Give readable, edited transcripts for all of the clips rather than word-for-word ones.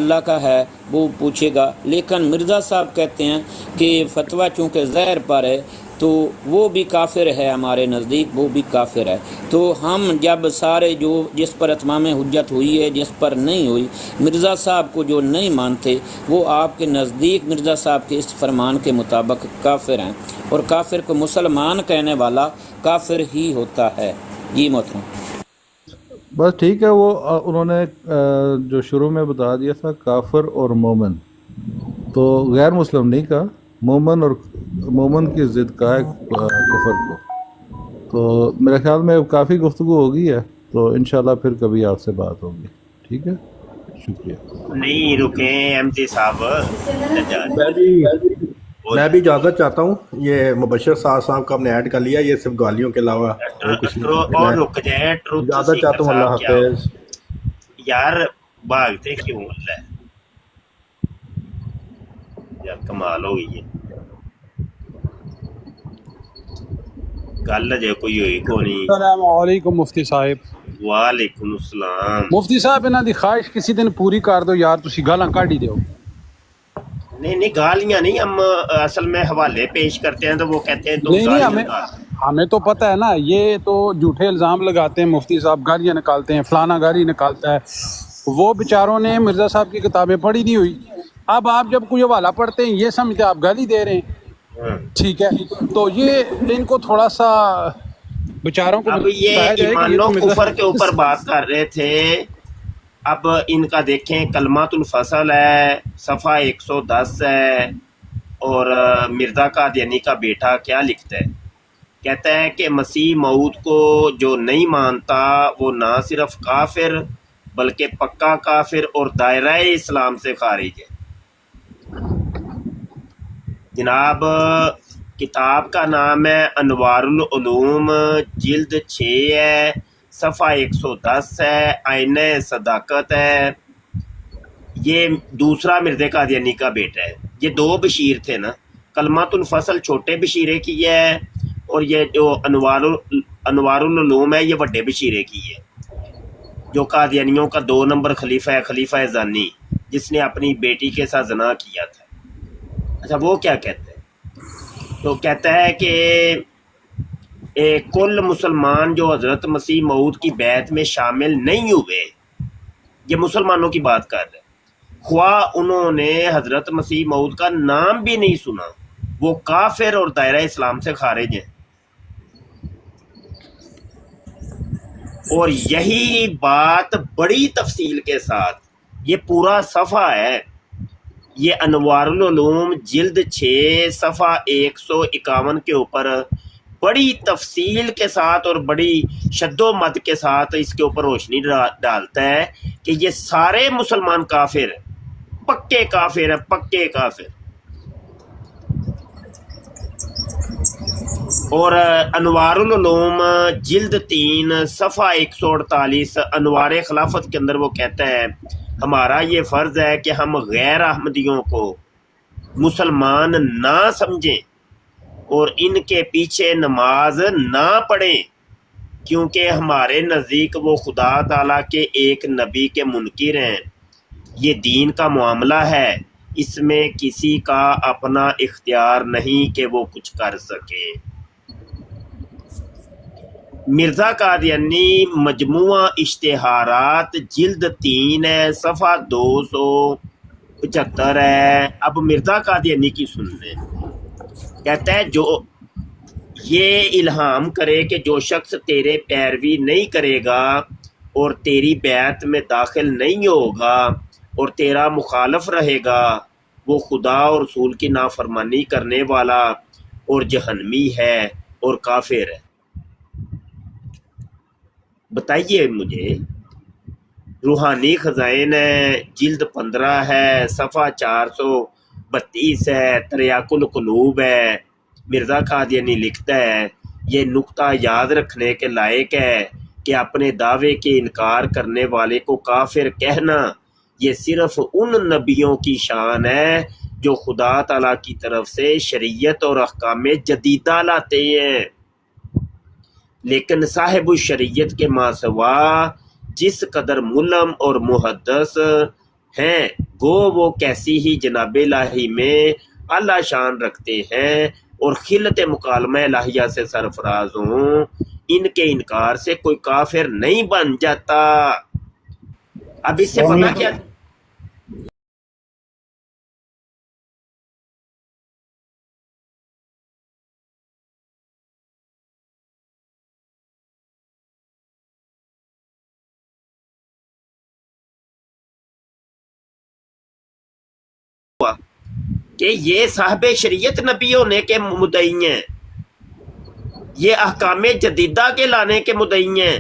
اللہ کا ہے وہ پوچھے گا، لیکن مرزا صاحب کہتے ہیں کہ فتویٰ چونکہ زہر پر ہے تو وہ بھی کافر ہے، ہمارے نزدیک وہ بھی کافر ہے۔ تو ہم جب سارے جو جس پر اتمام حجت ہوئی ہے، جس پر نہیں ہوئی، مرزا صاحب کو جو نہیں مانتے وہ آپ کے نزدیک مرزا صاحب کے اس فرمان کے مطابق کافر ہیں، اور کافر کو مسلمان کہنے والا کافر ہی ہوتا ہے۔ جی محترم، بس ٹھیک ہے، وہ انہوں نے جو شروع میں بتا دیا تھا کافر اور مومن، تو غیر مسلم نہیں کہا، مومن اور مومن کی ضد کہا ہے کفر کو۔ تو میرے خیال میں کافی گفتگو ہو گئی ہے، تو انشاءاللہ پھر کبھی آپ سے بات ہوگی، ٹھیک ہے، شکریہ۔ نہیں رکیں ایم جی صاحب، میں بھی اجازت چاہتا ہوں، یہ مبشر صاحب کا ہم نے ایڈ کر لیا، یہ صرف گالیوں کے علاوہ اور کچھ نہیں۔ اور میں رک جائیں، ٹروتھ اجازت چاہتا سیکر ہوں، اللہ صاحب کیا ہو حافظ۔ یار، بھاگتے کیوں اللہ یار، کمال ہو گئی ہے گل جے کوئی ہوئی کو نہیں۔ السلام علیکم مفتی صاحب۔ وعلیکم السلام۔ مفتی صاحب انہاں دی خواہش کسی دن پوری کر دو یار، تسی گالاں کڈ ہی دیو۔ نہیں گالیاں نہیں، ہم اصل میں حوالے پیش کرتے ہیں تو وہ کہتے ہیں تم نہیں گالیاں ہمیں تو پتہ ہے نا، یہ تو جھوٹے الزام لگاتے ہیں، مفتی صاحب گالیاں نکالتے ہیں، فلانا گالی نکالتا ہے۔ وہ بیچاروں نے مرزا صاحب کی کتابیں پڑھی نہیں ہوئی، اب آپ جب کوئی حوالہ پڑھتے ہیں یہ سمجھتے آپ گالی دے رہے ہیں، ٹھیک ہے؟ تو یہ ان کو تھوڑا سا بیچاروں کو اب یہ بتایا جائے کہ ایمان یہ و تو مرزا کفر کے اوپر بات کر رہے تھے۔ اب ان کا دیکھیں، کلمات الفصل ہے، صفحہ 110 ہے، اور مرزا قادیانی کا بیٹا کیا لکھتا ہے؟ کہتا ہے کہ مسیح موعود کو جو نہیں مانتا وہ نہ صرف کافر بلکہ پکا کافر اور دائرہ اسلام سے خارج ہے۔ جناب، کتاب کا نام ہے انوار العلوم، جلد 6 ہے، صفحہ 110 ہے، آئینہ صداقت ہے۔ یہ دوسرا مرزا قادیانی کا بیٹا ہے۔ یہ دو بشیر تھے نا، کلمات الفصل چھوٹے بشیرے کی ہے، اور یہ جو انوار العلوم ہے یہ بڑے بشیرے کی ہے، جو قادیانیوں کا 2 نمبر خلیفہ ہے، خلیفہ زانی، جس نے اپنی بیٹی کے ساتھ زنا کیا تھا۔ اچھا، وہ کیا کہتا ہے؟ تو کہتا ہے کہ کل مسلمان جو حضرت مسیح موعود کی بیعت میں شامل نہیں ہوئے، یہ مسلمانوں کی بات کر رہے ہیں، خواہ انہوں نے حضرت مسیح موعود کا نام بھی نہیں سنا، وہ کافر اور دائرہ اسلام سے خارج ہیں۔ اور یہی بات بڑی تفصیل کے ساتھ، یہ پورا صفحہ ہے، یہ انوار العلوم جلد 6 صفحہ 151 کے اوپر بڑی تفصیل کے ساتھ اور بڑی شد و مد کے ساتھ اس کے اوپر روشنی ڈالتا ہے کہ یہ سارے مسلمان کافر ہیں، پکے کافر ہیں، پکے کافر۔ اور انوار العلوم جلد 3 صفحہ 148 انوار خلافت کے اندر وہ کہتا ہے، ہمارا یہ فرض ہے کہ ہم غیر احمدیوں کو مسلمان نہ سمجھیں اور ان کے پیچھے نماز نہ پڑھیں، کیونکہ ہمارے نزدیک وہ خدا تعالیٰ کے ایک نبی کے منکر ہیں۔ یہ دین کا معاملہ ہے، اس میں کسی کا اپنا اختیار نہیں کہ وہ کچھ کر سکے۔ مرزا قادیانی مجموعہ اشتہارات جلد 3 ہے، صفحہ 275 ہے۔ اب مرزا قادیانی کی سن لیں، کہتا ہے جو یہ الہام کرے کہ جو شخص تیرے پیروی نہیں کرے گا اور تیری بیعت میں داخل نہیں ہوگا اور تیرا مخالف رہے گا، وہ خدا اور رسول کی نافرمانی کرنے والا اور جہنمی ہے اور کافر ہے۔ بتائیے مجھے، روحانی خزائن ہے، جلد 15 ہے، صفحہ 432 ہے، تریاق القلوب ہے۔ مرزا قادیانی لکھتا ہے، یہ نقطہ یاد رکھنے کے لائق ہے کہ اپنے دعوے کے انکار کرنے والے کو کافر کہنا یہ صرف ان نبیوں کی شان ہے جو خدا تعالیٰ کی طرف سے شریعت اور احکام جدیدہ لاتے ہیں، لیکن صاحب الشریعت کے ماسوا جس قدر ملم اور محدث ہیں گو وہ کیسی ہی جناب الہی میں اعلیٰ شان رکھتے ہیں اور خلت مکالمہ الہیہ سے سرفراز ہوں، ان کے انکار سے کوئی کافر نہیں بن جاتا۔ اب اس سے السلام پتہ علیکم۔ کیا ہوا کہ یہ صاحب شریعت نبی ہونے کے مدعی ہیں، یہ احکام جدیدہ کے لانے کے مدعی ہیں،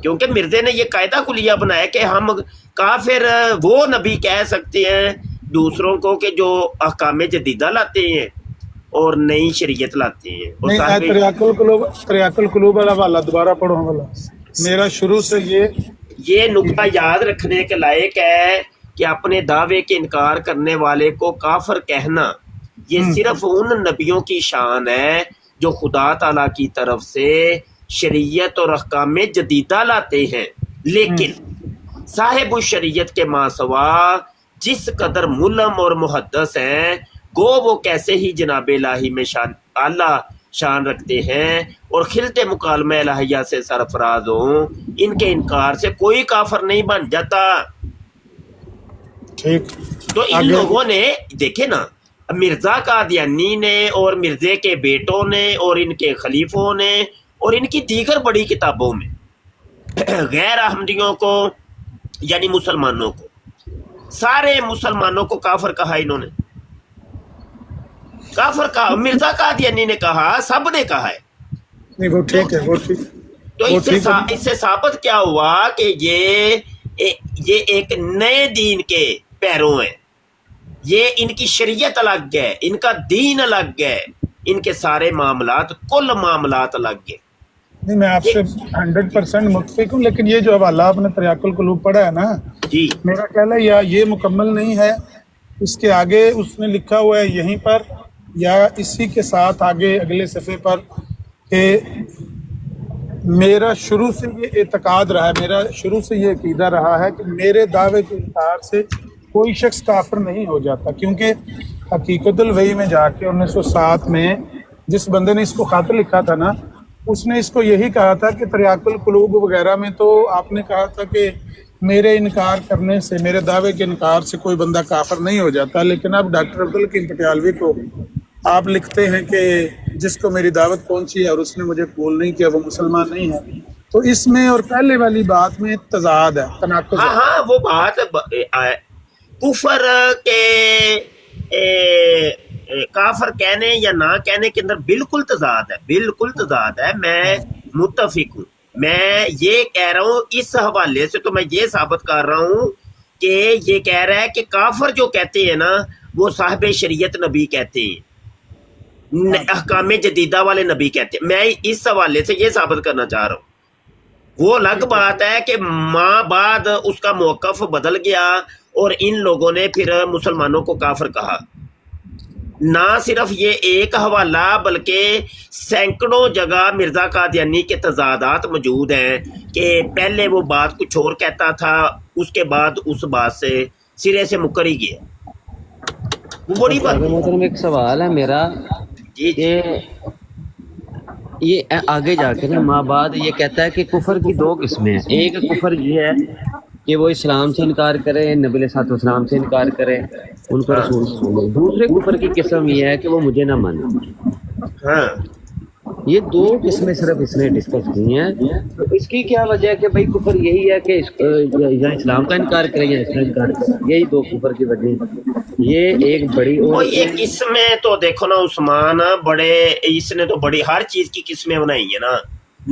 کیونکہ مرزے نے یہ قاعدہ کلیہ بنایا کہ ہم کافر وہ نبی کہہ سکتے ہیں دوسروں کو کہ جو احکام جدیدہ لاتے ہیں اور نئی شریعت لاتے ہیں۔ اور نہیں صاحب تریاق القلوب والا حوالہ دوبارہ پڑھو حوالہ، میرا شروع سے یہ نکتہ یاد رکھنے کے لائق ہے کہ اپنے دعوے کے انکار کرنے والے کو کافر کہنا یہ صرف ان نبیوں کی شان ہے جو خدا تعالیٰ کی طرف سے شریعت اور احکام جدیدہ لاتے ہیں، لیکن صاحب الشریعت کے ماسوا جس قدر ملم اور محدث ہیں گو وہ کیسے ہی جناب الہی میں شان اعلیٰ شان رکھتے ہیں اور خلط مکالمہ الہیہ سے سرفراز ہوں، ان کے انکار سے کوئی کافر نہیں بن جاتا۔ ٹھیک۔ تو ان لوگوں نے دیکھے نا، مرزا قادیانی نے اور مرزے کے بیٹوں نے اور ان کے خلیفوں نے اور ان کی دیگر بڑی کتابوں میں غیر احمدیوں کو یعنی مسلمانوں کو، سارے مسلمانوں کو کافر کہا، انہوں نے کافر کہا، مرزا قادیانی نے کہا، سب نے کہا ہے۔ نہیں وہ ٹھیک ہے، وہ ٹھیک۔ تو اس سے ثابت کیا ہوا کہ یہ ایک نئے دین کے پیروں ہیں، یہ ان کی شریعت الگ ہے، ان کا دین الگ ہے، ان کے سارے معاملات کل معاملات الگ ہیں۔ نہیں میں آپ سے 100% متفق ہوں، لیکن یہ جو حوالہ آپ نے تریاق القلوب پڑھا ہے نا، جی میرا خیال ہے یا یہ مکمل نہیں ہے، اس کے آگے اس نے لکھا ہوا ہے یہیں پر یا اسی کے ساتھ آگے اگلے صفحے پر کہ میرا شروع سے یہ اعتقاد رہا ہے، میرا شروع سے یہ عقیدہ رہا ہے کہ میرے دعوے کے انکار سے کوئی شخص کافر نہیں ہو جاتا، کیونکہ حقیقت الوحی میں جا کے 1907 میں جس بندے نے اس کو خط لکھا تھا نا، اس نے اس کو یہی کہا تھا کہ تریاق القلوب وغیرہ میں تو آپ نے کہا تھا کہ میرے انکار کرنے سے، میرے دعوے کے انکار سے کوئی بندہ کافر نہیں ہو جاتا، لیکن اب ڈاکٹر عبدالحکیم پٹیالوی کو آپ لکھتے ہیں کہ جس کو میری دعوت پہنچی ہے اور اس نے مجھے قبول نہیں کیا وہ مسلمان نہیں ہے، تو اس میں اور پہلے والی بات میں تضاد ہے، تناقض ہے۔ ہاں وہ بات کفر کے کافر کہنے یا نہ کہنے کے اندر بالکل تضاد ہے، بالکل تضاد ہے، میں متفق ہوں۔ میں یہ کہہ رہا ہوں اس حوالے سے تو میں یہ ثابت کر رہا ہوں کہ یہ کہہ رہا ہے کہ کافر جو کہتے ہیں نا وہ صاحب شریعت نبی کہتے ہیں، احکام جدیدہ والے نبی کہتے ہیں۔ میں اس حوالے سے یہ ثابت کرنا چاہ رہا ہوں۔ وہ الگ بات ہے کہ ماں بعد اس کا موقف بدل گیا اور ان لوگوں نے پھر مسلمانوں کو کافر کہا۔ نہ صرف یہ ایک حوالہ بلکہ سینکڑوں جگہ مرزا قادیانی کے تضادات موجود ہیں کہ پہلے وہ بات کچھ اور کہتا تھا، اس کے بعد اس بات سے سرے سے مکر ہی گیا۔ وہ بڑی بات محترم ایک سوال ہے میرا جی کہ یہ آگے جا کے نا ماں بعد یہ کہتا ہے کہ کفر کی دو قسمیں ہیں، ایک کفر یہ ہے کہ وہ اسلام سے انکار کرے، نبی علیہ الصلوۃ والسلام سے انکار کرے، ان کو رسول سمجھے، دوسرے کفر کی قسم یہ ہے کہ وہ مجھے نہ مانے۔ ہاں یہ دو قسمیں صرف اس نے ڈسکس کی ہیں، تو اس کی کیا وجہ ہے کہ بھائی کفر یہی ہے کہ یا اسلام کا انکار کرے یا اس کا انکار کرے، یہی دو کفر کی وجہ ہیں۔ یہ ایک بڑی اور یہ قسمیں تو دیکھو نا عثمان، بڑے اس نے تو بڑی ہر چیز کی قسمیں بنائی ہیں نا،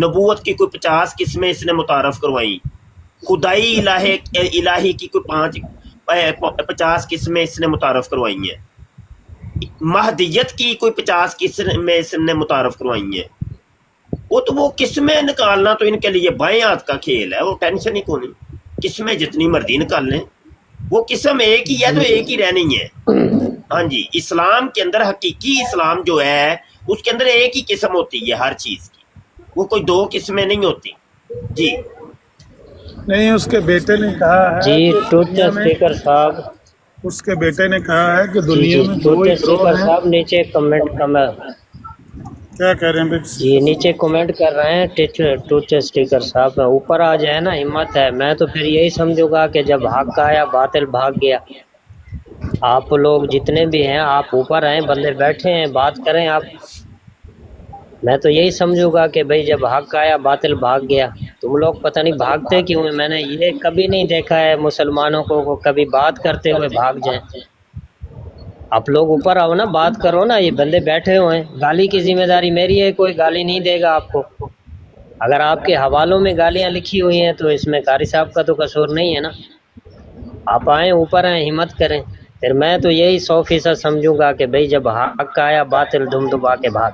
نبوت کی کوئی 50 قسمیں اس نے متعارف کروائی، خدائی الہی کی کوئی 50 قسمیں اس نے متعارف کروائی ہیں، مہدیت کی کوئی 50 قسمیں اس نے متعارف کروائی ہیں۔ وہ قسمیں نکالنا تو ان کے لیے بائیں ہاتھ کا کھیل ہے، وہ ٹینشن ہی کون نہیں، قسمیں جتنی مرضی نکال لیں، وہ قسم ایک ہی ہے تو ایک ہی رہنی ہے۔ ہاں جی، اسلام کے اندر حقیقی اسلام جو ہے اس کے اندر ایک ہی قسم ہوتی ہے ہر چیز کی، وہ کوئی دو قسمیں نہیں ہوتی۔ جی नहीं, उसके बेटे ने कहा है जी कि टूट दुनिया में, स्पीकर साहब, उसके बेटे ने कहा है कि जी दुनिया जी में दो टूट ही ग्रोह स्पीकर हैं। साहब नीचे कमेंट क्या कह रहे हैं भाई? जी नीचे कमेंट कर रहे हैं टूट स्पीकर साहब, में ऊपर आ जाए ना, हिम्मत है। मैं तो फिर यही समझूंगा कि जब हक आया बातिल भाग गया। आप लोग जितने भी हैं आप ऊपर आए, बंदे बैठे हैं, बात करें आप। मैं तो यही समझूंगा कि भाई जब हक आया बातिल भाग गया। तुम लोग पता नहीं भागते क्यों हैं। मैंने ये कभी नहीं देखा है मुसलमानों को कभी बात करते हुए भाग जाएं। आप लोग ऊपर आओ ना, बात करो ना। ये बंदे बैठे हुए हैं, गाली की जिम्मेदारी मेरी है, कोई गाली नहीं देगा आपको। अगर आपके हवालों में गालियां लिखी हुई हैं तो इसमें कारी साहब का तो कसूर नहीं है ना। आप आए ऊपर आए, हिम्मत करें। फिर मैं तो यही 100% समझूंगा कि भाई जब हक आया बातिल दुम दुबा के भाग।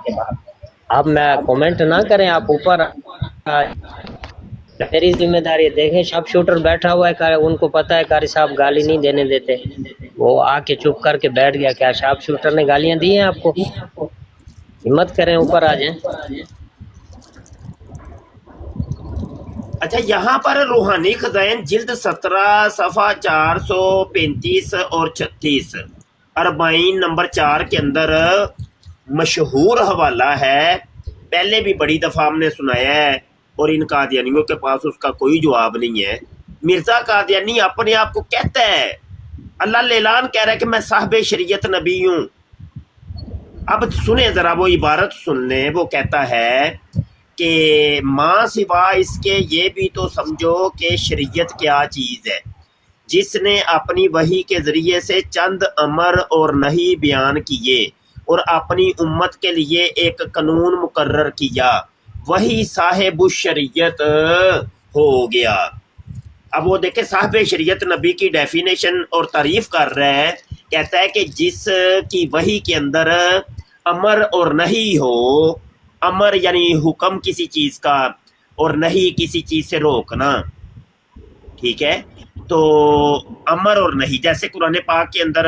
आप मैं कमेंट ना करें, आप ऊपर आए। मेरी जिम्मेदारी है। देखें शार्प शूटर बैठा हुआ है, उनको पता है कारी साहब गाली नहीं देने देते, वो आके चुप करके बैठ गया। क्या शार्प शूटर ने गालियां दी हैं आपको? हिम्मत करें, ऊपर आ जाएं। अच्छा, यहाँ पर रूहानी खजाइन जिल्द 17 सफ़ा 435 और 36 अरबाइन नंबर 4 के अंदर मशहूर हवाला है। पहले भी बड़ी दफ़ा हमने सुनाया है और इन कादियानियों के पास उसका कोई जवाब नहीं है। मिर्ज़ा कादियानी अपने आप को कहता है, अल्लाह लेलान कह रहा है कि मैं साहिब शरीयत नबी हूँ। अब सुने ज़रा वो इबारत सुन लें। वो कहता है कि माँ सिवा इसके ये भी तो समझो कि शरीयत क्या चीज़ है, जिसने अपनी वही के ज़रिए से चंद अमर और नही बयान किए और अपनी उम्मत के लिए एक कानून मुकर्रर किया, वही साहिब शरीयत हो गया। अब वो देखे साहिब शरीयत नबी की डेफिनेशन और तारीफ कर रहा है। कहता है कि जिस की वही के अंदर अमर और नहीं हो, अमर यानी हुक्म किसी चीज़ का और नहीं किसी चीज़ से रोकना, ठीक है। तो अमर और नहीं, जैसे कुरान पाक के अंदर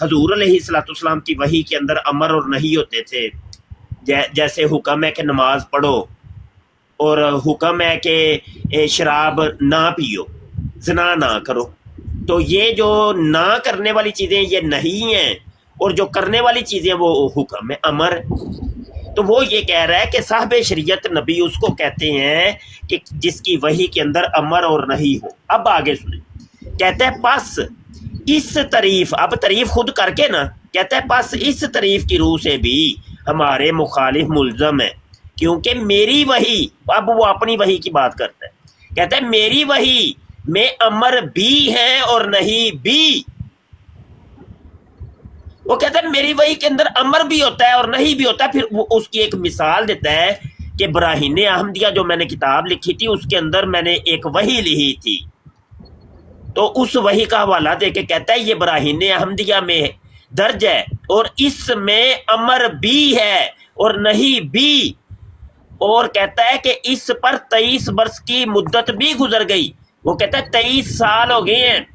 हजूर अलैहिस्सलाम की वही के अंदर अमर और नहीं होते थे। जैसे हुक्म है कि नमाज पढ़ो और हुक्म है कि शराब ना पियो, ज़िना ना करो। तो ये जो ना करने वाली चीज़ें ये नहीं हैं और जो करने वाली चीज़ें वो हुक्म है, अमर। तो वो ये कह रहा है कि साहिब शरीयत नबी उसको कहते हैं कि जिसकी वही के अंदर अमर और नहीं हो। अब आगे सुने, कहते हैं पस इस तारीफ, अब तारीफ खुद करके ना, कहता है पस इस तारीफ की रूह से भी हमारे मुखालिफ मुल्ज़म है, क्योंकि मेरी वही, अब वो अपनी वही की बात करता है, कहता है मेरी वही में अमर भी है और नहीं भी। वो कहता है मेरी वही के अंदर अमर भी होता है और नहीं भी होता है। फिर वो उसकी एक मिसाल देता है कि बराहीन अहमदिया जो मैंने किताब लिखी थी उसके अंदर मैंने एक वही लिखी थी, तो उस वही का हवाला दे के कहता है ये बराहीन अहमदिया में दर्ज है और इसमें अमर भी है और नहीं भी। और कहता है कि इस पर 23 वर्ष की मुद्दत भी गुजर गई। वो कहता है 23 साल हो गए हैं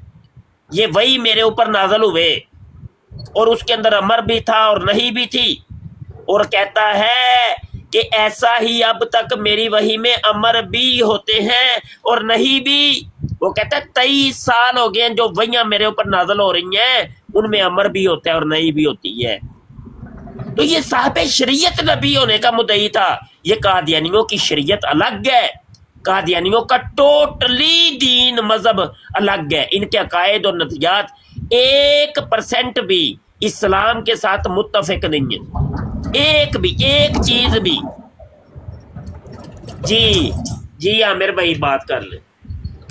ये वही मेरे ऊपर नाजल हुए और उसके अंदर अमर भी था और नहीं भी थी। और कहता है कि ऐसा ही अब तक मेरी वही में अमर भी होते हैं और नहीं भी। वो कहता है 23 साल हो गए जो वहियां मेरे ऊपर नाजल हो रही हैं उनमें अमर भी होता है और नहीं भी होती है। तो ये साहिब शरीयत नबी होने का मुद्दई था। ये कादियानियों की शरीयत अलग है, कादियानियों का टोटली दीन मजहब अलग है। इनके अकायद और नतियात 1% भी इस्लाम के साथ मुत्तफिक नहीं है, एक चीज भी। जी आमिर भाई बात कर ले।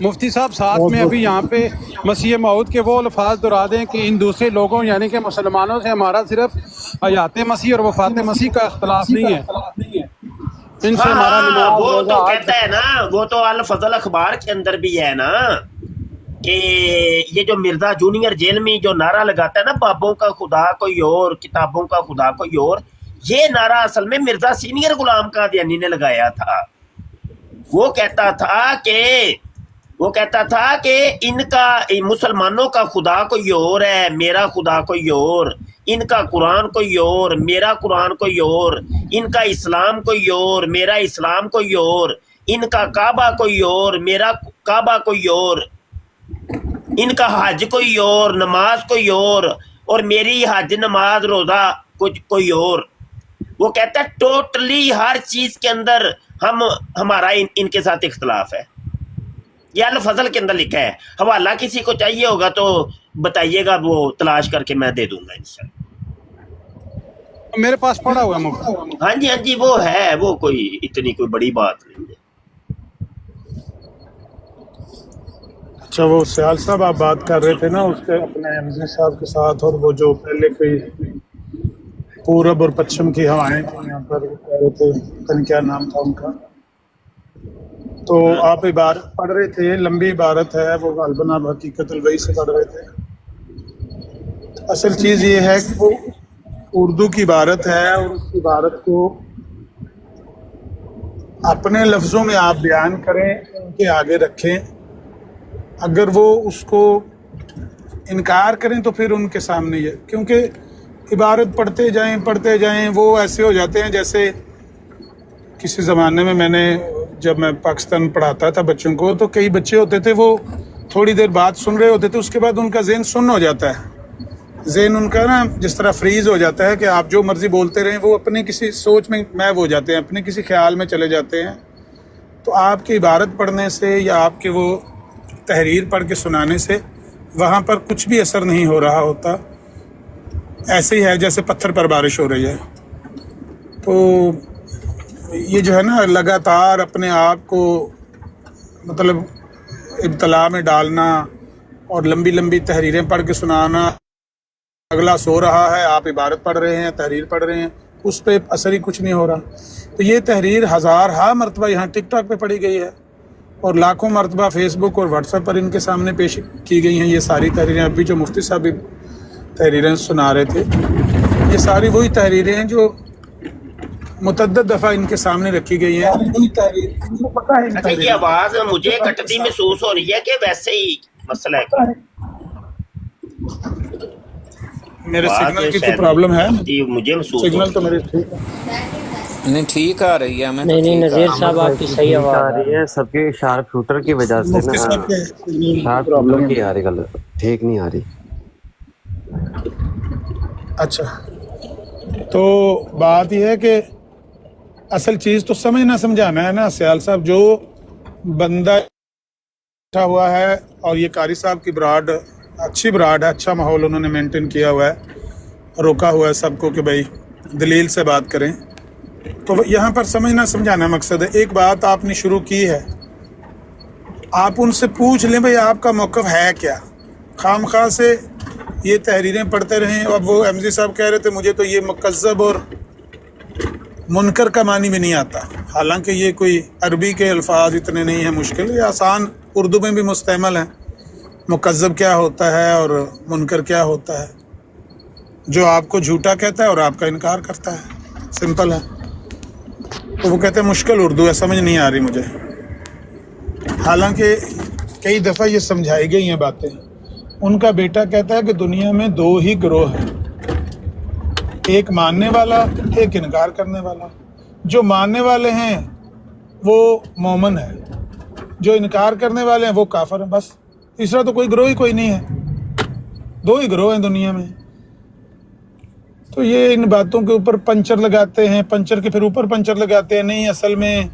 मुफ्ती साहब साथ में अभी यहाँ पे मसीह मऊद के वो अल्फाज दोहरा दें कि इन दूसरे लोगों यानी कि मुसलमानों से हमारा सिर्फ हयात मसीह और वफात मसीह का इख्तलाफ नहीं है, इनसे हमारा नमाज वो रोजा तो हज। कहता है ना, वो तो अल फजल अखबार के अंदर भी है ना कि ये जो मिर्जा जूनियर जेल में जो नारा लगाता है ना, बाबों का खुदा कोई और, किताबों का खुदा कोई और, ये नारा असल में मिर्जा सीनियर गुलाम कादियानी ने लगाया था। वो कहता था कि इनका मुसलमानों का खुदा कोई और है, मेरा खुदा कोई और, इनका कुरान कोई और, मेरा कुरान कोई और, इनका इस्लाम कोई और, मेरा इस्लाम कोई और, इनका काबा कोई और, मेरा काबा कोई और, इनका हज कोई और, नमाज कोई और मेरी हज नमाज रोज़ा कुछ कोई और। वो कहता है टोटली हर चीज़ के अंदर हमारा इनके साथ इख्तलाफ है। ये अल फजल के अंदर लिखा है। हवाला किसी को चाहिए होगा तो बताइएगा, वो तलाश करके मैं दे दूंगा इंशाल्लाह। मेरे पास पड़ा हुआ है मुफ्ती। हाँ जी वो है, वो कोई इतनी कोई बड़ी बात नहीं है। अच्छा, वो सियाल साहब आप बात कर रहे थे ना उसके अपने एमजी साहब के साथ, और वो जो पहले कोई पूरब और पश्चिम की हवाएं थी यहाँ पर, वो कह रहे थे, पता नहीं क्या नाम था उनका। तो आप इबारत पढ़ रहे थे, लंबी इबारत है वो, गालबन आप हकीकत अलवई से पढ़ रहे थे। असल चीज़ ये है कि वो उर्दू की इबारत है और उस इबारत को अपने लफ्ज़ों में आप बयान करें, उनके आगे रखें। अगर वो उसको इनकार करें तो फिर उनके सामने ये, क्योंकि इबारत पढ़ते जाएं वो ऐसे हो जाते हैं जैसे किसी ज़माने में जब मैं पाकिस्तान पढ़ाता था बच्चों को, तो कई बच्चे होते थे वो थोड़ी देर बाद सुन रहे होते थे, उसके बाद उनका ज़हन सुन्न हो जाता है, ज़हन उनका ना जिस तरह फ्रीज़ हो जाता है कि आप जो मर्ज़ी बोलते रहें, वो अपने किसी सोच में मैब हो जाते हैं, अपने किसी ख्याल में चले जाते हैं। तो आपकी इबारत पढ़ने से या आपके वो तहरीर पढ़ के सुनाने से वहाँ पर कुछ भी असर नहीं हो रहा होता। ऐसे ही है जैसे पत्थर पर बारिश हो रही है। तो ये जो है ना, लगातार अपने आप को मतलब इब्तला में डालना और लंबी लंबी तहरीरें पढ़ के सुनाना, अगला सो रहा है, आप इबारत पढ़ रहे हैं, तहरीर पढ़ रहे हैं, उस पर असर ही कुछ नहीं हो रहा। तो ये तहरीर हज़ार मरतबा यहाँ टिकटॉक पे पढ़ी गई है और लाखों मरतबा फेसबुक और व्हाट्सएप पर इनके सामने पेश की गई हैं ये सारी तहरीरें। अभी जो मुफ्ती साहब भी तहरीरें सुना रहे थे, ये सारी वही तहरीरें हैं जो मुतअद्दिद दफ़ा इनके सामने रखी गई हैं। इनको पता है अच्छा, ये आवाज़ मुझे कटती महसूस हो रही है कि वैसे ही मसला है, मेरे सिग्नल की तो प्रॉब्लम है, मुझे महसूस सिग्नल तो मेरे ठीक है। नहीं ठीक आ रही है। मैं नहीं नज़ीर साहब आपकी सही आवाज़ आ रही है, सबके शार्प शूटर की वजह से ना शार्प प्रॉब्लम की आ रही, गल ठीक नहीं आ रही। अच्छा, तो बात यह है कि असल चीज़ तो समझना समझाना है ना सियाल साहब। जो बंदा बैठा हुआ है और ये कारी साहब की ब्राड अच्छी ब्राड है, अच्छा माहौल उन्होंने मेंटेन किया हुआ है, रोका हुआ है सबको कि भाई दलील से बात करें। तो यहाँ पर समझना समझाना मकसद है। एक बात आपने शुरू की है, आप उनसे पूछ लें भाई आपका मौक़िफ़ है क्या। खामखा से ये तहरीरें पढ़ते रहें। अब वो एमजी साहब कह रहे थे मुझे तो ये मुकज़्ज़ब और मुनकर का मानी में नहीं आता, हालांकि ये कोई अरबी के अल्फाज इतने नहीं हैं मुश्किल, ये आसान उर्दू में भी मुस्तैमल है। मुकज़्ज़ब क्या होता है और मुनकर क्या होता है, जो आपको झूठा कहता है और आपका इनकार करता है, सिंपल है। तो वो कहते हैं मुश्किल उर्दू है, समझ नहीं आ रही मुझे, हालांकि कई दफ़ा ये समझाई गई हैं बातें। उनका बेटा कहता है कि दुनिया में दो ही गिरोह हैं, एक मानने वाला, एक इनकार करने वाला। जो मानने वाले हैं वो मोमन है, जो इनकार करने वाले हैं वो काफिर हैं, बस। तीसरा तो कोई गिरोह ही कोई नहीं है, दो ही गिरोह हैं दुनिया में। तो ये इन बातों के ऊपर पंचर लगाते हैं, पंचर के फिर ऊपर पंचर लगाते हैं। नहीं, असल में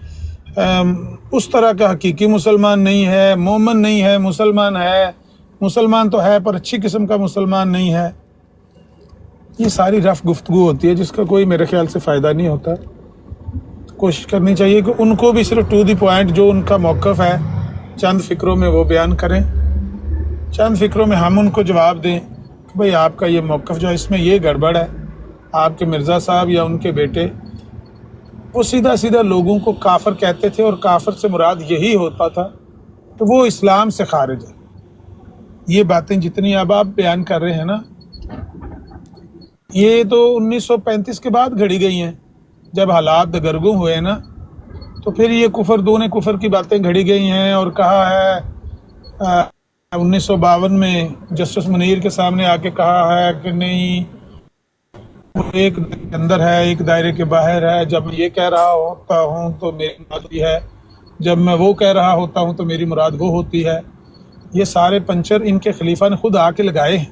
उस तरह का हकीकी मुसलमान नहीं है, मोमन नहीं है, मुसलमान है, मुसलमान तो है पर अच्छी किस्म का मुसलमान नहीं है। ये सारी रफ गुफ्तगू होती है जिसका कोई मेरे ख्याल से फ़ायदा नहीं होता। कोशिश करनी चाहिए कि उनको भी सिर्फ टू द पॉइंट जो उनका मौक़िफ़ है चंद फ़िक्रों में वो बयान करें, चंद फ़िक्रों में हम उनको जवाब दें कि भाई आपका ये मौक़िफ़ जो है इसमें ये गड़बड़ है। आपके मिर्ज़ा साहब या उनके बेटे वो सीधा सीधा लोगों को काफिर कहते थे और काफिर से मुराद यही होता था, तो वो इस्लाम से खारिज है। ये बातें जितनी अब आप बयान कर रहे हैं ना, ये तो 1935 के बाद घड़ी गई हैं, जब हालात दगरगू हुए ना, तो फिर ये कुफर दूने कुफर की बातें घड़ी गई हैं। और कहा है 1952 में जस्टिस मुनीर के सामने आके कहा है कि नहीं, एक अंदर है एक दायरे के बाहर है। जब ये कह रहा होता हूँ तो मेरी मादरी है जब मैं वो कह रहा होता हूँ तो मेरी मुराद वो होती है। ये सारे पंचर इनके खलीफा ने खुद आके लगाए हैं।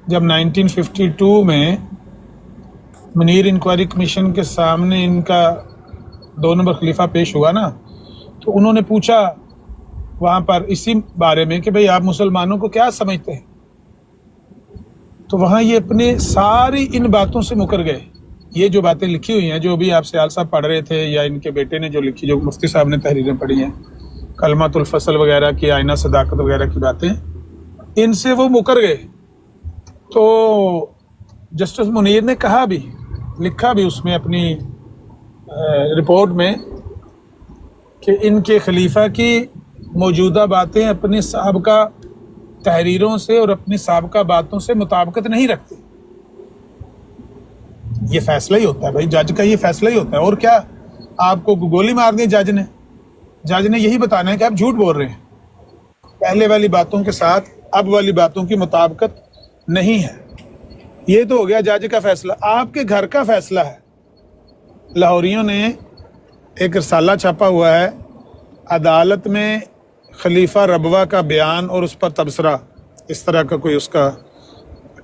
जब 1952 में मुनीर इंक्वायरी कमीशन के सामने इनका 2 नंबर खलीफा पेश हुआ ना, तो उन्होंने पूछा वहाँ पर इसी बारे में कि भाई आप मुसलमानों को क्या समझते हैं, तो वहाँ ये अपने सारी इन बातों से मुकर गए। ये जो बातें लिखी हुई हैं, जो भी आप सयाल साहब पढ़ रहे थे या इनके बेटे ने जो लिखी, जो मुफ्ती साहब ने तहरीरें पढ़ी हैं, कलमातुल फसल वगैरह की, आईना सदाकत वगैरह की बातें, इनसे वो मुकर गए। तो जस्टिस मुनीर ने कहा भी, लिखा भी उसमें अपनी रिपोर्ट में कि इनके खलीफा की मौजूदा बातें अपनी साहबका तहरीरों से और अपनी साहबका बातों से मुताबिकत नहीं रखती। ये फैसला ही होता है भाई, जज का ये फैसला ही होता है। और क्या, आपको गोली मार दी जज ने यही बताना है कि आप झूठ बोल रहे हैं, पहले वाली बातों के साथ अब वाली बातों की मुताबिकत नहीं है। ये तो हो गया जज का फैसला। आपके घर का फैसला है। लाहौरियों ने एक रसाला छापा हुआ है, अदालत में खलीफा रबवा का बयान और उस पर तबसरा, इस तरह का कोई उसका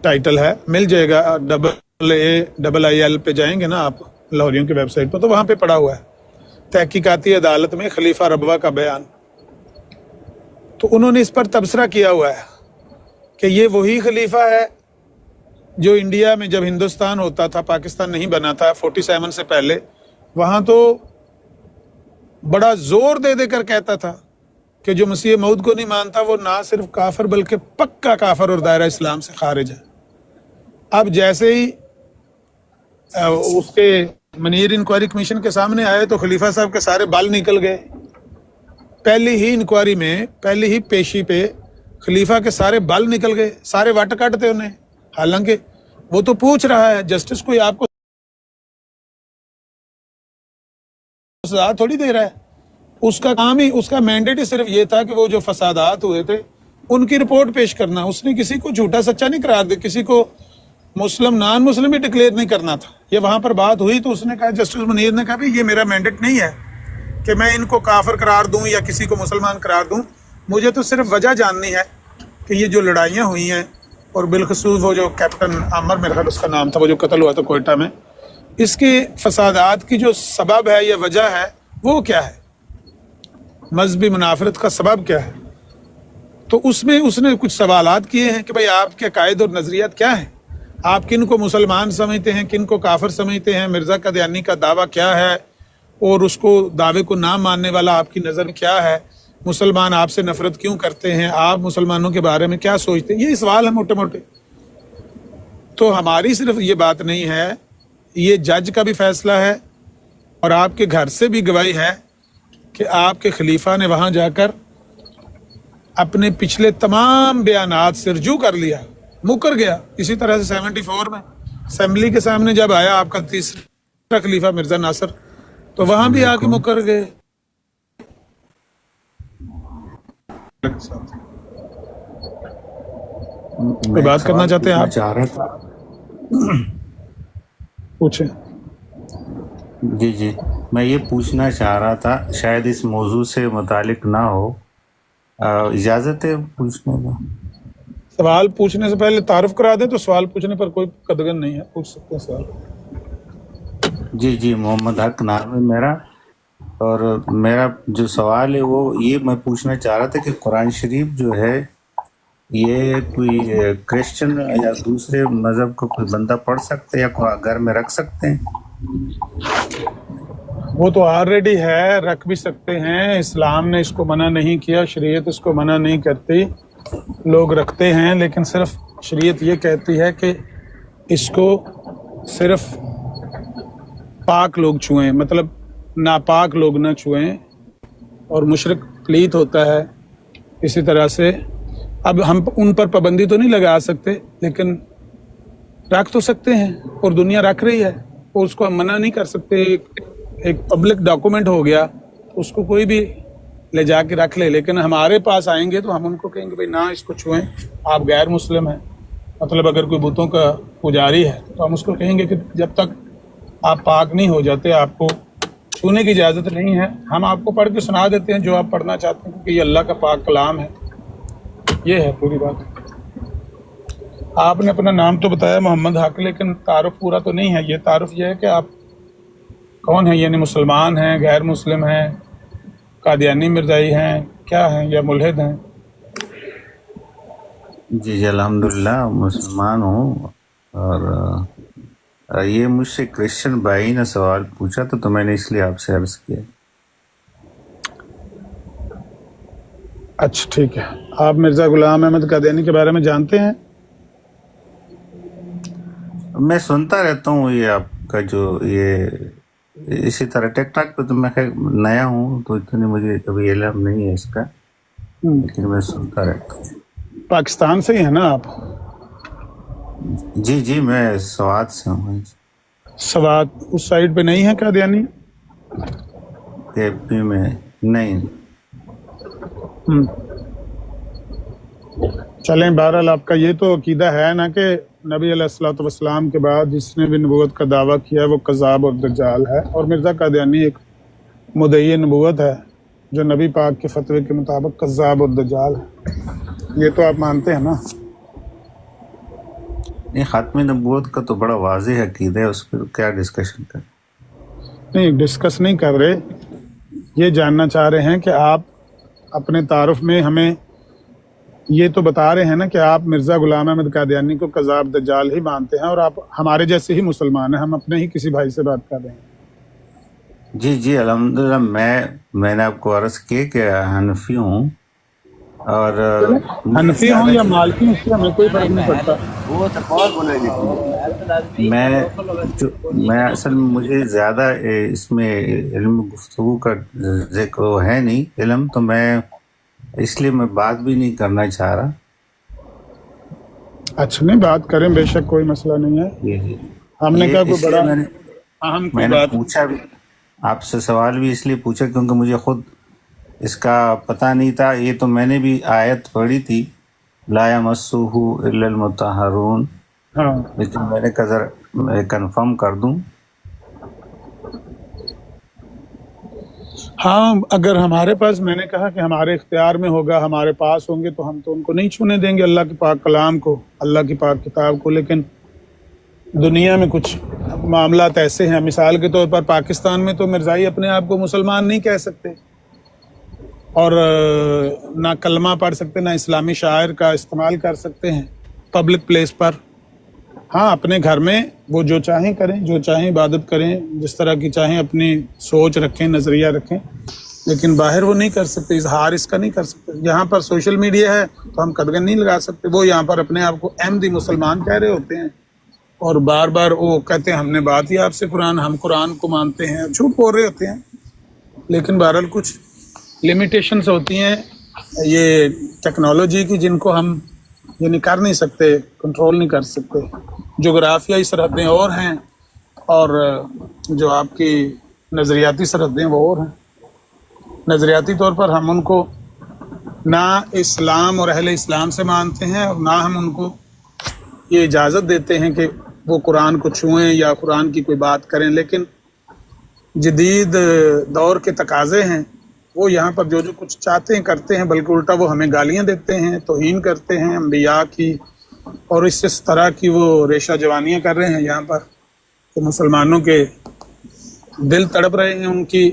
टाइटल है, मिल जाएगा। AAIL पे जाएंगे ना आप लाहौरियों की वेबसाइट पर, तो वहाँ पे पड़ा हुआ है, तहकीकाती अदालत में खलीफा रबवा का बयान। तो उन्होंने इस पर तबसरा किया हुआ है कि ये वही खलीफा है जो इंडिया में, जब हिंदुस्तान होता था, पाकिस्तान नहीं बना था 47 से पहले, वहाँ तो बड़ा जोर दे देकर कहता था कि जो मसीह मौद को नहीं मानता वो ना सिर्फ काफिर बल्कि पक्का काफिर और दायरा इस्लाम से खारिज है। अब जैसे ही उसके मुनीर इंक्वायरी कमीशन के सामने आए तो खलीफा साहब के सारे बाल निकल गए। पहली ही इंक्वायरी में, पहली ही पेशी पे खलीफा के सारे बाल निकल गए, सारे वट काटते उन्हें। हालांकि वो तो पूछ रहा है, जस्टिस कोई आपको सजा थोड़ी दे रहा है। उसका काम ही, उसका मैंडेट ही सिर्फ ये था कि वो जो फसादात हुए थे उनकी रिपोर्ट पेश करना। उसने किसी को झूठा सच्चा नहीं करार दे, किसी को मुस्लिम नॉन मुस्लिम भी डिक्लेयर नहीं करना था। ये वहां पर बात हुई तो उसने कहा, जस्टिस मुनीर ने कहा भाई ये मेरा मैंडेट नहीं है कि मैं इनको काफिर करार दूं या किसी को मुसलमान करार दूं, मुझे तो सिर्फ वजह जाननी है कि ये जो लड़ाइयाँ हुई हैं, और बिलखसूस वो जो कैप्टन आमर, मेरे ख्याल उसका नाम था, वो जो कत्ल हुआ था कोयटा में, इसके फसादात की जो सबब है या वजह है वो क्या है, मजहबी मुनाफरत का सबब क्या है। तो उसमें उसने कुछ सवालात किए हैं कि भाई आपके कायद और नजरियात क्या है, आप किन को मुसलमान समझते हैं, किन को काफिर समझते हैं, मिर्जा कादियानी का दावा क्या है और उसको दावे को ना मानने वाला आपकी नज़र में क्या है, मुसलमान आपसे नफरत क्यों करते हैं, आप मुसलमानों के बारे में क्या सोचते हैं, ये सवाल है मोटे मोटे। तो हमारी सिर्फ ये बात नहीं है, ये जज का भी फैसला है और आपके घर से भी गवाही है कि आपके खलीफा ने वहाँ जाकर अपने पिछले तमाम बयानात से रजू कर लिया, मुकर गया। इसी तरह से 74 में असेंबली के सामने जब आया आपका तीसरा खलीफा मिर्जा नासिर, तो वहां भी आके मुकर गए। कोई बात करना चाहते हैं आप? चाह रहा था पूछे। जी, मैं ये पूछना चाह रहा था, शायद इस मौजू से मुतालिक ना हो, इजाजत है पूछने का? सवाल पूछने से पहले तारुफ करा दें तो सवाल पूछने पर कोई कदगन नहीं है, पूछ सकते हैं सवाल। जी, मोहम्मद हक नाम है मेरा, और मेरा जो सवाल है वो ये मैं पूछना चाह रहा था कि कुरान शरीफ जो है ये कोई क्रिश्चियन या दूसरे मज़हब को कोई बंदा पढ़ सकते हैं या घर में रख सकते हैं? वो तो ऑलरेडी है, रख भी सकते हैं। इस्लाम ने इसको मना नहीं किया, शरीयत इसको मना नहीं करती, लोग रखते हैं। लेकिन सिर्फ शरीयत ये कहती है कि इसको सिर्फ पाक लोग छुएं, मतलब नापाक लोग ना छुएं, और मुशरिक प्लीत होता है। इसी तरह से अब हम उन पर पाबंदी तो नहीं लगा सकते, लेकिन रख तो सकते हैं, और दुनिया रख रही है, और उसको हम मना नहीं कर सकते। एक पब्लिक डॉक्यूमेंट हो गया, उसको कोई भी ले जाके रख ले। लेकिन हमारे पास आएंगे तो हम उनको कहेंगे भाई ना इसको छुएं, आप गैर मुस्लिम हैं। मतलब अगर कोई बुतों का पुजारी है तो हम उसको कहेंगे कि जब तक आप पाक नहीं हो जाते आपको छूने की इजाज़त नहीं है। हम आपको पढ़ के सुना देते हैं जो आप पढ़ना चाहते हैं, क्योंकि ये अल्लाह का पाक कलाम है। ये है पूरी बात। आपने अपना नाम तो बताया मोहम्मद हक, लेकिन तारुफ पूरा तो नहीं है। ये तारुफ ये है कि आप कौन हैं, यानी मुसलमान हैं, गैर मुस्लिम हैं, कादियानी मिर्ज़ाई हैं, क्या हैं, या मुल्हिद हैं? जी जी अल्हम्दुलिल्लाह मुसलमान हूँ। और ये मुझसे क्रिश्चियन भाई ने सवाल पूछा तो मैंने इसलिए आपसे अर्ज किया। अच्छा ठीक है। आप मिर्ज़ा गुलाम अहमद कादियानी के बारे में जानते हैं? मैं सुनता रहता हूँ ये आपका जो ये इसी तरह टिकटॉक पे, तो मैं नया हूँ तो इतनी मुझे कभी इल्म नहीं है इसका, लेकिन मैं सुनता रहता हूँ। पाकिस्तान से ही है ना आप? जी जी मैं सवात से हूँ। सवात उस साइड पे नहीं है कादियानी? केपी में नहीं। चलें, बहरहाल आपका ये तो अकीदा है ना कि नबी अलैहिस्सलातु वस्सलाम के बाद जिसने भी नबूवत का दावा किया वो कज़्ज़ाब और दज्जाल है, और मिर्ज़ा कादियानी एक मुद्दई नबूवत है जो नबी पाक के फतवे के मुताबिक कज़्ज़ाब और दज्जाल है। ये तो आप मानते हैं ना? नहीं, ख़ात्मे नबूवत का तो बड़ा वाज़ेह अकीदा है, उस पर क्या डिस्कशन कर? नहीं, डिस्कस नहीं कर रहे, ये जानना चाह रहे हैं कि आप अपने तारुफ में हमें ये तो बता रहे हैं ना कि आप मिर्ज़ा गुलाम अहमद कादियानी को कज़्ज़ाब दज्जाल ही मानते हैं, और आप हमारे जैसे ही मुसलमान हैं, हम अपने ही किसी भाई से बात कर रहे हैं। जी जी अल्हम्दुलिल्लाह मैंने आपको अर्ज़ किया कि हनफी हूँ, और हनफी हूँ या मालकी, उससे हमें कोई फर्क नहीं पड़ता। मैं असल में मुझे ज़्यादा इसमें इल्म गुफ्तगू का ज़िक्र है नहीं इल्म, तो मैं इसलिए मैं बात भी नहीं करना चाह रहा। अच्छा, नहीं बात करें, बेशक कोई मसला नहीं है। हमने कहा कोई बड़ा मैंने पूछा भी आपसे, सवाल भी इसलिए पूछा क्योंकि मुझे खुद इसका पता नहीं था। ये तो मैंने भी आयत पढ़ी थी, ला यमस्सुहु इल्लल मुत्तहरून, हाँ, लेकिन मैंने कहा जरा कंफर्म कर दूं। हाँ, अगर हमारे पास, मैंने कहा कि हमारे इख्तियार में होगा, हमारे पास होंगे तो हम तो उनको नहीं छूने देंगे, अल्लाह के पाक कलाम को, अल्लाह की पाक किताब को। लेकिन दुनिया में कुछ मामलात ऐसे हैं, मिसाल के तौर पर पाकिस्तान में तो मिर्ज़ाई अपने आप को मुसलमान नहीं कह सकते, और ना कलमा पढ़ सकते, ना इस्लामी शायर का इस्तेमाल कर सकते हैं पब्लिक प्लेस पर। हाँ, अपने घर में वो जो चाहें करें, जो चाहें इबादत करें, जिस तरह की चाहें अपनी सोच रखें, नज़रिया रखें, लेकिन बाहर वो नहीं कर सकते, इजहार इसका नहीं कर सकते। यहाँ पर सोशल मीडिया है तो हम कदगन नहीं लगा सकते। वो यहाँ पर अपने आप को अहमदी मुसलमान कह रहे होते हैं, और बार बार वो कहते हैं हमने बात ही आपसे कुरान, हम कुरान को मानते हैं, झूठ बोल रहे होते हैं। लेकिन बहरहाल कुछ लिमिटेशंस होती हैं ये टेक्नोलॉजी की, जिनको हम यानी कर नहीं सकते, कंट्रोल नहीं कर सकते। जोग्राफियाई सरहदें और हैं, और जो आपकी नज़रियाती सरहदें वो और हैं। नज़रियाती तौर पर हम उनको ना इस्लाम और अहले इस्लाम से मानते हैं, और ना हम उनको ये इजाज़त देते हैं कि वो कुरान को छुएं या कुरान की कोई बात करें। लेकिन जदीद दौर के तकाज़े हैं, वो यहाँ पर जो जो कुछ चाहते हैं करते हैं, बल्कि उल्टा वो हमें गालियाँ देते हैं, तौहीन करते हैं अंबिया की, और इस तरह की वो रेशा जवानियाँ कर रहे हैं यहाँ पर, तो मुसलमानों के दिल तड़प रहे हैं उनकी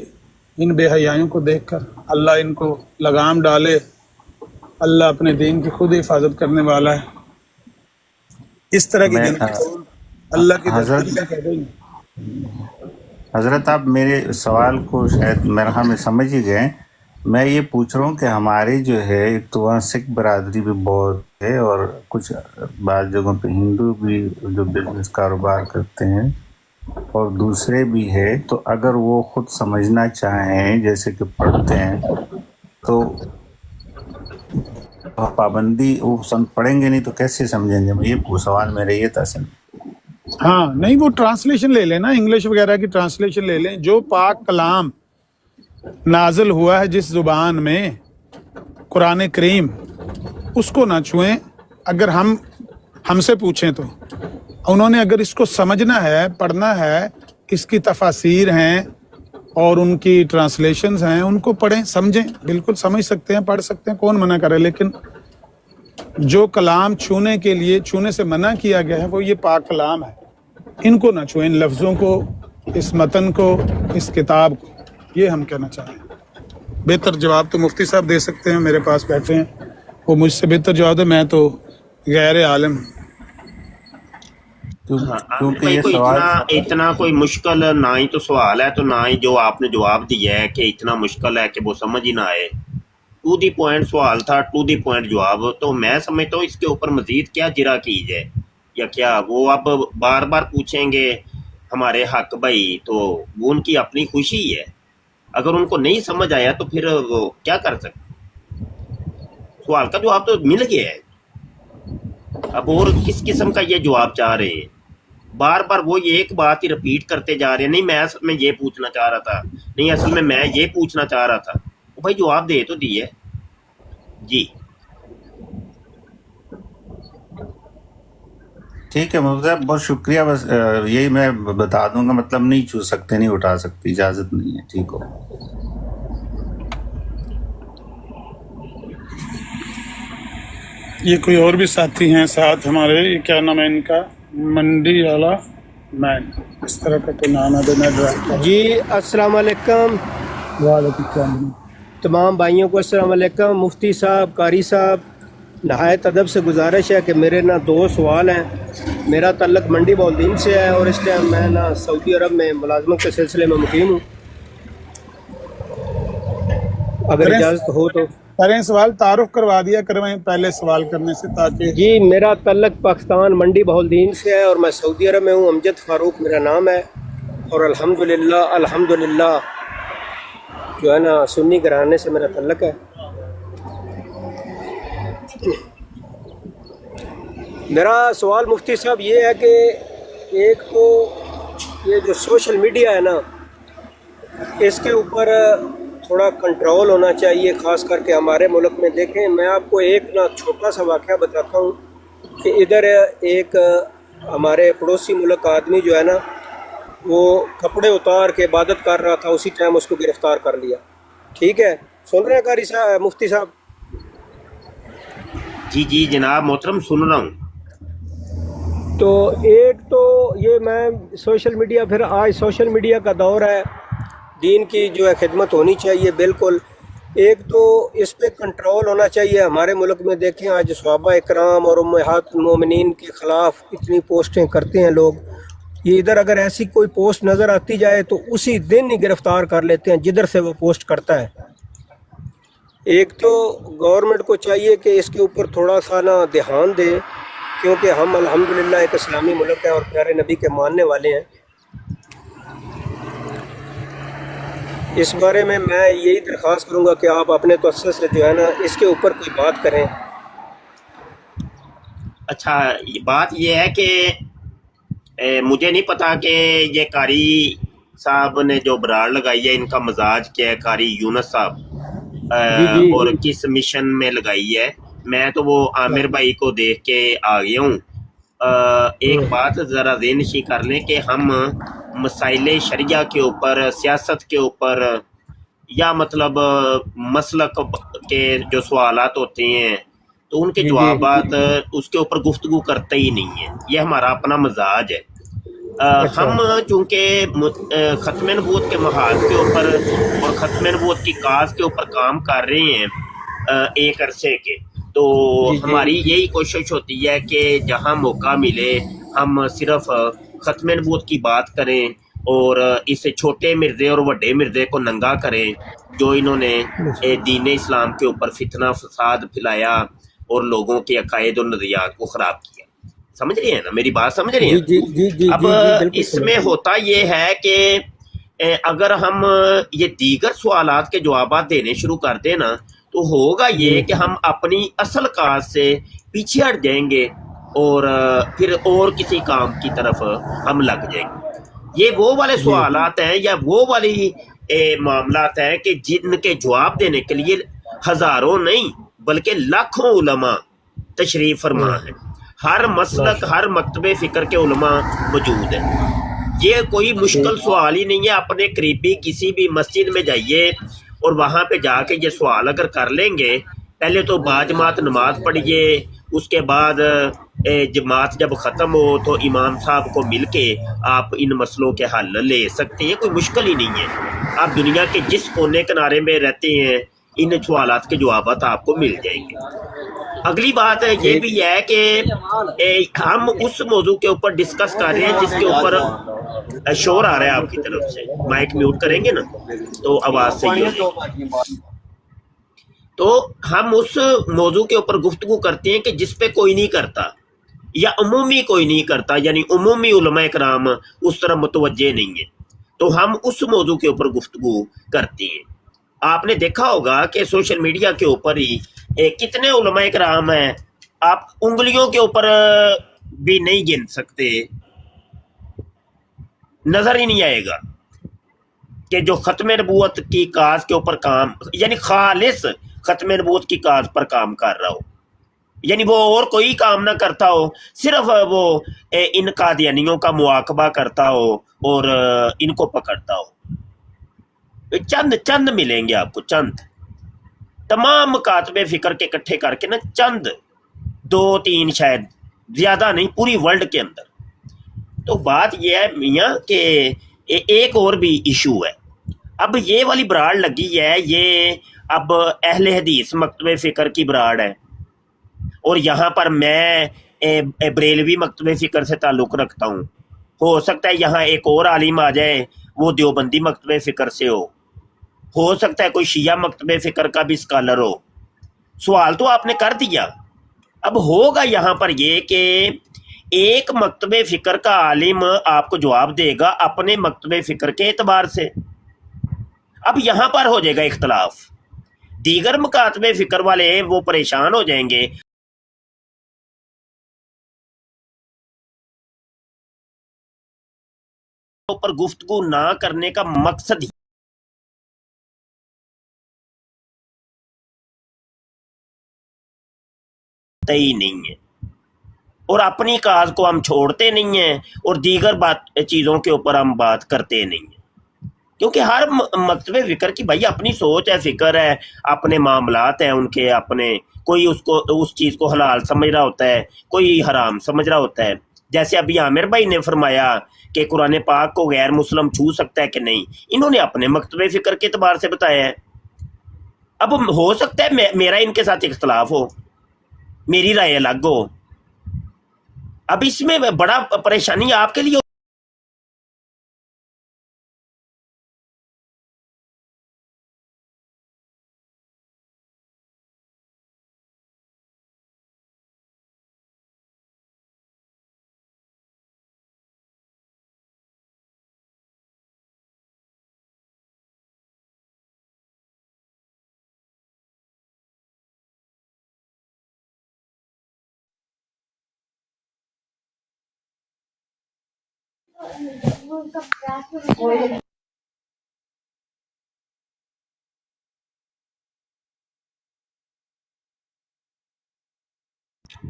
इन बेहयाइयों को देखकर। अल्लाह इनको लगाम डाले, अल्लाह अपने दीन की खुद हिफाजत करने वाला है। इस तरह की अल्लाह की हज़रत, आप मेरे सवाल को शायद मेरे ख्याल में समझ ही गए। मैं ये पूछ रहा हूँ कि हमारे जो है, एक तो वहाँ सिख बरादरी भी बहुत है, और कुछ बाद जगहों पे हिंदू भी जो बिजनेस कारोबार करते हैं, और दूसरे भी है। तो अगर वो खुद समझना चाहें, जैसे कि पढ़ते हैं, तो पाबंदी वो पढ़ेंगे नहीं तो कैसे समझेंगे? मैं ये सवाल मेरा ये था सर। हाँ, नहीं, वो ट्रांसलेशन ले लेना, इंग्लिश वगैरह की ट्रांसलेशन ले लें। जो पाक कलाम नाजिल हुआ है जिस जुबान में, कुरान करीम, उसको ना छुएं। अगर हमसे पूछें तो उन्होंने अगर इसको समझना है, पढ़ना है, इसकी तफासीर हैं, اور ان کی ٹرانسلیشنز ہیں ان کو پڑھیں سمجھیں, بالکل سمجھ سکتے ہیں پڑھ سکتے ہیں, کون منع کرے, لیکن جو کلام چھونے کے لیے چھونے سے منع کیا گیا ہے وہ یہ پاک کلام ہے, ان کو نہ چھوئیں, ان لفظوں کو, اس متن کو, اس کتاب کو. یہ ہم کہنا چاہیں. بہتر جواب تو مفتی صاحب دے سکتے ہیں, میرے پاس بیٹھے ہیں, وہ مجھ سے بہتر جواب دے, میں تو غیر عالم ہوں. کیونکہ بھائی یہ کوئی سوال اتنا کوئی مشکل نہ ہی تو سوال ہے, تو نہ ہی جو آپ نے جواب دیا ہے کہ اتنا مشکل ہے کہ وہ سمجھ ہی نہ آئے. ٹو دی پوائنٹ سوال تھا, ٹو دی پوائنٹ جواب. تو میں سمجھتا ہوں اس کے اوپر مزید کیا جرا کی جائے, یا کیا وہ اب بار بار پوچھیں گے ہمارے حق بھائی, تو وہ ان کی اپنی خوشی ہے. اگر ان کو نہیں سمجھ آیا تو پھر وہ کیا کر سکتے. سوال کا جواب تو مل گیا ہے, اب اور کس قسم کا یہ جواب چاہ رہے ہیں. بار بار وہ یہ ایک بات ہی رپیٹ کرتے جا رہے ہیں. نہیں میں اصل میں یہ پوچھنا چاہ رہا تھا, نہیں اصل میں یہ پوچھنا چاہ رہا تھا. تو بھائی جواب دے تو دیے جی. ٹھیک ہے مفتی صاحب, بہت شکریہ. بس یہی میں بتا دوں گا, مطلب نہیں چھو سکتے, نہیں اٹھا سکتے, اجازت نہیں ہے. ٹھیک ہو. یہ کوئی اور بھی ساتھی ہیں ساتھ ہمارے, یہ کیا نام ہے ان کا, منڈی والا مین, اس طرح کا کوئی نام ہے. جی السلام علیکم. وعلیکم السلام. تمام بھائیوں کو السلام علیکم. مفتی صاحب, قاری صاحب, نہایت ادب سے گزارش ہے کہ میرے نا 2 سوال ہیں. میرا تعلق منڈی بولدین سے ہے اور اس ٹائم میں نا سعودی عرب میں ملازمت کے سلسلے میں مقیم ہوں. اگر اجازت ہو تو کریں سوال, تعارف کروا دیا کروائیں پہلے سوال کرنے سے تاکہ. جی میرا تعلق پاکستان منڈی بہلدین سے ہے اور میں سعودی عرب میں ہوں. امجد فاروق میرا نام ہے اور الحمدللہ جو ہے نا سنی گھرانے سے میرا تعلق ہے. میرا سوال مفتی صاحب یہ ہے کہ ایک تو یہ جو سوشل میڈیا ہے نا, اس کے اوپر تھوڑا کنٹرول ہونا چاہیے, خاص کر کے ہمارے ملک میں. دیکھیں میں آپ کو ایک نا چھوٹا سا واقعہ بتاتا ہوں کہ ادھر ایک ہمارے پڑوسی ملک کا آدمی جو ہے نا وہ کپڑے اتار کے عبادت کر رہا تھا, اسی ٹائم اس کو گرفتار کر لیا. ٹھیک ہے, سن رہے ہیں قاری صاحب, مفتی صاحب؟ جی جی جناب محترم سن رہا ہوں. تو ایک تو یہ میں سوشل میڈیا, پھر آج سوشل میڈیا کا دور ہے, دین کی جو ہے خدمت ہونی چاہیے بالکل. ایک تو اس پہ کنٹرول ہونا چاہیے. ہمارے ملک میں دیکھیں آج صحابہ اکرام اور امہات المومنین کے خلاف اتنی پوسٹیں کرتے ہیں لوگ. یہ ادھر اگر ایسی کوئی پوسٹ نظر آتی جائے تو اسی دن ہی گرفتار کر لیتے ہیں جدھر سے وہ پوسٹ کرتا ہے. ایک تو گورنمنٹ کو چاہیے کہ اس کے اوپر تھوڑا سا نا دھیان دے, کیونکہ ہم الحمدللہ ایک اسلامی ملک ہیں اور پیارے نبی کے ماننے والے ہیں. اس بارے میں یہی درخواست کروں گا کہ آپ اپنے توسط سے جو ہے نا اس کے اوپر کوئی بات کریں. اچھا بات یہ ہے کہ مجھے نہیں پتا کہ یہ قاری صاحب نے جو براڑ لگائی ہے ان کا مزاج کیا ہے, قاری یونس صاحب, اور کس مشن میں لگائی ہے. میں تو وہ عامر بھائی کو دیکھ کے آ گیا ہوں. ایک بات ذرا ذہن نشین کر لیں کہ ہم مسائل شریعہ کے اوپر, سیاست کے اوپر, یا مطلب مسلک کے جو سوالات ہوتے ہیں تو ان کے جوابات اس کے اوپر گفتگو کرتے ہی نہیں ہیں. یہ ہمارا اپنا مزاج ہے. ہم چونکہ ختم نبوت کے محاذ کے اوپر اور ختم نبوت کی کاز کے اوپر کام کر رہے ہیں ایک عرصے کے, تو ہماری یہی کوشش ہوتی ہے کہ جہاں موقع ملے ہم صرف ختم نبوت کی بات کریں اور اس چھوٹے مرزے اور بڑے مرزے کو ننگا کریں جو انہوں نے دین اسلام کے اوپر فتنہ فساد پھیلایا اور لوگوں کے عقائد اور نظریات کو خراب کیا. سمجھ رہے ہیں نا میری بات, سمجھ رہے ہیں؟ اب اس میں ہوتا یہ ہے کہ اگر ہم یہ دیگر سوالات کے جوابات دینے شروع کر دیں نا تو ہوگا یہ کہ ہم اپنی اصل کاز سے پیچھے ہٹ جائیں گے اور پھر اور کسی کام کی طرف ہم لگ جائیں گے. یہ وہ والے سوالات ہیں یا وہ والی معاملات ہیں کہ جن کے جواب دینے کے لیے ہزاروں نہیں بلکہ لاکھوں علماء تشریف فرما ہیں. ہر مسلک, ہر مکتب فکر کے علماء موجود ہیں. یہ کوئی مشکل سوال ہی نہیں ہے. اپنے قریبی کسی بھی مسجد میں جائیے اور وہاں پہ جا کے یہ سوال اگر کر لیں گے، پہلے تو باجماعت نماز پڑھیے، اس کے بعد جماعت جب ختم ہو تو امام صاحب کو مل کے آپ ان مسئلوں کے حل لے سکتے ہیں. کوئی مشکل ہی نہیں ہے. آپ دنیا کے جس کونے کنارے میں رہتے ہیں ان سوالات کے جوابات آپ کو مل جائیں گے. اگلی بات یہ بھی ہے کہ ہم اس موضوع کے اوپر ڈسکس کر رہے ہیں جس کے اوپر شور آ رہا ہے آپ کی طرف سے. مائک میوٹ کریں گے نا تو آواز صحیح ہو جائے گی. تو ہم اس موضوع کے اوپر گفتگو کرتے ہیں کہ جس پہ کوئی نہیں کرتا یا عمومی کوئی نہیں کرتا، یعنی عمومی علماء کرام اس طرح متوجہ نہیں ہیں، تو ہم اس موضوع کے اوپر گفتگو کرتے ہیں. آپ نے دیکھا ہوگا کہ سوشل میڈیا کے اوپر ہی کتنے علماء کرام ہیں، آپ انگلیوں کے اوپر بھی نہیں گن سکتے، نظر ہی نہیں آئے گا کہ جو ختم نبوت کی کاز کے اوپر کام، یعنی خالص ختم نبوت کی کاز پر کام کر رہا ہو، یعنی وہ اور کوئی کام نہ کرتا ہو، صرف وہ ان قادیانیوں کا مواقبہ کرتا ہو اور ان کو پکڑتا ہو. چند ملیں گے آپ کو، چند تمام مکاتب فکر کے اکٹھے کر کے نا، چند 2-3 شاید، زیادہ نہیں، پوری ورلڈ کے اندر. تو بات یہ ہے میاں کہ ایک اور بھی ایشو ہے. اب یہ والی براڑ لگی ہے، یہ اب اہل حدیث مکتب فکر کی براڑ ہے، اور یہاں پر میں بریلوی مکتب فکر سے تعلق رکھتا ہوں. ہو سکتا ہے یہاں ایک اور عالم آ جائے وہ دیوبندی مکتب فکر سے ہو سکتا ہے کوئی شیعہ مکتب فکر کا بھی اسکالر ہو. سوال تو آپ نے کر دیا. اب ہوگا یہاں پر یہ کہ ایک مکتب فکر کا عالم آپ کو جواب دے گا اپنے مکتب فکر کے اعتبار سے. اب یہاں پر ہو جائے گا اختلاف، دیگر مکاتب فکر والے وہ پریشان ہو جائیں گے. پر گفتگو نہ کرنے کا مقصد ہی نہیں ہے، اور اپنی کاز کو ہم چھوڑتے نہیں ہیں اور دیگر چیزوں کے اوپر ہم بات کرتے نہیں ہیں، کیونکہ ہر مکتب فکر کی بھائی اپنی سوچ ہے، فکر ہے، اپنے معاملات ہیں ان کے اپنے. کوئی اس چیز کو حلال سمجھ رہا ہوتا ہے، کوئی حرام سمجھ رہا ہوتا ہے. جیسے ابھی عامر بھائی نے فرمایا کہ قرآن پاک کو غیر مسلم چھو سکتا ہے کہ نہیں، انہوں نے اپنے مکتب فکر کے اعتبار سے بتایا ہے. اب ہو سکتا ہے میرا ان کے ساتھ اختلاف ہو، میری رائے الگ ہو. اب اس میں بڑا پریشانی آپ کے لیے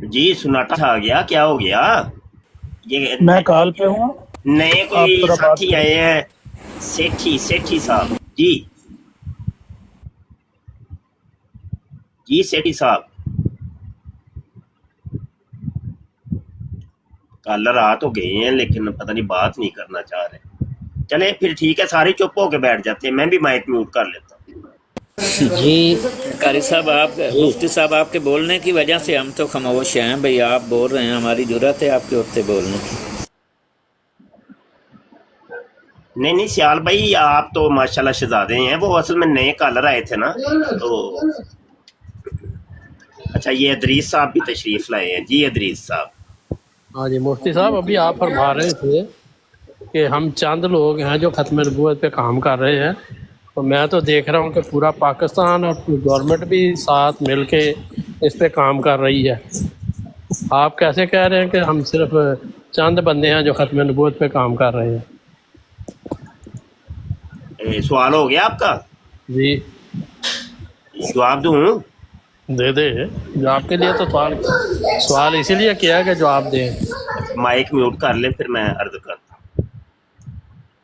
جی سناٹا آ گیا، کیا ہو گیا؟ یہ میں کال پہ ہوں، نئے کوئی ساتھی آئے ہیں، سیٹھی صاحب. جی سیٹھی صاحب، کالر آ تو گئے ہیں لیکن پتہ نہیں بات نہیں کرنا چاہ رہے. چلے پھر ٹھیک ہے، سارے چپ ہو کے بیٹھ جاتے ہیں، میں بھی مائک میوٹ کر لیتا ہوں. جی قاری صاحب، آپ مفتی صاحب آپ کے بولنے کی وجہ سے ہم تو خاموش ہیں. بھئی آپ بول رہے ہیں، ہماری ضرورت ہے آپ کے ہوتے بولنے کی. نہیں سیال بھائی، آپ تو ماشاءاللہ شہزادے ہیں. وہ اصل میں نئے کالر آئے تھے نا، تو اچھا یہ ادریس صاحب بھی تشریف لائے ہیں. جی ادریس صاحب. ہاں جی مفتی صاحب، ابھی آپ فرما رہے تھے کہ ہم چند لوگ ہیں جو ختم نبوت پہ کام کر رہے ہیں، تو میں تو دیکھ رہا ہوں کہ پورا پاکستان اور گورنمنٹ بھی ساتھ مل کے اس پہ کام کر رہی ہے. آپ کیسے کہہ رہے ہیں کہ ہم صرف چند بندے ہیں جو ختم نبوت پہ کام کر رہے ہیں؟ سوال ہو گیا آپ کا؟ جی جواب دوں؟ دے دے. آپ کے لیے تو سوال اسی لیے کیا کہ جواب دیں. مائک میوٹ کر لیں پھر میں عرض کرتا ہوں.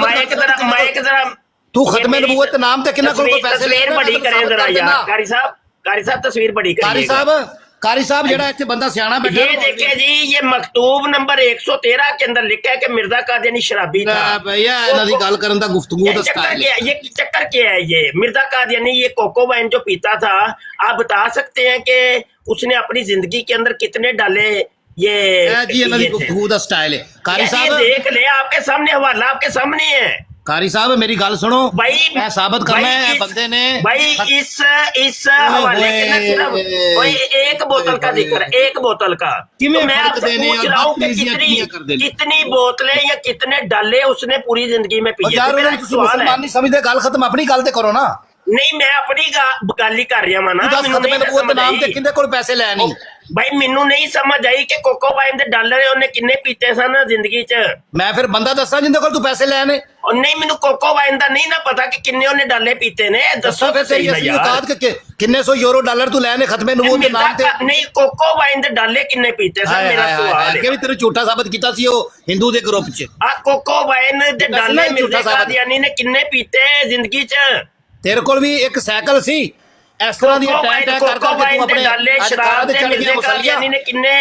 माइक जरा तू खत्म नबूवत के नाम ते किन्ना कोल पैसे तस्वीर बड़ी करें जरा यार कारी साहब कारी साहब तस्वीर बड़ी कारी साहब जेड़ा इत्थे बंदा सियाना बैठा ये देखिए जी, ये मकतूब नंबर 113 के अंदर लिखा है कि मिर्जा कादियानी शराबी था। भैया इन्हां दी गल करन दा गुफ्तगू दा स्टाइल ये चक्कर क्या है? ये मिर्जा कादियानी ये कोको वाइन जो पीता था, आप बता सकते हैं कि उसने अपनी जिंदगी के अंदर कितने डाले ये जी इन्हां दी गुफ्तगू दा स्टाइल है। कारी साहब देख ले, आपके सामने हवाला आपके सामने है। कारी साहब मेरी गल सुनो भाई, मैं साबित करना है बंदे ने भाई इस हवाले के ना सिर्फ कोई एक बोतल का जिक्र है, एक बोतल का। तो मैं आपसे पूछ रहा हूँ कि कितनी बोतलें या कितने डाले उसने पूरी जिंदगी में पिए। मुसलमान नहीं समझते, गल खत्म, अपनी गल ते करो ना। नहीं, मैं अपनी गल ही कर रहा ना। नाम ते किंदे कोल पैसे लै नहीं भाई, मैनू नहीं समझ आई कि कोको वाइन दे डालर उन्हें किन्ने पीते सन जिंदगी च। मैं फिर बंदा दसा जिंदे कोल तू पैसे लै ने। और नहीं, मैनू कोको वाइन दा नहीं ना पता कि किन्ने उन्हें डाले पीते ने। दसो फिर तेरी असली औकात के किन्ने सौ यूरो डॉलर तू लै ने खत्मे नबूवत दे नाम ते। नहीं, कोको वाइन दे डाले किन्ने पीते सन, मेरा सवाल है। अगे भी तेरे झूठा साबित कीता सी ओ हिंदू दे ग्रुप च। आ कोको वाइन दे डाले मिर्जा कादियानी ने किन्ने पीते जिंदगी च? तेरे कोल भी एक साइकिल सी इस तरह दी टैट कर कर के तू अपने डाले शराब दे मिर्जा कादियानी ने किन्ने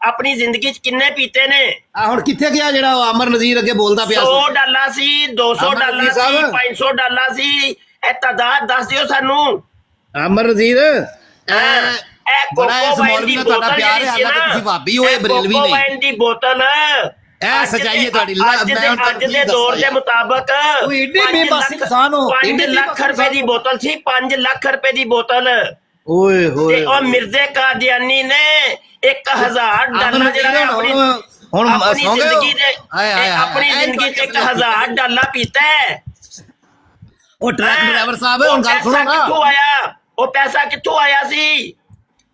अपनी जिंदगी च किन्ने पीते ने? आ हुन किथे गया जेड़ा अमर नजीर अगे बोलदा पिया 100 डॉलर सी, 200 डॉलर सी, 500 डॉलर सी, ए तादाद दस दियो सानू। अमर नजीर बड़ा इस मौलवी नाल तुहाडा प्यार है, हालांकि तुसी भाभी हो, बरेलवी नहीं। वाइन दी बोतल ए सच्चाई है तुहाडी। आज दे दौर दे मुताबिक 5 लाख रुपए दी बोतल सी, 5 लाख रुपए दी बोतल। ओए होए, और मिर्जे कादियानी ने 1000 डॉलर जेड़ा अपनी जिंदगी दे अपनी जिंदगी च 1000 डॉलर पीता है। ओ ट्रक ड्राइवर साहब हुन गल सुनो ना, कित्थों आया वो पैसा? कित्थों आया सी?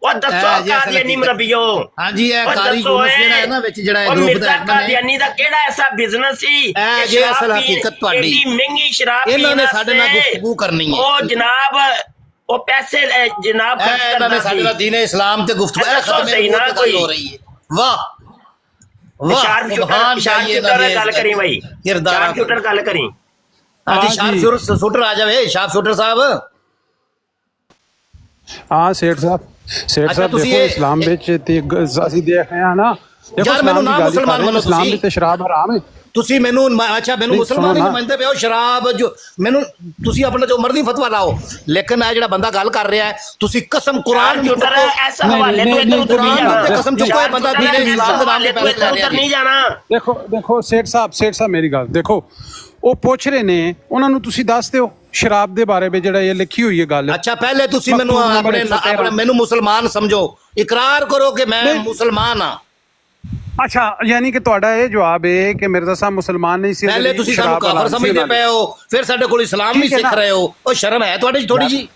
ਉਹ ਦੱਸੋ ਕਾਦੀਆਨੀ ਮਰਬੀਓ। ਹਾਂਜੀ, ਇਹ कारी यूनुस ਜਿਹੜਾ ਹੈ ਨਾ ਵਿੱਚ ਜਿਹੜਾ ਇਹ ਗਰੁੱਪ ਦਾ ਐਡਮਨ ਹੈ, ਕਾਦੀਆਨੀ ਦਾ ਕਿਹੜਾ ਐਸਾ ਬਿਜ਼ਨਸ ਸੀ ਇਹ ਜੇ ਅਸਲ ਹਕੀਕਤ ਤੁਹਾਡੀ ਇੰਨੀ ਮਹਿੰਗੀ ਸ਼ਰਾਬ ਇਹਨਾਂ ਨੇ ਸਾਡੇ ਨਾਲ ਗੁਫ਼ਤਗੂ ਕਰਨੀ ਹੈ। ਉਹ ਜਨਾਬ ਉਹ ਪੈਸੇ ਜਨਾਬ ਖਰਚ ਇਹਨਾਂ ਨੇ ਸਾਡੇ ਨਾਲ ਦੀਨ ਇਸਲਾਮ ਤੇ ਗੁਫ਼ਤਗੂ ਸਹੀ ਨਾ ਕੋਈ ਹੋ ਰਹੀ ਹੈ। ਵਾਹ ਵਾਹ, ਸ਼ਾਰਪ ਗੱਲ ਕਰੀ ਭਾਈ, ਕਿਰਦਾਰ ਸ਼ੂਟਰ ਗੱਲ ਕਰੀ। ਹਾਂਜੀ, ਸ਼ਾਰਪ ਸ਼ੂਟਰ ਆ ਜਾਵੇ, ਸ਼ਾਰਪ ਸ਼ੂਟਰ ਸਾਹਿਬ। हाँ सेठ साहब देखो इस्लाम विच ते ਅਸੀਂ ਦੇਖ ਰਹੇ ਹਾਂ ਨਾ। ਯਾਰ ਮੈਨੂੰ ਨਾ ਮੁਸਲਮਾਨ ਮੰਨੋ, ਇਸਲਾਮ ਵਿੱਚ ਸ਼ਰਾਬ ਹਰਾਮ ਹੈ। ਤੁਸੀਂ ਮੈਨੂੰ ਅੱਛਾ ਮੈਨੂੰ ਮੁਸਲਮਾਨ ਨਹੀਂ ਮੰਨਦੇ ਪਿਓ, ਸ਼ਰਾਬ ਜੋ ਮੈਨੂੰ ਤੁਸੀਂ ਆਪਣਾ ਜੋ ਮਰਜ਼ੀ ਫਤਵਾ ਲਾਓ, ਲੇਕਿਨ ਆ ਜਿਹੜਾ ਬੰਦਾ ਗੱਲ ਕਰ ਰਿਹਾ ਹੈ ਤੁਸੀਂ ਕਸਮ ਕੁਰਾਨ ਦੀ ਐਸਾ ਹਵਾਲੇ ਤੋਂ ਇਧਰ ਉਧਰ ਨਹੀਂ ਜਾਣਾ। ਕਸਮ ਚੁੱਕੋ, ਬੰਦਾ ਦੀਨ ਇਸਲਾਮ ਦੇ ਨਾਮ ਤੇ ਪੈਸੇ ਲੈ ਰਿਹਾ ਨਹੀਂ ਜਾਣਾ। ਦੇਖੋ ਸੇਠ ਸਾਹਿਬ ਮੇਰੀ ਗੱਲ ਦੇਖੋ, ਉਹ ਪੁੱਛ ਰਹੇ ਨੇ, ਉਹਨਾਂ ਨੂੰ ਤੁਸੀਂ ਦੱਸ ਦਿਓ ਸ਼ਰਾਬ ਦੇ ਬਾਰੇ ਵਿੱਚ ਜਿਹੜਾ ਇਹ ਲਿਖੀ ਹੋਈ ਹੈ ਗੱਲ। ਅੱਛਾ ਪਹਿਲੇ ਤੁਸੀਂ ਮੈਨੂੰ ਆਪਣੇ ਮੈਨੂੰ ਮੁਸਲਮਾਨ ਸਮਝੋ, ਇਕਰਾਰ ਕਰੋ ਕਿ ਮੈਂ ਮੁਸਲਮਾਨ ਹਾਂ। ਅੱਛਾ, ਯਾਨੀ ਕਿ ਤੁਹਾਡਾ ਇਹ ਜਵਾਬ ਹੈ ਕਿ ਮਿਰਜ਼ਾ ਸਾਹਿਬ ਮੁਸਲਮਾਨ ਨਹੀਂ ਸੀ। ਪਹਿਲੇ ਤੁਸੀਂ ਸਾਨੂੰ ਕਾਫਰ ਸਮਝਦੇ ਪਏ ਹੋ, ਫਿਰ ਸਾਡੇ ਕੋਲ ਇਸਲਾਮ ਨਹੀਂ ਸਿੱਖ ਰਹੇ ਹੋ। ਉਹ ਸ਼ਰਮ ਹੈ ਤੁਹਾਡੇ 'ਚ ਥੋੜੀ ਜੀ?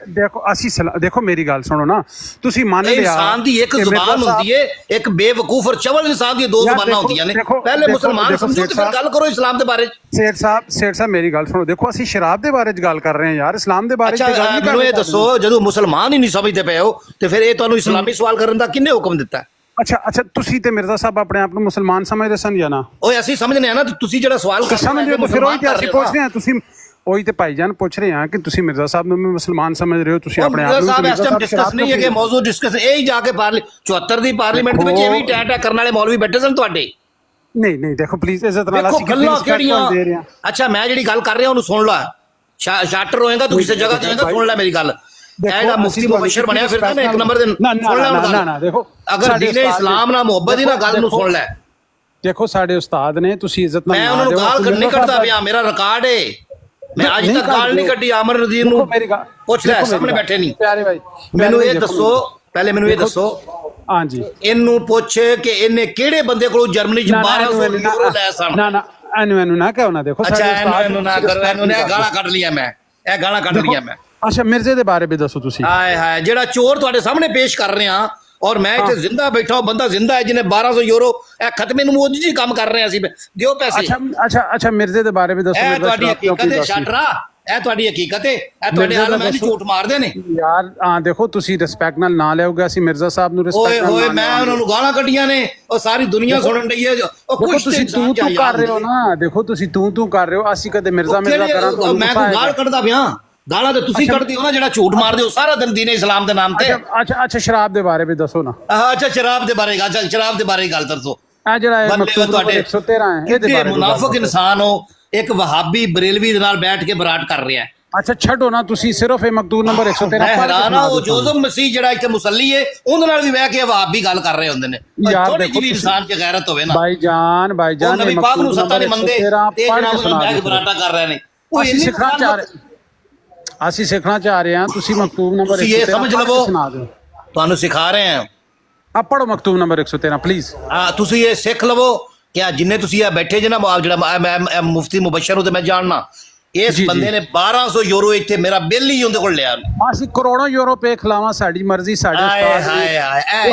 ਦੇਖੋ ਅਸੀਂ ਦੇਖੋ ਮੇਰੀ ਗੱਲ ਸੁਣੋ ਨਾ, ਤੁਸੀਂ ਮੰਨ ਲਿਆ ਇਨਸਾਨ ਦੀ ਇੱਕ ਜ਼ੁਬਾਨ ਹੁੰਦੀ ਹੈ, ਇੱਕ ਬੇਵਕੂਫ ਔਰ ਚਵਲ ਇਨਸਾਨ ਦੀ ਦੋ ਜ਼ੁਬਾਨਾਂ ਹੁੰਦੀਆਂ ਨੇ। ਪਹਿਲੇ ਮੁਸਲਮਾਨ ਸਮਝੋ ਤੇ ਫਿਰ ਗੱਲ ਕਰੋ ਇਸਲਾਮ ਦੇ ਬਾਰੇ। ਸੇਠ ਸਾਹਿਬ ਮੇਰੀ ਗੱਲ ਸੁਣੋ, ਦੇਖੋ ਅਸੀਂ ਸ਼ਰਾਬ ਦੇ ਬਾਰੇ 'ਚ ਗੱਲ ਕਰ ਰਹੇ ਹਾਂ ਯਾਰ, ਇਸਲਾਮ ਦੇ ਬਾਰੇ 'ਚ ਗੱਲ ਨਹੀਂ ਕਰ ਰਹੇ। ਮੈਨੂੰ ਇਹ ਦੱਸੋ, ਜਦੋਂ ਮੁਸਲਮਾਨ ਹੀ ਨਹੀਂ ਸਮਝਦੇ ਪਏ ਹੋ ਤੇ ਫਿਰ ਇਹ ਤੁਹਾਨੂੰ ਇਸਲਾਮੀ ਸਵਾਲ ਕਰਨ ਦਾ ਕਿਹਨੇ ਹੁਕਮ ਦਿੱਤਾ? ਅੱਛਾ ਤੁਸੀਂ ਤੇ ਮਿਰਜ਼ਾ ਸਾਹਿਬ ਆਪਣੇ ਆਪ ਨੂੰ ਮੁਸਲਮਾਨ ਸਮਝਦੇ ਸਨ ਜਾਂ ਨਾ? ਓਏ ਅਸੀਂ ਸਮਝਦੇ ਆ ਨਾ, ਤੁਸੀਂ ਜਿਹੜਾ ਸਵਾਲ ਸਮਝਦੇ ਹੋ ਫਿਰ ਉਹੀ ਤੇ ਅਸੀਂ ਪੁੱਛ ਰਹੇ ਹਾਂ। ਤੁਸੀਂ ਉਹੀ ਤੇ ਭਾਈਜਾਨ ਪੁੱਛ ਰਹੇ ਹਾਂ ਕਿ ਤੁਸੀਂ ਮਿਰਜ਼ਾ ਸਾਹਿਬ ਨੂੰ ਮੁਸਲਮਾਨ ਸਮਝ ਰਹੇ ਹੋ, ਤੁਸੀਂ ਆਪਣੇ ਆਪ ਨੂੰ ਡਿਸਕਸ ਨਹੀਂ ਹੈ ਕਿ ਮੌਜੂਦ ਡਿਸਕਸ ਇਹ ਹੀ ਜਾ ਕੇ 74 ਦੀ ਪਾਰਲੀਮੈਂਟ ਦੇ ਵਿੱਚ ਐਵੇਂ ਟੈਟਾ ਕਰਨ ਵਾਲੇ ਮੌਲਵੀ ਬੈਠੇ ਸਨ ਤੁਹਾਡੇ। ਨਹੀਂ ਦੇਖੋ ਪਲੀਜ਼ ਇੱਜ਼ਤ ਨਾਲ ਅਸੀਂ ਗੱਲਾਂ ਕਿਹੜੀਆਂ ਦੇ ਰਹੇ ਹਾਂ। ਅੱਛਾ ਮੈਂ ਜਿਹੜੀ ਗੱਲ ਕਰ ਰਿਹਾ ਉਹਨੂੰ ਸੁਣ ਲੈ, ਸ਼ਾਟਰ ਹੋਏਗਾ ਤੂੰ ਕਿਸੇ ਜਗ੍ਹਾ ਤੇ ਹੋਏਗਾ, ਸੁਣ ਲੈ ਮੇਰੀ ਗੱਲ। ਇਹਦਾ ਮੁਫਤੀ ਮੁਬਸ਼ਰ ਬਣਿਆ ਫਿਰਦਾ ਨਾ ਇੱਕ ਨੰਬਰ ਦੇ, ਸੁਣ ਲੈ ਨਾ ਦੇਖੋ, ਅਗਰ ਦੀਨੇ ਇਸਲਾਮ ਨਾਲ ਮੁਹੱਬਤ ਦੀ ਨਾ ਗੱਲ ਨੂੰ ਸੁਣ ਲੈ। ਦੇਖੋ ਸਾਡੇ ਉਸਤਾਦ ਨੇ, ਤੁਸੀਂ ਇੱਜ਼ਤ ਨਾਲ ਮੈਂ ਉਹਨਾਂ ਨੂੰ ਗਾਲ ਨਹੀਂ ਕੱਢਦਾ ਪਿਆ, ਮੇਰਾ ਰਿਕਾਰਡ ਹੈ। ਮੈਂ ਅੱਜ ਤੱਕ ਗਾਲ ਨਹੀਂ ਕੱਢੀ ਅਮਰ ਨਜ਼ੀਰ ਨੂੰ, ਪੁੱਛ ਲੈ ਸਾਹਮਣੇ ਬੈਠੇ ਨਹੀਂ। ਪਿਆਰੇ ਭਾਈ ਮੈਨੂੰ ਇਹ ਦੱਸੋ, ਪਹਿਲੇ ਮੈਨੂੰ ਇਹ ਦੱਸੋ, ਹਾਂਜੀ ਇਹਨੂੰ ਪੁੱਛ ਕਿ ਇਹਨੇ ਕਿਹੜੇ ਬੰਦੇ ਕੋਲੋਂ ਜਰਮਨੀ ਚ 1200 ਯੂਰੋ ਲੈ ਸਨ? ਨਾ ਇਹਨੂੰ ਨਾ ਕਹੋ ਨਾ। ਦੇਖੋ ਅੱਛਾ ਇਹਨੂੰ ਨਾ ਕਰੋ, ਇਹਨੂੰ ਨੇ ਗਾਲਾਂ ਕੱਢ ਲਿਆ, ਮੈਂ ਇਹ ਗਾਲਾਂ ਕੱਢ ਲਿਆ ਮੈਂ। ਅੱਛਾ ਮਿਰਜ਼ੇ ਦੇ ਬਾਰੇ ਵੀ ਦੱਸੋ ਤੁਸੀਂ। ਹਾਏ ਹਾਏ, ਜਿਹੜਾ ਚੋਰ ਤੁਹਾਡੇ ਸਾਹਮਣੇ ਪੇਸ਼ ਕਰ ਰਹੇ ਹਾਂ ਔਰ ਮੈਂ ਇੱਥੇ ਜ਼ਿੰਦਾ ਬੈਠਾ ਹਾਂ, ਬੰਦਾ ਜ਼ਿੰਦਾ ਹੈ ਜਿਹਨੇ 1200 ਯੂਰੋ ਇਹ ਖਤਮੇ ਨੂੰ ਮੋਦੀ ਜੀ ਕੰਮ ਕਰ ਰਹੇ ਅਸੀਂ, ਦਿਓ ਪੈਸੇ। ਅੱਛਾ ਮਿਰਜ਼ੇ ਦੇ ਬਾਰੇ ਵੀ ਦੱਸੋ। ਇਹ ਤੁਹਾਡੀ ਹਕੀਕਤ ਹੈ ਸ਼ਾਟਰਾ, ਇਹ ਤੁਹਾਡੀ ਹਕੀਕਤ ਹੈ, ਇਹ ਤੁਹਾਡੇ ਆਲਮ ਦੀ ਝੂਠ ਮਾਰਦੇ ਨੇ ਯਾਰ। ਹਾਂ ਦੇਖੋ ਤੁਸੀਂ ਰਿਸਪੈਕਟ ਨਾਲ ਨਾ ਲਿਆਓਗੇ, ਅਸੀਂ ਮਿਰਜ਼ਾ ਸਾਹਿਬ ਨੂੰ ਰਿਸਪੈਕਟ ਨਾਲ। ਓਏ ਮੈਂ ਉਹਨਾਂ ਨੂੰ ਗਾਲਾਂ ਕੱਢੀਆਂ ਨੇ, ਉਹ ਸਾਰੀ ਦੁਨੀਆ ਸੁਣਨ ਡਈ ਹੈ। ਉਹ ਕੁਛ ਤੁਸੀਂ ਤੂੰ ਕਰ ਰਹੇ ਹੋ ਨਾ, ਦੇਖੋ ਤੁਸੀਂ ਤੂੰ ਕਰ ਰਹੇ ਹੋ, ਅਸੀਂ ਕਦੇ ਮਿਰਜ਼ਾ ਕਰਾਂ ਮੈਂ ਕੋਈ ਗਾਲ ਕੱਢਦਾ ਪਿਆ? ਗਾਲਾਂ ਤੇ ਤੁਸੀਂ ਕੱਢਦੇ ਹੋ ਨਾ, ਜਿਹੜਾ ਝੂਠ ਮਾਰਦੇ ਹੋ ਸਾਰਾ ਦਿਨ ਦੀਨ ਇਸਲਾਮ ਦੇ ਨਾਮ ਤੇ। ਅੱਛਾ ਸ਼ਰਾਬ ਦੇ ਬਾਰੇ ਵੀ ਦੱਸੋ ਨਾ। ਅੱਛਾ ਸ਼ਰਾਬ ਦੇ ਬਾਰੇ ਗੱਲ ਦੱਸੋ। ਇਹ ਜਿਹੜਾ ਮਕਤੂਬ ਨੰਬਰ 113 ਹੈ ਇਹਦੇ ਬਾਰੇ ਮੁਨਾਫਿਕ ਇਨਸਾਨ ਹੋ, ਇੱਕ ਵਹਾਬੀ ਬਰੇਲਵੀ ਦੇ ਨਾਲ ਬੈਠ ਕੇ ਬਰਾਟ ਕਰ ਰਿਹਾ ਹੈ। ਅੱਛਾ ਛੱਡੋ ਨਾ, ਤੁਸੀਂ ਸਿਰਫ ਇਹ ਮਕਤੂਬ ਨੰਬਰ 113 ਹੈਰਾਨ ਆ, ਉਹ ਜੋਜ਼ਫ ਮਸੀਹ ਜਿਹੜਾ ਇੱਥੇ ਮੁਸੱਲੀ ਹੈ ਉਹਦੇ ਨਾਲ ਵੀ ਬਹਿ ਕੇ ਵਹਾਬੀ ਗੱਲ ਕਰ ਰਹੇ ਹੁੰਦੇ ਨੇ। ਥੋੜੀ ਜਿਹੀ ਵੀ ਇਨਸਾਨ 'ਚ ਗੈਰਤ ਹੋਵੇ ਨਾ। ਭਾਈ ਜਾਨ ਉਹ ਨਬੀ ਪਾਕ ਨੂੰ ਸੱਤਾ ਨਹੀਂ ਮੰਨਦੇ ਤੇ ਜਨਾਬ ਬਹਿ ਕੇ ਬਰਾਟਾ ਕਰ ਰਹੇ ਨੇ। ਅਸੀਂ ਸਿੱਖਣਾ ਚਾਹ ਰਹੇ ਹਾਂ, ਤੁਸੀਂ ਮਕਤੂਬ ਨੰਬਰ 113 ਇਹ ਸਮਝ ਲਵੋ, ਤੁਹਾਨੂੰ ਸਿਖਾ ਰਹੇ ਹਾਂ। ਆ ਪੜੋ ਮਕਤੂਬ ਨੰਬਰ 113 ਪਲੀਜ਼। ਹਾਂ ਤੁਸੀਂ ਇਹ ਸਿੱਖ ਲਵੋ ਕਿ ਆ ਜਿੰਨੇ ਤੁਸੀਂ ਆ ਬੈਠੇ ਜੇ ਨਾ, ਜਿਹੜਾ ਮੈਂ ਮੁਫਤੀ ਮੁਬਸ਼ਰ ਨੂੰ ਤੇ ਮੈਂ ਜਾਣਨਾ, ਇਸ ਬੰਦੇ ਨੇ 1200 ਯੂਰੋ ਇੱਥੇ ਮੇਰਾ ਬਿੱਲ ਹੀ ਉਹਦੇ ਕੋਲ ਲਿਆ। ਅਸੀਂ ਕਰੋੜਾਂ ਯੂਰੋ ਪੇ ਖਿਲਾਵਾਂ, ਸਾਡੀ ਮਰਜ਼ੀ, ਸਾਡੇ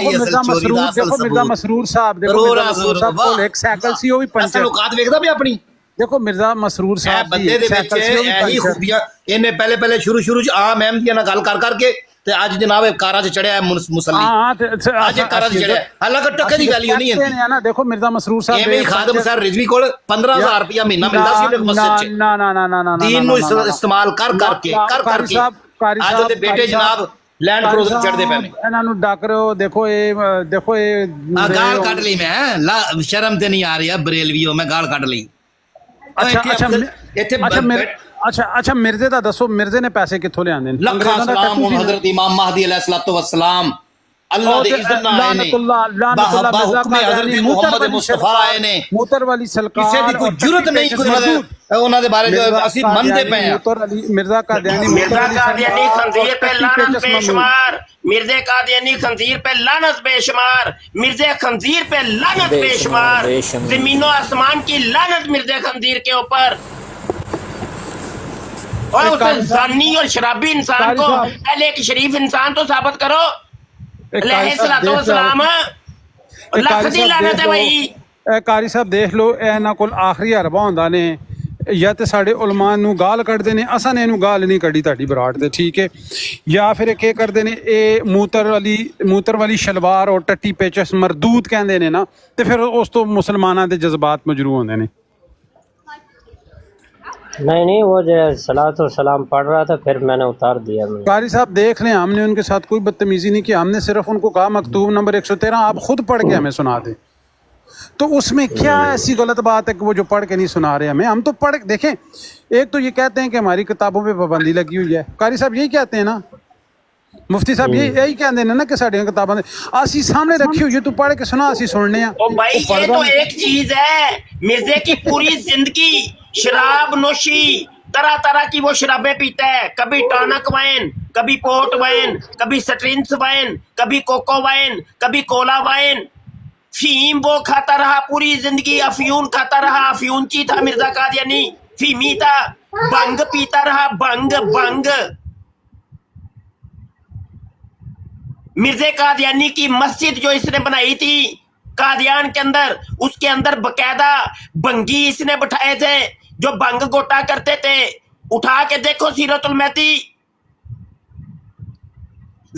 ਮਿਰਜ਼ਾ ਮਸਰੂਰ ਸਾਹਿਬ, ਦੇਖੋ ਮਿਰਜ਼ਾ ਮਸਰੂਰ ਸਾਹਿਬ ਕੋਲ ਇੱਕ ਸਾਈਕਲ ਸੀ, ਉਹ ਵੀ ਪੰਚਰ। ਔਕਾਤ ਵੇਖਦਾ ਵੀ ਆਪਣੀ। ਦੇਖੋ ਮਿਰਜ਼ਾ ਮਸਰੂਰ ਸਾਹਿਬ ਬੰਦੇ ਦੇ ਵਿੱਚ ਇਹੀ ਖੂਬੀਆਂ, ਇਹਨੇ ਪਹਿਲੇ ਸ਼ੁਰੂ 'ਚ ਆਮ ਅਹਿਮਦੀਆਂ ਨਾਲ ਗੱਲ ਕਰਕੇ ਤੇ ਅੱਜ ਜਨਾਬ ਕਾਰਾਂ 'ਚ ਚੜਿਆ ਮੁਸੱਲੀ। ਅੱਜ ਕਾਰਾਂ 'ਚ ਚੜਿਆ, ਹਾਲਾਂਕਿ ਟੱਕੇ ਦੀ ਵੈਲਿਊ ਨਹੀਂ ਹੈ ਨਾ। ਦੇਖੋ ਮਿਰਜ਼ਾ ਮਸਰੂਰ ਸਾਹਿਬ ਐਵੇਂ ਖਾਦਮ ਸਰ ਰਿਜ਼ਵੀ ਕੋਲ 15000 ਰੁਪਇਆ ਮਹੀਨਾ ਮਿਲਦਾ ਸੀ ਮਸਜਿਦ 'ਚ। ਨਾ ਦੀਨ ਨੂੰ ਇਸਤੇਮਾਲ ਕਰਕੇ ਅੱਜ ਉਹਦੇ ਬੇਟੇ ਜਨਾਬ ਲੈਂਡ ਕਰੂਜ਼ਰ ਚੜਦੇ ਪਏ ਨੇ। ਇਹਨਾਂ ਨੂੰ ਡੱਕ ਰਹੇ ਹੋ। ਦੇਖੋ ਇਹ ਗਾਲ ਕੱਢ ਲਈ ਮੈਂ, ਸ਼ਰਮ ਤੇ ਨਹੀਂ ਆ ਰਹੀ ਬਰੇਲਵੀਓ, ਮੈਂ ਗਾਲ ਕੱਢ ਲਈ। ਅੱਛਾ ਮਿਰਜ਼ੇ ਦਾ ਦੱਸੋ, ਮਿਰਜ਼ੇ ਨੇ ਪੈਸੇ ਕਿੱਥੋਂ ਲਿਆਂਦੇ ਨੇ? ਲੱਖਾਂ ਸਲਾਮ ਹਜ਼ਰਤ ਇਮਾਮ ਮਹਦੀ अलैहिस्सलातु वस्सलाम, अल्लाह दे इज़्ज़त नाल आए ने, हुक्म हज़रत मुहम्मद मुस्तफा आए ने, मूतर वाली सलकार किसी दी कोई जुरत नहीं, कोई ਉਹਨਾਂ ਦੇ ਬਾਰੇ ਅਸੀਂ ਮੰਨਦੇ ਪਏ ਹਾਂ। मिर्जा कादियानी खंजीर पे लानत बेशुमार, मिर्जे कादियानी खंजीर पे लानत बेशुमार, मिर्जे खंजीर पे लानत बेशुमार, जमीनों आसमान की लानत मिर्जे खंजीर के ऊपर। और उस जानी और शराबी इंसान को पहले एक शरीफ इंसान तो साबित करो। लख दी लानत है भाई। कारी साहब देख लो, ਇਹਨਾਂ ਕੋਲ ਆਖਰੀ ਹਰਬਾ ਹੁੰਦਾ ਨੇ, ਜਾਂ ਤੇ ਸਾਡੇ ਉਲਮਾ ਨੂੰ ਗਾਲ ਕੱਢਦੇ ਨੇ, ਅਸਾਂ ਨੇ ਇਹਨੂੰ ਗਾਲ ਨਹੀਂ ਕੱਢੀ ਤੁਹਾਡੀ ਬਰਾਟ ਤੇ, ਠੀਕ ਹੈ, ਜਾਂ ਫਿਰ ਇਹ ਕੀ ਕਰਦੇ ਨੇ, ਇਹ ਮੂਤਰ ਵਾਲੀ ਸ਼ਲਵਾਰ ਔਰ ਟੱਟੀ ਪੇਚਸ ਮਰਦੂਦ ਕਹਿੰਦੇ ਨੇ ਨਾ, ਤੇ ਫਿਰ ਉਸ ਤੋਂ ਮੁਸਲਮਾਨਾਂ ਦੇ ਜਜ਼ਬਾਤ ਮਜਰੂ ਹੁੰਦੇ ਨੇ। नहीं वो जो सलातो सलाम पढ़ रहा था, फिर मैंने उतार दिया। कारी साहब देख लें, हमने उनके साथ कोई बदतमीजी नहीं की, हमने सिर्फ उनको कहा मकतूब नंबर 113 आप खुद पढ़ के हमें सुना दें। तो उसमें क्या ऐसी गलत बात है कि वो जो पढ़ के नहीं सुना रहे हमें? हम तो पढ़ देखें, एक तो ये कहते हैं कि हमारी किताबों पे पाबंदी लगी हुई है, कारी साहब यही कहते हैं ना, मुफ्ती साहब यही कहते हैं ना कि साड़ी किताबें असी सामने रखी हुई है, तू पढ़ के सुना, असी सुनने हैं। ओ भाई ये तो एक चीज है, मिर्जे की पूरी जिंदगी शराब नोशी, तरह तरह की वो शराबें पीता है, कभी टॉनिक वाइन, कभी पोर्ट वाइन, कभी स्ट्रिंग्स वाइन, कभी कोको वाइन, कभी कोला वाइन, फीम वो खाता रहा पूरी जिंदगी, अफ्यून खाता रहा, अफ्यूनची था मिर्जा कादियानी, फीमी था, बंग पीता रहा, बंग। मिर्जे कादियानी की मस्जिद जो इसने बनाई थी कादियान के अंदर, उसके अंदर बकायदा बंगी इसने बिठाए थे जो बंग गोटा करते थे। उठा के देखो सीरतुल महदी,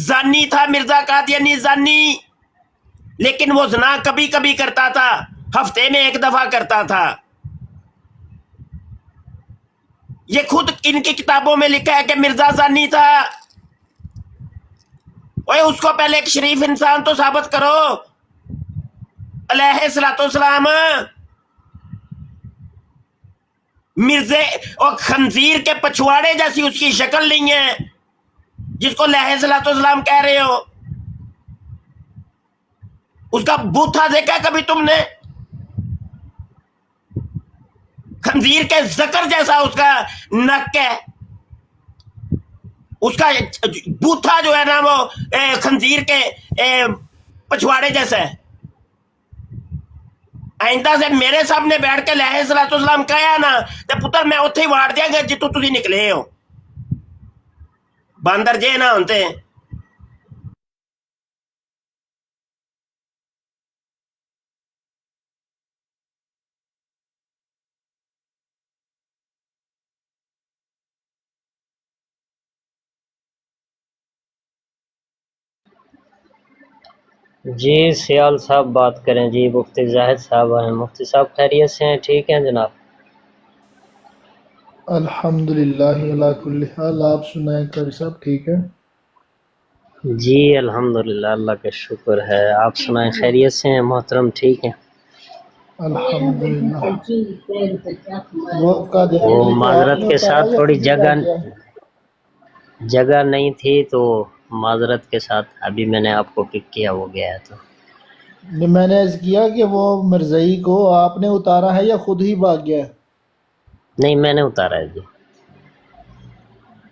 जानी था मिर्जा कादियानी, जानी, लेकिन वो जना कभी कभी करता था, हफ्ते में एक दफा करता था। ये खुद इनकी किताबों में लिखा है कि मिर्जा जानी था। ओए उसको पहले एक शरीफ इंसान तो साबित करो। अलैहिस्सलाम मिर्जे और खंजीर के पछवाड़े जैसी उसकी शक्ल नहीं है जिसको अलैहिस्सलाम कह रहे हो। उसका बूथा देखा कभी तुमने? खंजीर के जकर जैसा उसका नक है, उसका बूथा जो है ना वो खंजीर के पछवाड़े जैसा है। आइंदा से मेरे सामने बैठ के अलैहिस्सलाम कहा ना ते पुत्र मैं उत्थे ही वाड़ दियांगा जितों तुसीं निकले हो, बांदर जे ना होंदे। जी सियाल साहब बात करें। जी मुफ्ती जाहिद साहब हैं। मुफ्ती साहब खैरियत से हैं? ठीक हैं जनाब। الحمدللہ علی کل حال. آپ سنائیں قاری صاحب ٹھیک ہے؟ جی الحمدللہ اللہ کا شکر ہے. آپ سنائیں خیریت سے ہیں محترم؟ ٹھیک ہیں الحمدللہ. وہ وہ قادیانی کو آپ معذرت نے کے اتارا ساتھ یا تھوڑی خود ہی بھاگ گیا؟ جگہ نہیں تھی تو معذرت کے ساتھ ابھی میں نے آپ کو پک کیا وہ گیا تو. میں نے عرض کیا کہ وہ مرزائی کو آپ نے اتارا ہے یا خود ہی بھاگ گیا ہے؟ نہیں میں نے اتارا ہے جی.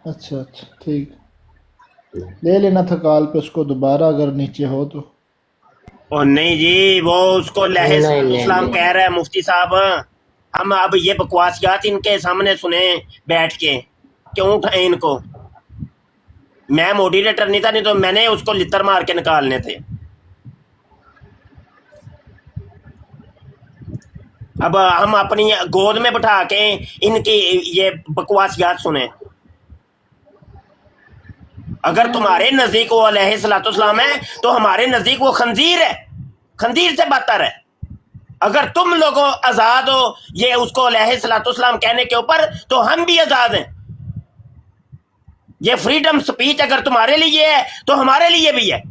اچھا اچھا ٹھیک. لے لینا تھا کال پہ اس کو دوبارہ اگر نیچے ہو تو. اور نہیں جی وہ اس کو لہذ نہیں نہیں اسلام نہیں کہہ رہا ہے مفتی صاحب. ہم اب یہ بکواسیات ان کے سامنے سنیں بیٹھ کے، کیوں اٹھائیں ان کو؟ میں موڈیریٹر نہیں تھا، نہیں تو میں نے اس کو لتر مار کے نکالنے تھے. اب ہم اپنی گود میں بٹھا کے ان کی یہ بکواسیات سنیں. اگر تمہارے نزدیک وہ علیہ الصلوۃ والسلام ہے تو ہمارے نزدیک وہ خنزیر ہے، خنزیر سے بدتر ہے. اگر تم لوگوں آزاد ہو یہ اس کو علیہ الصلوۃ والسلام کہنے کے اوپر تو ہم بھی آزاد ہیں. یہ فریڈم سپیچ اگر تمہارے لیے ہے تو ہمارے لیے بھی ہے.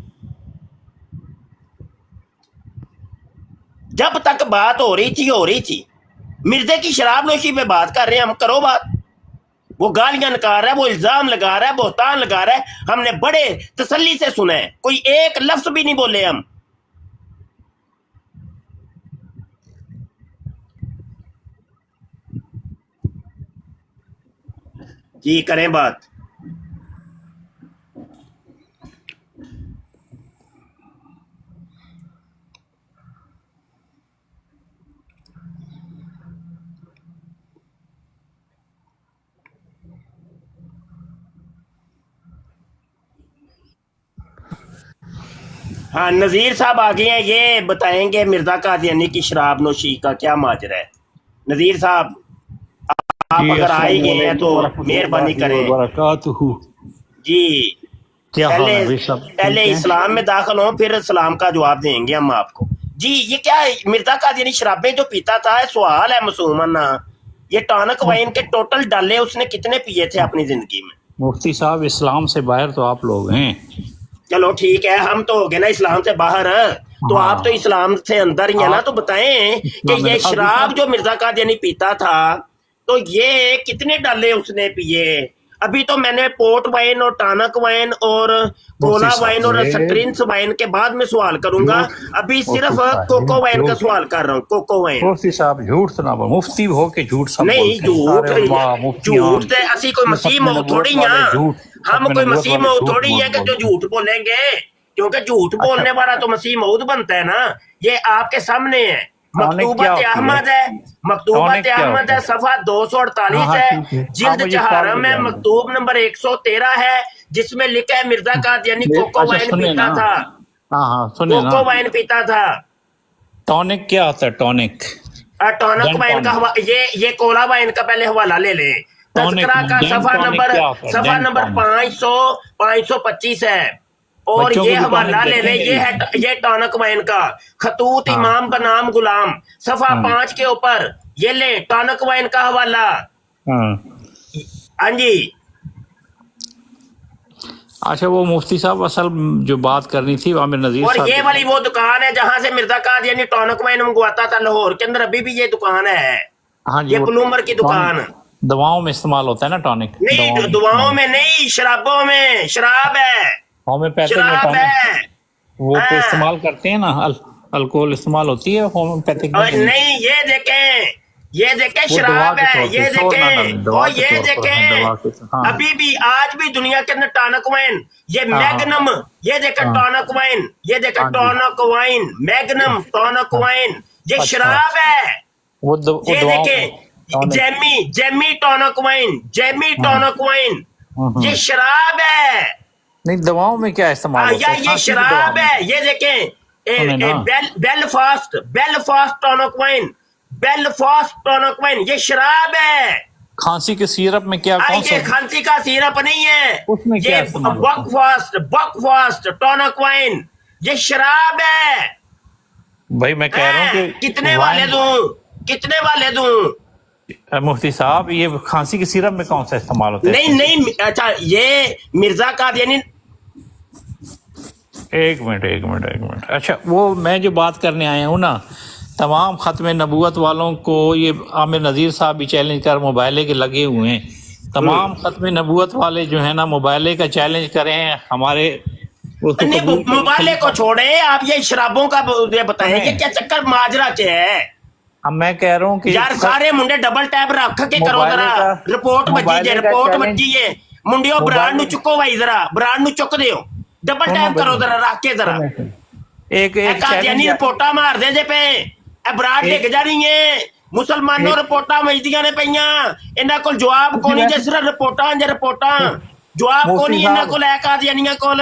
جب تک بات ہو رہی تھی مرزے کی شراب نوشی پہ بات کر رہے ہیں ہم، کرو بات. وہ گالیاں نکال رہا ہے، وہ الزام لگا رہا ہے، بہتان لگا رہا ہے. ہم نے بڑے تسلی سے سنا ہے، کوئی ایک لفظ بھی نہیں بولے ہم. جی کریں بات. ہاں نذیر صاحب آگے ہیں، یہ بتائیں گے مرزا قادیانی کی شراب نوشی کا کیا ماجرا ہے. نذیر صاحب آپ جی اگر آئے السلام گئے ہیں تو علیکم ورحمۃ مہربانی اللہ کریں. وبرکاتہ. جی کیا حال ہے بھائی صاحب؟ پہلے ٹھیک ہے. اسلام میں داخل ہوں پھر اسلام کا جواب دیں گے ہم آپ کو. جی یہ کیا ہے مرزا قادیانی شرابیں جو پیتا تھا؟ سوال ہے مسلمان. یہ ٹانک وائن کے ٹوٹل ڈالے اس نے کتنے پیے تھے اپنی زندگی میں؟ مفتی صاحب اسلام سے باہر تو آپ لوگ ہیں. چلو ٹھیک ہے، ہم تو ہو گئے نا اسلام سے باہر، تو آپ تو اسلام سے اندر ہی ہیں نا. تو بتائیں کہ یہ شراب جو مرزا قادیانی پیتا تھا تو یہ کتنے ڈالے اس نے پیے؟ ابھی تو میں نے پورٹ وائن اور ٹانک وائن اور کولا وائن اور سٹرنس وائن کے بعد میں سوال کروں گا. ابھی صرف کوکو وائن کا سوال کر رہا ہوں. کوکو وائن. مفتی صاحب جھوٹ تو نہ بول، مفتی ہو کے جھوٹ سب نہیں جھوٹ تے اسی کوئی مسیح مو تھوڑی ہیں، ہم کوئی مسیح مو تھوڑی ہے کہ جو جھوٹ بولیں گے، کیونکہ جھوٹ بولنے والا تو مسیح موعود بنتا ہے نا. یہ آپ کے سامنے ہے، مکتوبات احمد ہے، مکتوبات احمد ہے، صفحہ 248 ہے، جلد چہارم ہے، مکتوب نمبر 113 ہے، جس میں لکھا ہے مرزا قادیانی کوکو وائن پیتا تھا. کوکو وائن پیتا تھا. ٹونک کیا ہوتا ہے؟ ٹونک ٹونک وائن کا یہ کولا وائن کا پہلے حوالہ لے لیں. تذکرہ کا صفحہ نمبر 525 ہے، اور یہ حوالہ لے لیں. یہ ٹونک وائن کا خطوط امام بنام غلام صفحہ 5 کے اوپر یہ لیں ٹونک وائن کا حوالہ. ہاں جی. اچھا وہ مفتی صاحب اصل جو بات کرنی تھی عامر نذیر اور صاحب، یہ والی وہ دکان ہے جہاں سے مرزا قادیانی ٹونک وائن منگواتا تھا لاہور کے اندر، ابھی بھی یہ دکان ہے. ہاں جی، یہ پلومبر کی دکان. دواؤں میں استعمال ہوتا ہے نا ٹونک؟ نہیں دواؤں میں نہیں، شرابوں میں. شراب ہے، ہومیوپیتھک میں ٹونک وہ تو استعمال کرتے ہیں نا، الکوہل استعمال ہوتی ہے ہومیوپیتھک میں. نہیں یہ دیکھیں شراب ہے، یہ دیکھیں ابھی بھی آج بھی دنیا کے اندر ٹانک وائن، یہ میگنم، یہ دیکھیں ٹانک وائن، یہ دیکھیں ٹانک وائن، میگنم ٹانک وائن، یہ شراب ہے. یہ دیکھیں جیمی ٹانک وائن، جیمی ٹانک وائن، یہ شراب ہے. نہیں دواؤں میں کیا استعمال ہوتا ہے؟ یہ شراب ہے. یہ دیکھیں بیلفاسٹ ٹانک وائن، بیلفاسٹ ٹونک وائن، یہ شراب ہے. کھانسی کے سیرپ میں کیا؟ یہ کھانسی کا سیرپ نہیں ہے، یہ بکفاسٹ ٹونک وائن، یہ شراب ہے. بھائی میں کہہ رہا ہوں کہ کتنے والے دوں؟ मुफ्ती साहब ये खांसी की सिरप में कौन सा इस्तेमाल होता है? नहीं, अच्छा ये मिर्जा कादियानी। एक मिनट। अच्छा वो मैं जो बात करने आया हूँ ना, तमाम ख़त्म नबूवत वालों को ये आमिर नज़ीर साहब भी चैलेंज कर मोबाइले के लगे हुए हैं। तमाम ख़त्म नबूवत वाले जो है ना मोबाइले का चैलेंज करें हमारे मोबाइले को छोड़े, आप ये शराबों का ये बताएं ये क्या चक्कर माजरा क्या है? अब मैं कह रहा हूँ कि यार सारे मुंडे डबल टैप रख के करो जरा, रिपोर्ट बजी है मुंडियो ब्रांड नु चुको भाई, जरा ब्रांड नु चुक दियो, डबल टैप करो जरा, रख के जरा एक कादियानी रिपोर्टा मार दे जे पे ब्रांड डिग जा रही है, मुसलमानों रिपोर्टा मजदियां ने पईयां, इन्हां कोल जवाब कोनी जे सिर्फ रिपोर्टा जवाब कोनी इन्हां कोल है कादियानियां कोल।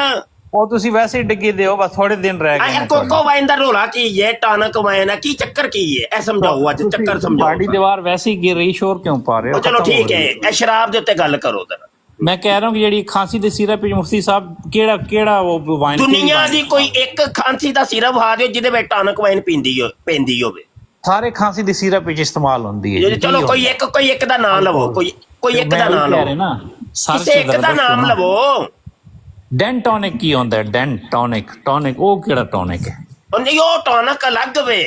ਉਹ ਤੁਸੀਂ ਵੈਸੇ ਹੀ ਡਿੱਗੀ ਦਿਓ, ਬਸ ਥੋੜੇ ਦਿਨ ਰਹਿ ਗਏ ਨੇ। ਕੋਕੋ ਵਾਈਨ ਦਾ ਰੋਲਾ ਕੀ ਹੈ, ਟਾਨਕ ਵਾਈਨ ਹੈ, ਕੀ ਚੱਕਰ ਕੀ ਹੈ, ਇਹ ਸਮਝਾਓ ਅੱਜ ਚੱਕਰ ਸਮਝਾਓ। ਸਾਡੀ ਦੀਵਾਰ ਵੈਸੇ ਹੀ ਗਿਰ ਰਹੀ, ਸ਼ੋਰ ਕਿਉਂ ਪਾ ਰਹੇ ਹੋ? ਚਲੋ ਠੀਕ ਹੈ, ਇਹ ਸ਼ਰਾਬ ਦੇ ਉੱਤੇ ਗੱਲ ਕਰੋ ਜ਼ਰਾ। ਮੈਂ ਕਹਿ ਰਿਹਾ ਕਿ ਜਿਹੜੀ ਖਾਂਸੀ ਦੇ ਸਿਰਪ ਵਿੱਚ ਮੁਫਤੀ ਸਾਹਿਬ ਕਿਹੜਾ ਉਹ ਵਾਈਨ ਦੁਨੀਆ ਦੀ ਕੋਈ ਇੱਕ ਖਾਂਸੀ ਦਾ ਸਿਰਪ ਆ ਦਿਓ ਜਿਹਦੇ ਵਿੱਚ ਟਾਨਕ ਵਾਈਨ ਪੈਂਦੀ ਹੋਵੇ। ਸਾਰੇ ਖਾਂਸੀ ਦੇ ਸਿਰਪ ਵਿੱਚ ਇਸਤੇਮਾਲ ਹੁੰਦੀ ਹੈ। ਚਲੋ ਕੋਈ ਇੱਕ ਦਾ ਨਾਮ ਲਵੋ, ਕੋਈ ਇੱਕ ਦਾ ਨਾਮ ਲਵੋ, ਕਿਸੇ ਇੱਕ ਦਾ ਨਾਮ ਲਵੋ। ਡੈਂਟੋਨਿਕ ਕੀ ਹੁੰਦਾ ਹੈ? ਟੌਨਿਕ ਉਹ ਕਿਹੜਾ ਟੌਨਿਕ ਹੈ? ਨਹੀਂ ਉਹ ਟੌਨਿਕ ਅਲੱਗ ਵੇ,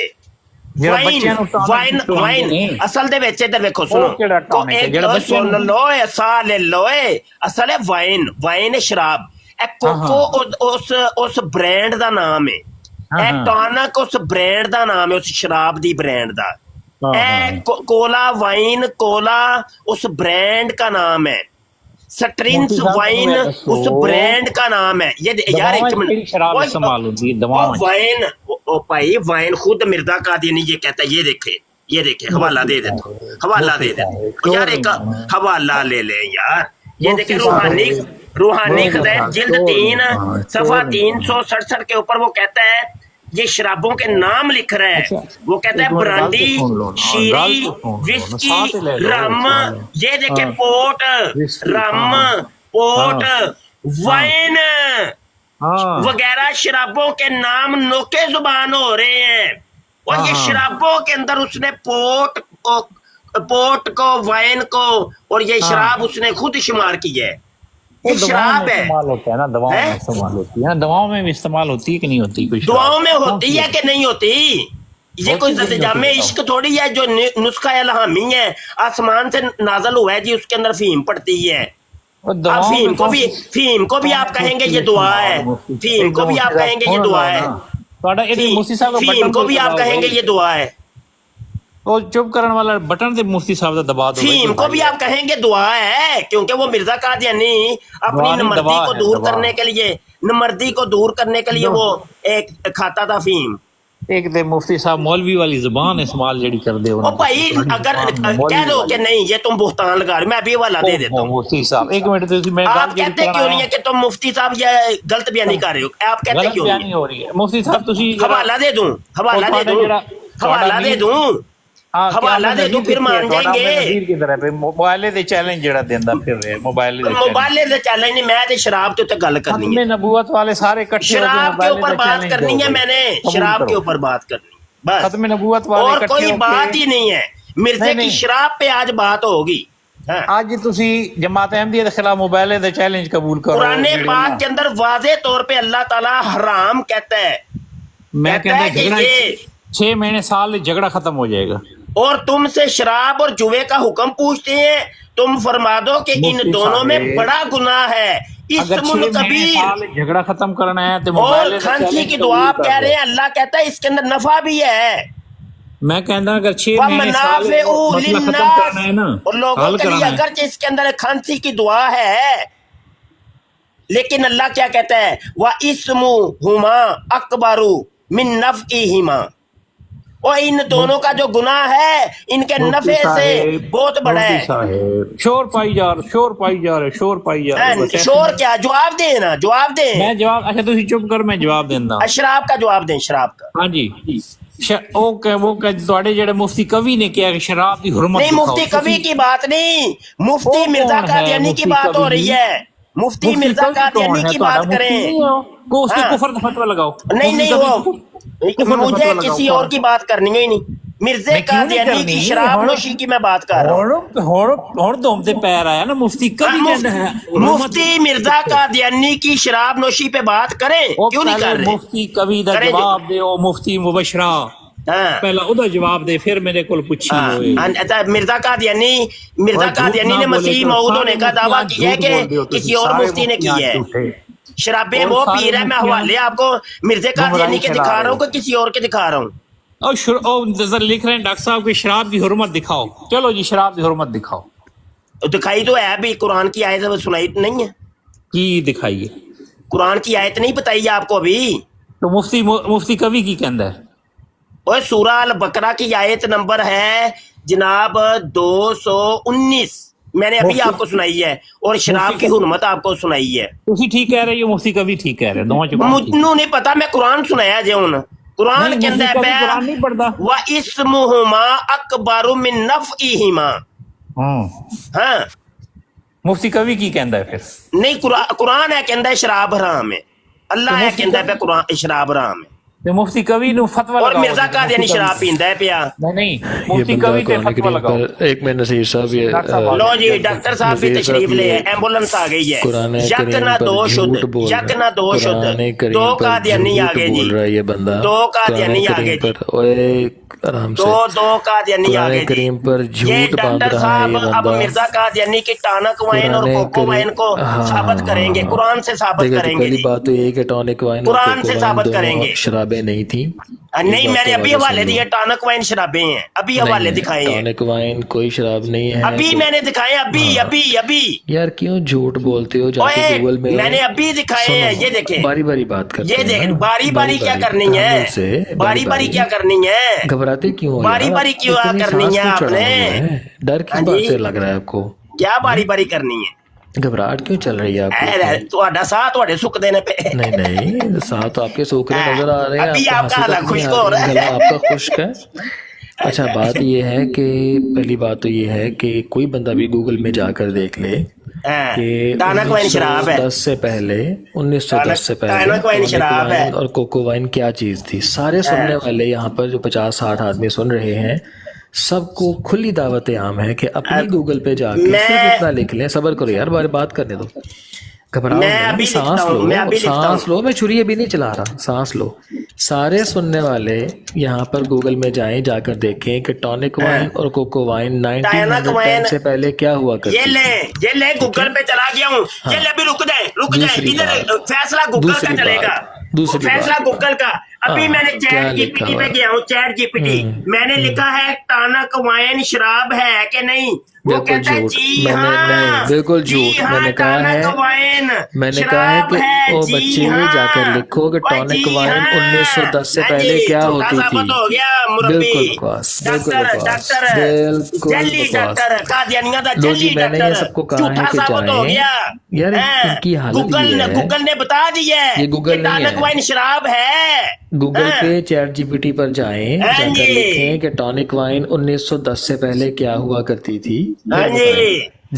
ਜਿਹੜਾ ਬੱਚਿਆਂ ਨੂੰ ਵਾਈਨ ਅਸਲ ਦੇ ਵਿੱਚ ਇੱਧਰ ਵੇਖੋ, ਸੁਣੋ ਕਿਹੜਾ ਟੌਨਿਕ ਹੈ ਜਿਹੜਾ ਬੱਚਿਆਂ ਨੂੰ ਸੁਣ ਲੋਏ ਸਾਹ ਲੈ ਲੋਏ, ਅਸਲ ਹੈ ਵਾਈਨ ਹੈ ਸ਼ਰਾਬ। ਇਹ ਕੋਕੋ ਉਸ ਬ੍ਰਾਂਡ ਦਾ ਨਾਮ ਹੈ, ਇਹ ਟੌਨਿਕ ਉਸ ਬ੍ਰਾਂਡ ਦਾ ਨਾਮ ਹੈ, ਉਸ ਸ਼ਰਾਬ ਦੀ ਬ੍ਰਾਂਡ ਦਾ। ਇਹ ਕੋਲਾ ਵਾइन कोला उस ब्रांड का नाम है, स्ट्रिंग्स वाइन उस ब्रांड का नाम है। ये यार एक मिनट, वाइन ओ भाई वाइन खुद मिर्जा कादियानी ये कहता है, ये देखे हवाला दे दे, यार एक हवाला ले ले यार, ये देखे रूहानी जिल्द 3 सफा 367 के ऊपर वो कहता है, ये शराबों के नाम लिख रहा है, वो कहता है ब्रांडी, शीरी, विस्की, रम, ये देखे पोर्ट, रम, पोर्ट, वाइन वगैरह शराबों के नाम नोके जुबान हो रहे हैं। और ये शराबों के अंदर उसने पोर्ट को वाइन को और ये शराब उसने खुद शुमार की है। शराब है, इस्तेमाल होता है ना, दवाओं में इस्तेमाल होती है ना, दवाओं में भी इस्तेमाल होती है कि नहीं होती? कुछ दवाओं में होती है कि नहीं होती? ये कोई ज़िंदगी इश्क थोड़ी है जो नुस्खा इल्हामी है, आसमान से नाजल हुआ है जी, उसके अंदर फीम पड़ती है। फीम को भी आप कहेंगे ये दुआ है, फीम को भी आप कहेंगे ये दुआ है, फीम को भी आप कहेंगे ये दुआ है, और चुप करने वाला बटन से मुफ्ती साहब का दबा दो, फीम को भी आप कहेंगे दुआ है, क्योंकि वो मिर्जा कादियानी अपनी नमर्दी को दूर करने के लिए, नमर्दी को दूर करने के लिए वो एक खाता था फीम। एक दे मुफ्ती साहब मौलवी वाली जुबान इस्तेमाल जड़ी कर दे। ओ भाई अगर कह दो कि नहीं ये तुम बुहतान लगा रहे, मैं अभी हवाला दे देता हूँ। मुफ्ती साहब एक मिनट, आप कहते क्यों नहीं है कि तुम मुफ्ती साहब ये गलत बयानी कर रहे हो? आप कहते क्यों नहीं हो रही है? मुफ्ती साहब हवाला दे दूं, हवाला दे दूं फिर मान जाएंगे। मोबाइले दे चैलेंज जड़ा देंदा फिर रहे, मोबाइले दे चैलेंज नहीं, मैं ते शराब के ऊपर गल करनी है, नबूवत वाले सारे इकट्ठे शराब के ऊपर बात करनी है, मैंने शराब के ऊपर बात करनी बस, खत्म नबूवत वाले और कोई बात ही नहीं है। मिर्जे की शराब पे आज बात होगी। आज तुसी जमात अहमदिया के खिलाफ मोबाइले दे चैलेंज कबूल करो। कुरान पाक के अंदर वाज़े तौर पे अल्लाह ताला हराम कहता है, मैं कहता है 6 महीने साल झगड़ा खत्म हो जाएगा। और तुमसे शराब और जुए का हुक्म पूछते हैं, तुम फरमा दो कि इन दोनों में बड़ा गुनाह है, इस्मुल कबीर। झगड़ा खत्म करना है तो और खांसी की दुआ आप कह रहे हैं, अल्लाह कहता है इसके अंदर नफा भी है। मैं कहता अगर 6 महीने साल खत्म करना है ना, और लोगों के लिए अगर इसके अंदर खांसी की दुआ है, लेकिन अल्लाह क्या कहता है, व इस्मु हुमा अकबरु मिन नफ़इहिमा, और इन दोनों का जो गुनाह है इनके नफे से बहुत बड़ा है। शोर पाई जा रहे, शोर क्या? जवाब दे ना, जवाब दे। मैं जवाब, अच्छा तुम चुप कर, मैं जवाब देना। शराब का जवाब दें, शराब का। हाँ जी, वो जेड़े मुफ्ती कवि ने किया कि शराब की हुर्मत नहीं, मुफ्ती कवि की बात नहीं, मुफ्ती मिर्जा कादियानी की बात हो रही है, मुफ्ती मिर्जा कादियानी की बात करें। उसके कुफर का फतवा लगाओ। नहीं वो मुझे किसी और की बात करनी है ही नहीं। मिर्जे मैं क्यों नहीं कादियानी की करनी? शराब नोशी की मैं बात कर रहा हूँ। ਹੁਣ ਧੋਮ ਤੇ ਪੈਰ ਆਇਆ ਨਾ ਮੁਫਤੀ ਕभी कहना है मुफ्ती मिर्जा कादियानी की शराब नोशी पे बात करें, क्यों नहीं कर रहे? ਮੁਫਤੀ ਕਵੀ ਦਾ करें जी। ਜਵਾਬ ਦਿਓ ਮੁਫਤੀ ਮੁਬਸ਼ਰਾ हाँ। ਪਹਿਲਾਂ ਉਹਦਾ ਜਵਾਬ ਦੇ ਫਿਰ ਮੇਰੇ ਕੋਲ ਪੁੱਛੀ ਹੋਏ मिर्जा कादियानी ने मसीह मऊद होने का दावा किया है कि किसी और मुफ्ती ने किया है। शराबें वो पी रहा है, मैं हवाले आपको मिर्जे कादियानी के दिखा रहा हूँ कि किसी और के दिखा रहा हूँ। और लिख रहे हैं डॉक्टर साहब की शराब की हुर्मत दिखाओ। चलो जी शराब की हुर्मत दिखाओ। दिखाई तो है भी, कुरान की आयत सुनाई नहीं है की दिखाइए, कुरान की आयत नहीं बताई है आपको अभी। तो मुफ्ती कवि की कहता है और सूरा अल बकरा की आयत नंबर है जनाब 219, मैंने अभी आपको सुनाई है, और शराब की हुर्मत आपको सुनाई है। तुसी ठीक कह रहे हो, मुफ्ती कवि ठीक कह रहे हो, दोनों जवाब ठीक। मुन्नू नहीं पता, मैं कुरान सुनाया जे हुन कुरान नहीं, के मुफ्ती कवि कुरान अंदर नहीं पढ़दा। व इस्मुहुमा अकबरु मिन नफ़इहिमा। हाँ मुफ्ती कवि की कहता है फिर नहीं, कुरान है कहता है शराब हराम है, अल्लाह है कहता है कुरान शराब हराम है, ते मुफ्ती कवि नु फतवा और लगाओ। मिर्जा कादियानी शराब पींदा है पिया। नहीं मुफ्ती कवि ते फतवा लगाओ। एक मिनट नसीर साहब, ये लो जी डॉक्टर साहब भी तशरीफ ले, एम्बुलेंस आ गई है। यक ना दो शुद्ध, यक ना दो शुद्ध, दो कादियानी आ गए जी, ये बंदा दो कादियानी आ गए जी, आराम से दो कादियानी आ गए करीम जी। पर ये झूठ बांध डॉक्टर रहा है ये साहब अब बंदा। मिर्जा कादियानी की टानक वाइन और कोको वाइन को साबित करेंगे, कुरान से साबित करेंगे पहली जी, बात तो ये कि टॉनिक वाइन कुरान से साबित करेंगे। शराबें नहीं थी। नहीं मैंने अभी हवाले दिए, टानक वाइन शराबें हैं, अभी हवाले दिखाए हैं, टॉनिक वाइन कोई शराब नहीं है। अभी मैंने दिखाए, अभी अभी अभी। यार क्यों झूठ बोलते हो, जाके ओए, गूगल में मैंने अभी दिखाए हैं, ये देखें, बारी बारी बात करते ये हैं देख, ना। बारी बारी क्या करनी है, बारी बारी क्या करनी है, घबराते क्यों हो बारी यार? बारी क्यों इतनी करनी सांस है क्यों चढ़ा आपने? हुआ है? डर किस हाँ बात जी। से लग रहा है आपको? क्या बारी बारी करनी है? घबराहट क्यों चल रही है आपको? ਤੁਹਾਡਾ ਸਾਹ ਤੁਹਾਡੇ ਸੁੱਕ ਦੇਣੇ पे। नहीं नहीं, साथ तो आपके सूखने नजर आ रहे हैं, अभी आपको आपका हंसी गला तक नहीं खुश्क आ हो रही, रहा है। गला आपका खुश्क है। अच्छा बात ये है कि पहली बात तो ये है कि कोई बंदा भी गूगल में जाकर देख ले कि टानक वाइन शराब है, 1910 से पहले 1910 से पहले टानक वाइन टॉनिक शराब है। वाइन और कोको वाइन क्या चीज थी। सारे सुनने वाले यहाँ पर जो 50-60 आदमी सुन रहे हैं, सबको खुली दावत आम है कि अपनी गूगल पे जाके सिर्फ इतना लिख लें। सब्र करो यार, बात करने दो, घबराओ नहीं, सांस लो, सांस लो, मैं छुरी अभी नहीं चला रहा, सांस लो। सारे सुनने वाले यहाँ पर गूगल में जाएं, जाकर देखें कि टॉनिक वाइन और कोको वाइन 1910 से पहले क्या हुआ करती थी। ये ले गूगल पे चला गया हूँ, ये ले, अभी रुक जाए इधर, फैसला गूगल का चलेगा, फैसला गूगल का। अभी मैंने चैट जीपीटी पे गया हूँ, चैट जीपीटी, मैंने लिखा है टानक वाइन शराब है कि नहीं, वो कहता है जी हाँ, बिल्कुल झूठ। मैंने कहा है कि ओ बच्चे जाकर लिखो कि टॉनिक वाइन 1910 से पहले क्या होती थी। बिल्कुल बकवास, बिल्कुल बकवास, बिल्कुल बकवास। लो जी, मैंने ये सबको कहा है कि जाएं यार, इनकी हालत ये है, गूगल ने बता दिया है ये गूगल नहीं टानक वाइन शराब है। गूगल पे चैट जीपीटी पर जाएं, जाकर लिखें कि टॉनिक वाइन 1910 से पहले क्या हुआ करती थी।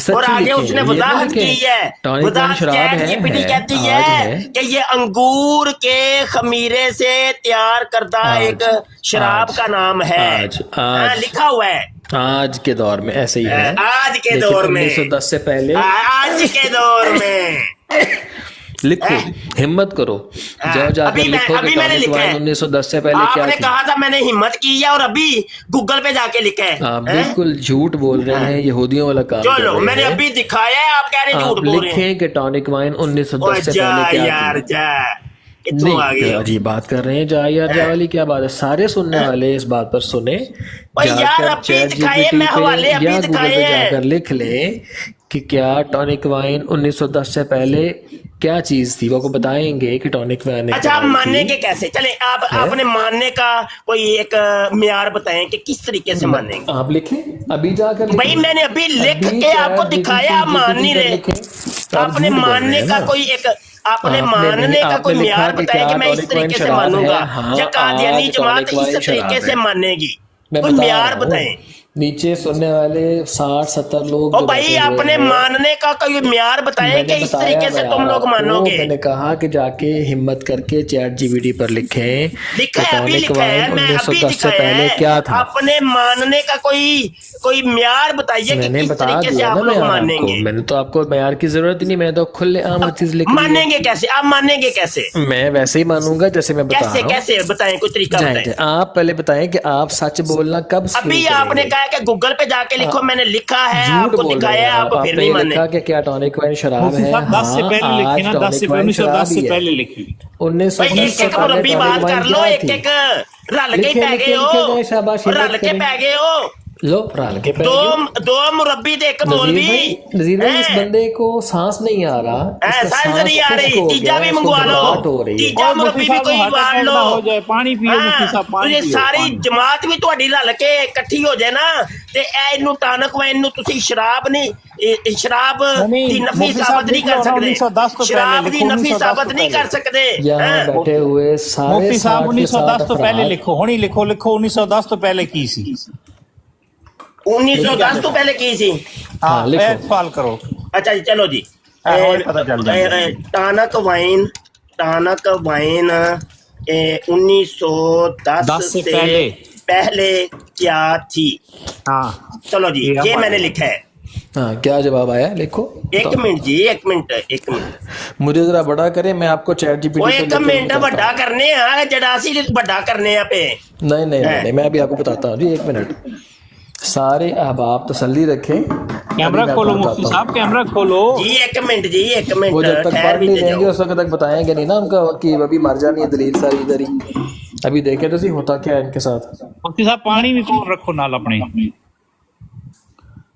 और आगे उसने वजाहत की है, वजाहत चैट जीपीटी कहती है कि ये अंगूर के खमीरे से तैयार करदा एक शराब का नाम है, लिखा हुआ है। आज के दौर में ऐसे ही है, आज के दौर में 1910 से पहले, आज के दौर में लिखो, हिम्मत करो, जाओ जाकर लिखो कि टॉनिक वाइन 1910 से पहले क्या आपने थी। कहा था मैंने हिम्मत की है और अभी गूगल पे जाके लिखा है। आप बिल्कुल झूठ बोल रहे हैं, यहूदियों वाला काम कर चलो रहे मैंने हैं। अभी दिखाया है, आप कह रहे हैं झूठ आप बोल रहे हैं। लिखें कि टॉनिक वाइन 1910 से जा पहले क्या यार थी। जा, नहीं जी, बात कर रहे हैं जा यार जा वाली क्या बात है। सारे सुनने वाले इस बात पर सुने, जाकर चैट जीपीटी पे या गूगल पे जाकर लिख ले कि क्या टॉनिक वाइन 1910 से पहले क्या चीज थी, वो को बताएंगे कि टॉनिक वाइन। अच्छा आप मानेंगे कैसे? चले आपने मानने का कोई एक म्यार बताएं कि किस तरीके से मानेंगे। आप लिखें, अभी जाकर भाई मैंने अभी लिख के आपको दिखाया, आप मान नहीं रहे। आपने मानने का कोई एक, आपने मानने का कोई म्यार बताया कि मैं इस तरीके से मानूंगा या कादियानी जमात इस तरीके से मानेगी, कोई म्यार बताएं। नीचे सुनने वाले 60-70 लोग ओ जो भाई बैठे हुए अपने हैं, मानने का कोई म्यार बताएं कि मैंने इस बताया तरीके से तुम लोग आपको, मानोगे। मैंने कहा कि जाके हिम्मत करके चैट जीपीटी पर लिखें लिखा है, अभी टॉनिक लिखा है, वाइन मैं अभी 1910 से लिखा पहले है। क्या था। अपने मानने का कोई म्यार बताइए कि मैंने किस बता तरीके से दिया आप ना लोग म्यार आपको, मानेंगे। मैंने तो आपको म्यार की जरूरत ही नहीं, मैंने तो खुले आम हर चीज लिख ली है। मानेंगे कैसे, आप मानेंगे कैसे, मैं वैसे ही मानूंगा जैसे मैं बता कैसे रहा हूँ। कैसे बताएं, कोई तरीका जाएं, बताएं। जाएं। आप पहले बताएं कि आप सच बोलना कब शुरू अभी आपने करेंगे। कहा कि गूगल पे जाके लिखो, मैंने लिखा है, झूठ आपको बोल रहे दिखाया हैं है, आप फिर आपने नहीं ये माने। लिखा कि क्या टॉनिक वाइन शराब मुफ्ती है। साहब 10 से हाँ, पहले लिखी आज ना, 10 से टॉनिक वाइन 1910 शराब से ही है। पहले लिखी। 1910 से एक पहले मुरब्बी टॉनिक बात वाइन कर लो, क्या एक थी। एक रल के लिखे पै लिखे गए लिखे हो, गए, शाबाशी रल के पै गए हो। लो रल के पै दो गए। दो मुरब्बी दे एक नजीर मौलवी भाई, इस बंदे को सांस नहीं आ रहा, इसका सांस सांस नहीं आ खुश्क रही, हो तीजा गया भी है, इसको मंगवा लो, घबराहट हो रही है। तीजा मुरब्बी भी कोई वाड़ लो, हो जाए, पानी पियो मुफ्ती साहब, पानी ये पियो, सारी पानी। जमात भी ਤੁਹਾਡੀ ਰਲ ਕੇ ਇਕੱਠੀ ਹੋ ਜਾਏ ਨਾ ਤੇ ਇਹ ਇਹਨੂੰ ਟਾਨਕ ਵਾਈਨ ਨੂੰ ਤੁਸੀਂ ਸ਼ਰਾਬ ਨਹੀਂ ਸ਼ਰਾਬ ਦੀ ਨਫੀ मुफ्ती ਸਾਬਤ साहब ਨਹੀਂ ਕਰ लिखो ना, ਸਕਦੇ 1910 तो ਸ਼ਰਾਬ पहले ਦੀ लिखो, ਨਫੀ 1910 ਸਾਬਤ तो नहीं कर पहले। सकते यहाँ बैठे हुए सारे मुफ्ती साहब 60 के 1910 60 तो पहले अफराद लिखो, हुणी लिखो, लिखो 1910 तो पहले की सी। 1910 ਤੋਂ ਪਹਿਲੇ ਕੀ ਸੀ। हाँ लिखो। लिखो, सवाल करो। अच्छा जी चलो जी। हमें पता चल जाएगा। टानक वाइन 1910 10 से पहले क्या थी। हाँ चलो जी, ये मैंने लिखा है। हाँ, क्या जवाब आया लिखो। एक मिनट जी, एक मिनट मुझे जरा बड़ा करें, मैं आपको चैट जीपीटी वो पे एक लेके मिनट बताता हूँ। बड़ा करने आ जड़ासी बड़ा करने आ पे। नहीं नहीं नहीं, मैं अभी आपको बताता हूँ जी, एक मिनट। सारे अहबाब तसल्ली रखें, कैमरा खोलो मुफ्ती साहब, कैमरा खोलो जी। एक मिनट जी, एक मिनट वो जब तक ठहर पढ़ भी नहीं दे लेंगे जाओ। उस वक्त तक बताएंगे नहीं ना उनका कि अभी मर जानी है दलील सारी इधर ही। अभी देखे तो सही होता क्या है इनके साथ। मुफ्ती साहब पानी भी कोल रखो नाल अपने,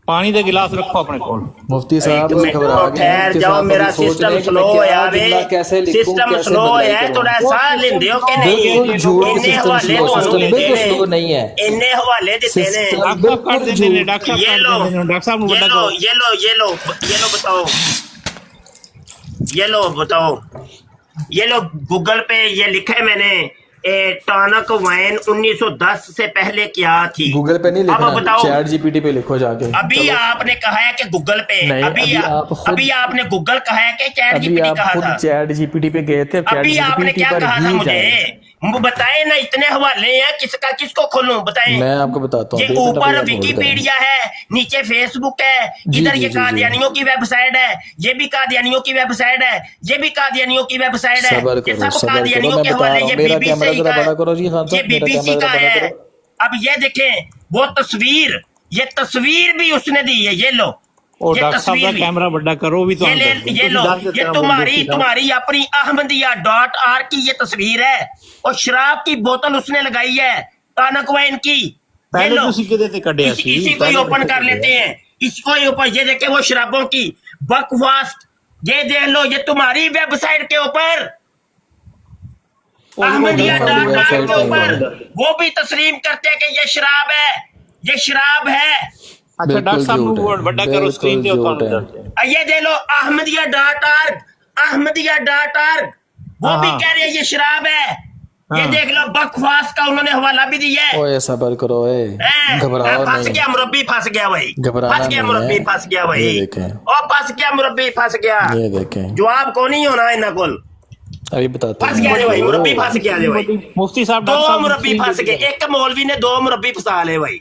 पानी दे गिलास रखो अपने कोल। मुफ्ती साहब एक मिनट घबरा गए, ठहर इनके जाओ, साथ मेरा अभी सोच सिस्टम रहे हैं कि स्लो मैं क्या है जुमला कैसे लिखूं, सिस्टम कैसे स्लो भलाई है, करूं। थोड़ा साह लेंदे हो कि बिल्कुल नहीं। झूठ इन्ने सिस्टम हवाले स्लो, ਤੁਹਾਨੂੰ सिस्टम बिल्कुल देने, स्लो नहीं है। इन्ने हवाले देते ने। सिस्टम बिल्कुल डॉक्टर झूठ। डॉक्टर ये लो, डॉक्टर साहब ये बड़ा लो, करो। ये लो, ये लो, ये लो बताओ, ये लो बताओ, ये लो गूगल पे ये लिखा है मैंने, टॉनिक वाइन 1910 से पहले क्या थी। गूगल पे नहीं अब लिखना, बताओ। चैट जीपीटी पे लिखो जाके। अभी चलो। आपने कहा है कि गूगल पे, नहीं, अभी आपने गूगल कहा है कि चैट अभी जीपीटी आप कहा खुद था। चैट जीपीटी पे गए थे, चैट अभी आपने जीपीटी क्या पर कहा था ही मुझे, जाए। बताए ना, इतने हवाले हैं, किसको खोलूं बताएं। मैं आपको बताता हूँ, ये दो मिनट ऊपर अभी आप hold करें। विकिपीडिया है, नीचे फेसबुक है, जी, इधर जी, ये जी, कादियानियों की वेबसाइट है, ये भी कादियानियों की वेबसाइट है, ये भी कादियानियों की वेबसाइट है, सबर ये करो, सब सबर करो, कादियानियों मैं के बता हवाले। रहा ये हूँ। मेरा बीबीसी कैमरा जरा का बड़ा करो जी खान ये साहब, मेरा बीबीसी कैमरा का जरा बड़ा है। करो। अब ये देखें, वो तस्वीर, ये तस्वीर भी उसने दी है, ये लो, और ये डॉक्टर साहब तस्वीर का भी। कैमरा बड़ा करो भी तो ये ले, ये लो, ये तुम्हारी अपनी ahmadiyya.r की ये तस्वीर है, और शराब की बोतल उसने लगाई है, टॉनिक वाइन की। ये पहले लो, तो सिक्के देते कटे इसी को ही ओपन कर लेते हैं, इसको ही ऊपर ये देखे, वो शराबों की बकवास। ये देख लो, ये तुम्हारी वेबसाइट के ऊपर, ahmadiyya.r के ऊपर वो भी तस्लीम करते हैं कि ये शराब है, ये शराब है। अच्छा डॉक्टर साहब को बड़ा करो स्क्रीन पे ये दे लो ahmadiyya.org वो भी कह रहे हैं ये शराब है। ये देख लो, बकवास का उन्होंने हवाला भी दिया है। ओए सबर करो, ओए घबराओ फंस नहीं, गया मुरब्बी, फंस गया भाई, घबराना फंस गया नहीं मुरब्बी, है। फंस गया भाई, ये देखें, और फंस गया मुरब्बी, फंस गया। ये देखें, जवाब को नहीं होना इन्ना कोल, अभी बताते फंस गया भाई, मुरब्बी फंस गया भाई। मुफ्ती साहब दो मुरब्बी फंस गए, एक मौलवी ने दो मुरब्बी फसा ले भाई।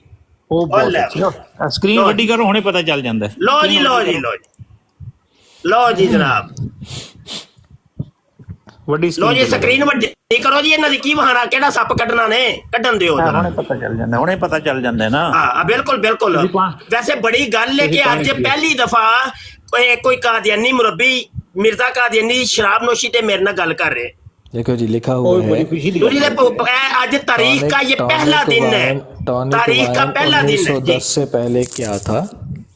स्क्रीन ਵੱਡੀ ਕਰੋ, ਹੁਣੇ ਪਤਾ ਚੱਲ ਜਾਂਦਾ ਹੈ। लो जी, लो जी, लो जी, लो जी जनाब, ਵੱਡੀ लो जी स्क्रीन ਵੱਡੀ ਕਰੋ ਜੀ। ਇਹਨਾਂ ਦੀ ਕੀ ਬਹਾਨਾ, ਕਿਹੜਾ ਸੱਪ ਕੱਢਣਾ ਨੇ, ਕੱਢਣ ਦਿਓ ਜਰਾ। ਹੁਣੇ ਪਤਾ ਚੱਲ ਜਾਂਦਾ, ਹੁਣੇ ਪਤਾ ਚੱਲ ਜਾਂਦਾ ਹੈ ਨਾ। ਹਾਂ ਬਿਲकुल बिल्कुल। वैसे बड़ी गल है कि अज पहली दफा कोई कादियानी मुरब्बी मिर्जा कादियानी शराब नोशी ते मेरे नाल गल कर रहे। देखो जी लिखा हुआ है, आज तारीख का ये पहला दिन है, तारीख का पहला दिन है। 1910 से पहले क्या था,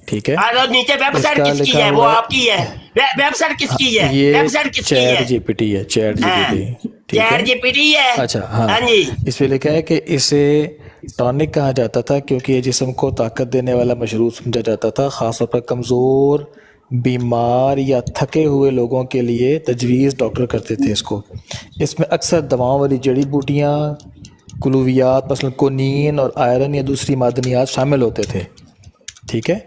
ठीक है। और नीचे वेबसाइट किसकी है, वो आपकी है। वेबसाइट किसकी है, ये वेबसाइट किसकी चैट है, जीपीटी है, चैट जीपीटी, ठीक है। चैट जीपीटी है। अच्छा हाँ, हाँ जी। इसमें लिखा है कि इसे टॉनिक कहा जाता था क्योंकि ये जिस्म को ताकत देने वाला मशरूब समझा जाता था, खासतौर पर कमज़ोर, बीमार या थके हुए लोगों के लिए तजवीज़ डॉक्टर करते थे इसको। इसमें अक्सर दवाओं वाली जड़ी बूटियाँ, कुलूवियात मसलन कोनीन और आयरन या दूसरी मादनियात शामिल होते थे, ठीक है।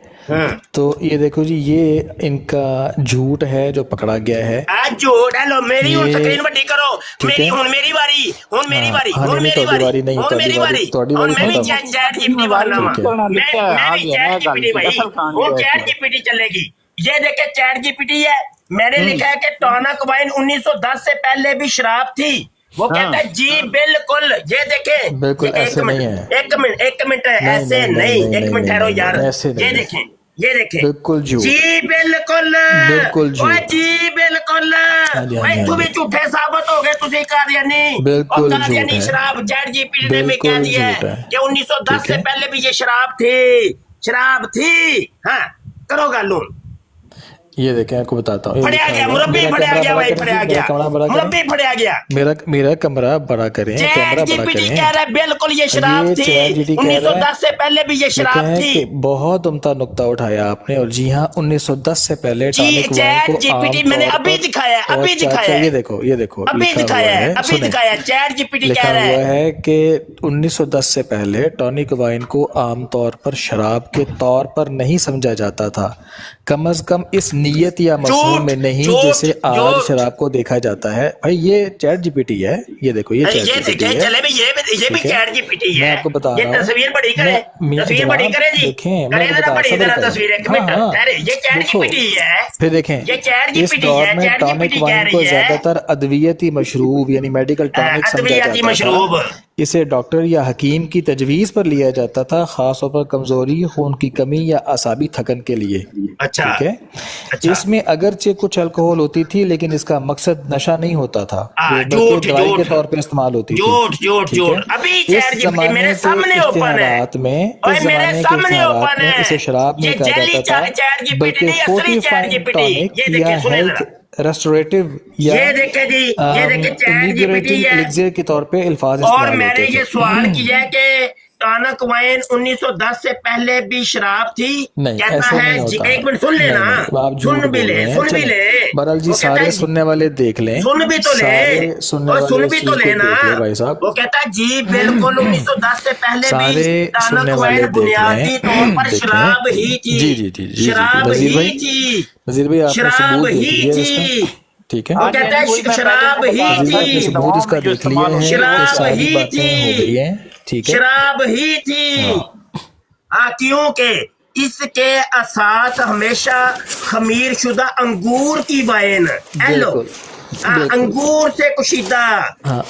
तो ये देखो जी, ये इनका झूठ है जो पकड़ा गया है। झूठ हेलो मेरी हुन ये- स्क्रीन बड़ी करो, ठीक मेरी है। हुन मेरी बारी, हुन मेरी बारी, हाँ, हुन नहीं, मेरी ਤੁਹਾਡੀ ਵਾਰੀ बारी, नहीं, हुन ਤੁਹਾਡੀ मेरी वारी, बारी, ਤੁਹਾਡੀ हुन वारी मैं भी खत्म। चैट जीपीटी वाला ठीक है। मैं भी चैट जीपीटी भाई, वो चैट जीपीटी चलेगी। ये देखे चैट जीपीटी है, मैंने लिखा है कि टॉनिक वाइन 1910 से पहले भी शराब थी। वो कहता है जी बिल्कुल, ये देखे बिल्कुल ऐसे नहीं है। एक मिनट ऐसे नहीं, नहीं, नहीं, एक मिनट नहीं, ठहरो नहीं, यार, ऐसे नहीं ये है। देखें, ये देखें बिल्कुल झूठ, जी बिल्कुल बिल्कुल झूठ। ओए जी बिल्कुल हाँ जी, हाँ भाई जी, तू हाँ भी जी। झूठे साबित हो गए, तुझे कादियानी बिल्कुल और झूठ कादियानी है। शराब चैट जीपीटी ने भी बिल्कुल कह दिया झूठ है है। कि 1910 ठीक से है। पहले भी ये शराब थी। हाँ करो गालू, ये देखें आपको बताता हूँ। फड़िया गया मुरब्बी, फड़िया गया भाई, फड़िया गया मुरब्बी, फड़िया गया। मेरा कमरा बड़ा करें, चैट कैमरा बड़ा जीपीटी करें। कह रहा है बिल्कुल ये शराब ये थी, चैट जीपीटी कह रहा है 1910 से पहले भी ये शराब देखें थी। कि बहुत उम्दा नुक्ता उठाया आपने, और जी हाँ 1910 से पहले जी टॉनिक वाइन चैट को जीपीटी आम मैंने तौर अभी पर- दिखाया, और अभी चाचा, दिखाया, ये देखो अभी लिखा दिखाया हुआ है, है, अभी सुने, दिखाया। चैट जीपीटी लिखा कह रहा हुआ है है कि 1910 से पहले टॉनिक वाइन को आमतौर पर शराब के तौर पर नहीं समझा जाता था, कम अज कम इस नीयत या मफहूम में नहीं जैसे आज शराब को देखा जाता है। भाई ये चैट जीपीटी है, ये देखो ये चैट ये जीपीटी देखे है। चले भी, ये भी ठीक है? चैट जीपीटी मैं है। आपको बता ये रहा हूँ। तस्वीर बड़ी करे, तस्वीर बड़ी करे जी, देखें, मैं करे आपको जरा बता बड़ी सब्र जरा करें। तस्वीर, एक हाँ, मिनट हाँ। ठहरे, ये चैट देखो, जीपीटी है। फिर देखें ये चैट इस जीपीटी दौर है, में चैट टॉनिक जीपीटी कह वाइन को रही है ज्यादातर अद्वियती मशरूब यानी मेडिकल टॉनिक समझा अद्वियाती जाता मशरूब। था। इसे डॉक्टर या हकीम की तजवीज़ पर लिया जाता था, खास तौर पर कमजोरी, खून की कमी या असाबी थकन के लिए। अच्छा, ठीक है। इसमें अगरचे कुछ अल्कोहल होती थी, लेकिन इसका मकसद नशा नहीं होता था, ये बल्कि दवाई के तौर पर इस्तेमाल होती थी। ठीक है? अभी इस चैट जीपीटी जमाने मेरे के सामने ओपन है, इश्तिहारात में ओए इस मेरे जमाने के सामने इश्तिहारात ओपन में है। इसे शराब ये नहीं कहा जेली जाता था, चैट जीपीटी बल्कि नहीं, असली चैट फोर्टिफाइंग जीपीटी। टॉनिक ये या देखिए, सुने हेल्थ जरा। रेस्टोरेटिव या ये देखे जी, ये देखे चैट जीपीटी इन्विगोरेटिंग है। एलिक्सिर के तौर पे अल्फाज और इस्तेमाल मैंने होते ये थे। सवाल किया है कि टॉनिक वाइन 1910 से पहले भी शराब थी, नहीं, कहता ऐसे है नहीं होता। एक मिनट सुन नहीं, लेना, नहीं, आप झूठ सुन भी बोल ले, रहे हैं। सुन भी चलो, ले। बहरहाल जी वो कहता सारे है सुनने वाले देख लें, सुन भी तो ले, सारे सुनने और सुन वाले भी इस तो चीज़ को लेना। देख ले भाई साहब। वो कहता है जी बिल्कुल 1910 से पहले सारे भी सुनने टॉनिक वाले वाइन देख बुनियादी लें, तौर पर देखें। शराब ही थी। जी जी जी जी शराब वजीर ही भाई, थी, वजीर भाई आपने शराब सबूत देख ही लिया थी। इसका, ठीक है। वो कहता है शराब ही वजीर भाई आपने थी, सबूत इसका देख लिया है कि शराब सारी ही बातें हो गई थी, हैं, ठीक है। शराब ही थी। हाँ क्योंकि इसके असास हमेशा खमीर शुदा अंगूर की वाइन, हेलो अंगूर से कुशीदा,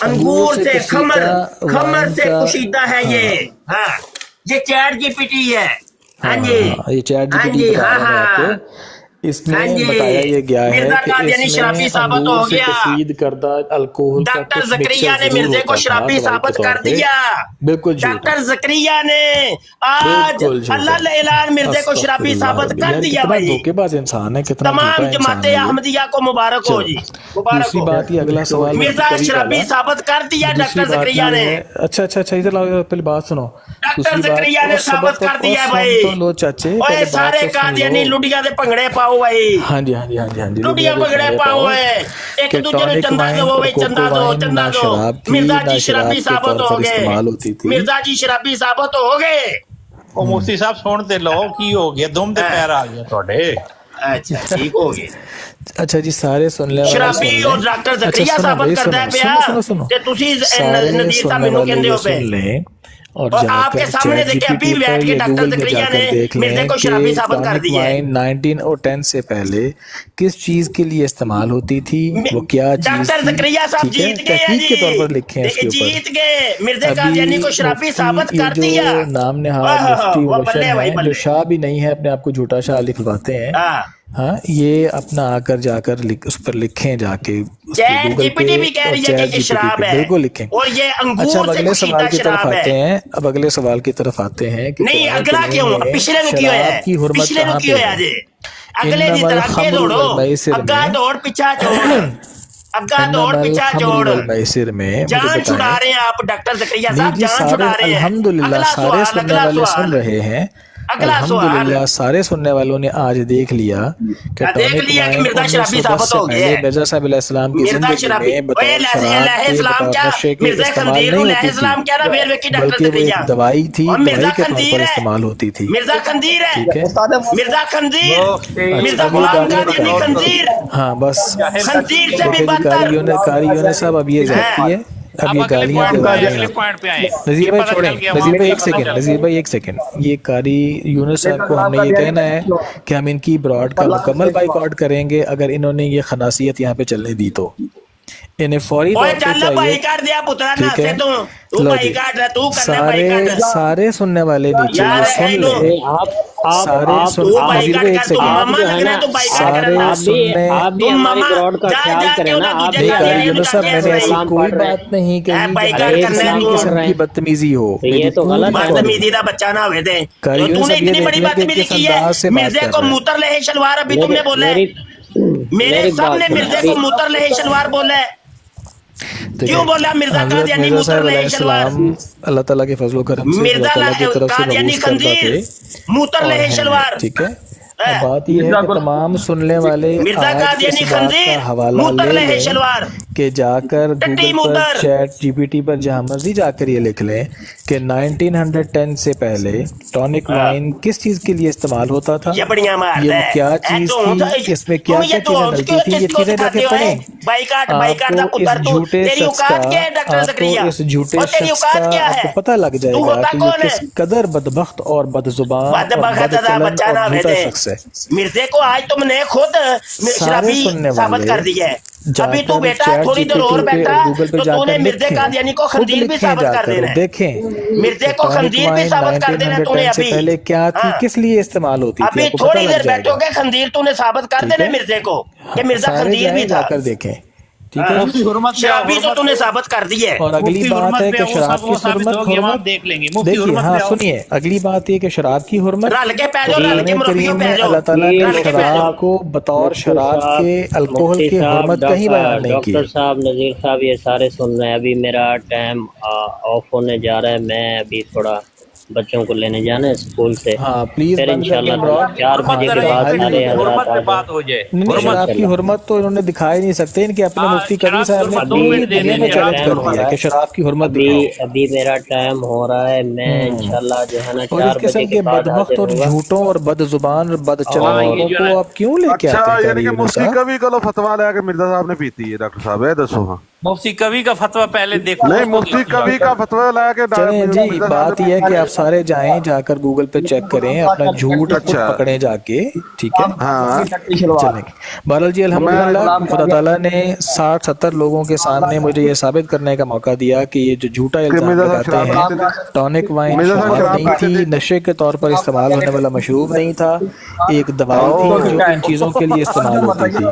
अंगूर से खमर से कुशीदा है ये। हाँ ये चैट जीपीटी है। हाँ जी, ये चैट हाँ जीपीटी जी, बता हाँ रहा है हाँ। आपको। इसमें हाँ जी, बताया ये गया है मिर्जा कि कादियानी शराबी इसमें साबित हो अंगूर से गया। कशीद करदा अल्कोहल का डॉक्टर कुछ जकरिया मिक्सचर ने जरूर मिर्जे को होता था शराबी दवाई के साबित तौर कर पे। दिया। बिल्कुल झूठ है। डॉक्टर जकरिया ने आज बिल्कुल झूठ है। अल्लाह ऐलान मिर्जे को शराबी साबित कर यार दिया कितना भाई। धोखेबाज इंसान है, कितना तमाम झूठा इंसान जमाते है ये। अहमदिया को मुबारक हो जी, मुबारक दूसरी हो। बात ये अगला सवाल मैं मिर्जा कभी शराबी डाला। साबित कर दिया दूसरी डॉक्टर बात जकरिया ये ने। है, अच्छा इधर आओ, पहले बात सुनो। डॉक्टर जकरिया ने साबित कर दिया भाई। तो लो चाचे, ओए पहले सारे बात तो सुन कादियानी लो। लुडिया दे भंगड़े पाओ भाई। हाँ जी हाँ जी हाँ जी हाँ जी लुडिया भंगड़े पाओ है, एक कि दूसरे टॉनिक चंदा वाइन दो और भाई, चंदा कोको दो वाइन चंदा ना दो। शराब थी, मिर्जा ना जी शराब शराबी के साबित तौर हो पर गए, इस्तेमाल होती थी। मिर्जा जी शराबी साबित हो गए। ਉਹ ਮੁਫਤੀ ਸਾਹਿਬ ਸੁਣ ਤੇ ਲਓ ਕੀ ਹੋ ਗਿਆ, ਦੁਮ ਦੇ ਪੈਰ ਆ ਗਿਆ ਤੁਹਾਡੇ। अच्छा ठीक हो गए। अच्छा जी सारे सुन ले शराबी और डॉक्टर जकरिया साबित करता है पिया ते तुसी नदीर साहब मेनू कहंदे हो पे। सुन लें और आपके सामने देखे अभी बैठ के डॉक्टर जकरिया ने मिर्जे को शराबी साबित कर दिया है। 19 और 10 से पहले किस चीज के लिए इस्तेमाल होती थी, वो क्या चीज डॉक्टर थी, जकरिया साहब ठीक है? जीत गए हैं तहकीक के जी, तौर पर लिखे हैं इसके ऊपर। जीत गए, मिर्जे कादियानी को शराबी साबित ये कर जो दिया। नाम नहाद वाह, मुफ्ती वाह, मुबशर बल्ले भाई, हैं, बल्ले। जो शाह भी नहीं है, अपने आप को झूठा शाह लिखवाते हैं। हाँ ये अपना आकर जाकर उस पर लिखें जाके चैट गूगल जीपीटी भी कह रही है कि ये शराब है, बिल्कुल लिखें। और ये अंगूर अच्छा अब से अगले सवाल कुशीदा की तरफ शराब आते है। हैं, अब अगले सवाल की तरफ आते हैं कि नहीं कुरान अगला करीम क्यों, में पिछले नु क्यों है, शराब की हुर्मत पिछले नु कहाँ क्यों पे है है? जी, अगले की इन्नमल तरह आगे खम्र दौड़ो, वल मैसिर अग्गा में दौड़ पीछा छोड़, अग्गा दौड़ इन्नमल पीछा खम्र छोड़। वल मैसिर में मुझे जान बताएं। छुड़ा रहे हैं आप डॉक्टर जकरिया नहीं साहब, जी जान सारे छुड़ा रहे हैं। अल्हम्दुलिल्लाह अगला सारे सवाल, सुनने अगला वाले सुन सवाल। रहे हैं। अगला सवाल अल्हम्दुलिल्लाह सारे सुनने वालों ने आज देख लिया कि देख लिया कि मिर्जा शराबी साबित हो गया है। मिर्जा साहब अलैहिस्सलाम की मिर्जा जिंदगी शराबी में बतौर शराब के बतौर नशे के मिर्जा इस्तेमाल खंदीर नहीं अलैहि होती सलाम क्या ना थी, वेर की बल्कि डॉक्टर वो एक दवाई थी, और दवाई मिर्जा के तौर खंदीर पर है, इस्तेमाल होती थी। मिर्जा खंदीर है, ठीक है, मिर्जा खंदीर, मिर्जा अब ये गुलाम गालियां कादियानी निकालो। खंदीर, हाँ बस खंदीर से भी ठीक है जी, बदतर। कारियों ने सब अब ये जाती है, अब ये गालियां दिला रहे हैं। नजीर भाई छोड़ें, नजीर भाई एक सेकंड, नजीर भाई एक सेकंड, ये कारी यूनुस साहब को हमने ये कहना है कि हम इनकी ब्रॉड का मुकम्मल बाइकआउट करेंगे अगर इन्होंने ये खनासियत यहाँ पे चलने दी तो। इन्हें फौरी तौर पे चाहिए, बाइकाट दिया पुत्रा ना ठीक है? से तू लो जी, बाइकाट है, तू करना बाइकाट। सारे सुनने वाले नीचे यार, ये सुन ले, सारे सुन, नजीर भाई एक सेकंड, सारे सुनने नहीं कारी यूनुस साहब, मैंने ऐसी कोई बात नहीं कही कि किसी किस्म की बदतमीजी हो, मेरी कोई बदतमीजी का बच्चा ना हुए थे। कारी यूनुस तूने साहब ये इतनी बड़ी देख लें कि बदतमीजी किस की है, अंदाज से बात मिर्जे कर को रहे हैं। मूत्र लहे शलवार अभी तुमने बोला है, मेरे सामने मिर्जे को मूत्र लहे शलवार बोला है, क्यों बोला मिर्जा हज़रत कादियानी मिर्जा मूत्र साहब लहे शलवार? अलैहिस्सलाम अल्लाह ताला के फजल करम से मिर्जा अल्लाह ताला की तरफ से कादियानी मबूस करता खंजीर, थे मूत्र और लहे हैं, शलवार। ठीक है। अब बात यह है कि तमाम सुनने वाले मिर्जा आज कादियानी इस बात खंजीर, का हवाला मूत्र ले लहे लें शलवार। कि जाकर टट्टी गूगल पर, मूत्र। चैट जीपीटी पर, जहाँ मर्जी जाकर ये लिख लें कि 1910 से पहले टॉनिक वाइन किस चीज के लिए इस्तेमाल होता था, ये बढ़िया मार ये है। क्या चीज थी, इसमें क्या क्या चीजें डलती थी, ये चीजें जाके पढ़ें। बाइकाट का आपको पुत्र इस तू, झूठे तेरी शख्स औकात क्या है का, डॉक्टर ज़करिया? आपको इस झूठे और तेरी शख्स औकात का क्या है? आपको पता लग तू जाएगा होता कि कौन ये है? किस कदर बदबख्त और बदजुबान और बदबख्त बदचलन बच्चा ना और हुए झूठा थे। शख्स है। मिर्जे को आज तुमने खुद सारे सुनने साबित वाले कर दिया है। अभी तू जाकर बेटा चैट थोड़ी देर और जीपीटी पे बैठा और गूगल पे तो तूने जाकर मिर्जे कादियानी को लिखें, खुद खंजीर भी लिखें साबित कर जाकर देना है। देखें मिर्जे को टॉनिक खंजीर भी वाइन साबित कर देना है तूने 1910 से अभी। पहले क्या थी, हाँ। किस लिए इस्तेमाल होती थी, अभी आपको पता थोड़ी लग देर जाएगा। बैठोगे खंजीर तूने साबित कर ठीक देना है? मिर्जे को कि मिर्जा सारे खंजीर भी जाएं, था। जाकर देखें, ठीक है। शराबी तो तूने साबित कर दी है। और अगली बात है कि शराब की हुर्मत देख लेंगे। देखिए, हाँ सुनिए, अगली बात ये कि शराब की हुर्मत रल के पै जाओ, रल के कुरान मुरब्बियों करीम पै में जाओ। अल्लाह ताला ने रल के पै जाओ। शराब को बतौर शराब के अल्कोहल की हुर्मत कहीं बयान नहीं की। डॉक्टर साहब, नज़ीर साहब, ये सारे सुन रहे हैं। अभी मेरा टाइम ऑफ होने जा रहा है, मैं अभी थोड़ा बच्चों को लेने जाना है स्कूल से। हाँ प्लीज फिर बंद कर इंशाल्लाह दें ब्रॉड। 4 बजे के बाद सारे हज़रात आ बात हो जाए। नहीं, शराब की हुर्मत तो इन्होंने दिखा ही नहीं सकते, इनके अपने मुफ्ती कबीर साहब ने पूरी दुनिया में चैलेंज कर दिया कि शराब की हुर्मत दिखाओ। अभी मेरा टाइम हो रहा है, मैं इंशाल्लाह जो है ना और 4 इस किस्म बजे के के बाद बदबख्त और हाजिर होगा। झूठों और बदजुबान और बदचलन लोगों को आप क्यों लेके अच्छा, आते हैं यानी कि यूनुस मुफ्ती साहब? कभी कलो फतवा लाया कि मिर्जा साहब ने पीती है, डॉक्टर साहब है दसो। हाँ मुफ्ती कवि का फतवा पहले देखो। नहीं, मुफ्ती कभी का फतवा लाया कि चलें जी, बात यह है कि आप सारे जाएं, जाकर गूगल पे चेक करें, अपना झूठ खुद पकड़े जाके, ठीक है। हाँ चलें बहरहाल जी, अल्हम्दुलिल्लाह खुदा ताला ने 60-70 लोगों के सामने मुझे ये साबित करने का मौका दिया कि ये जो झूठा इल्जाम लगाते हैं, टॉनिक वाइन शराब नहीं थी, नशे के तौर पर इस्तेमाल होने वाला मशरूब नहीं था, एक दवाई थी जो इन चीज़ों के लिए इस्तेमाल होती थी।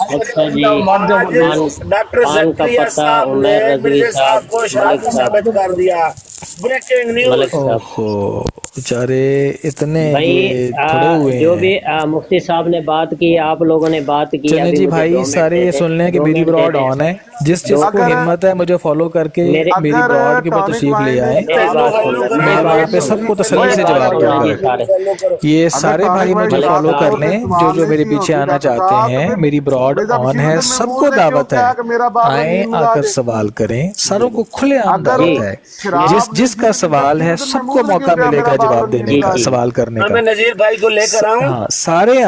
अच्छा जी, डॉक्टर ज़करिया साहब ने मिर्जा साहब को शराबी साबित कर दिया। Breaking news. ओहो बेचारे इतने भाई ये थोड़े हुए जो हैं। भी मुफ्ती साहब ने बात की, आप लोगों ने बात की। चलें अभी जी मुझे भाई, 2 मिनट सारे दे ये दें, सुन लें कि 2 मेरी मिनट ब्रॉड दे दें। ऑन है, जिस जिसको हिम्मत है मुझे फॉलो करके मेरी ब्रॉड के ऊपर तशरीफ ले आए, मैं वहाँ पे सबको तसल्ली से जवाब दूंगा। ये सारे भाई मुझे फॉलो कर लें जो मेरे पीछे आना चाहते हैं, मेरी ब्रॉड ऑन है, सबको दावत है, आए आकर सवाल करें, सारों को खुले आम दावत है, जिसका सवाल है सबको मौका मिलेगा जवाब देने का, सवाल करने का। मैं नजीर भाई को लेकर आऊं। हाँ सारे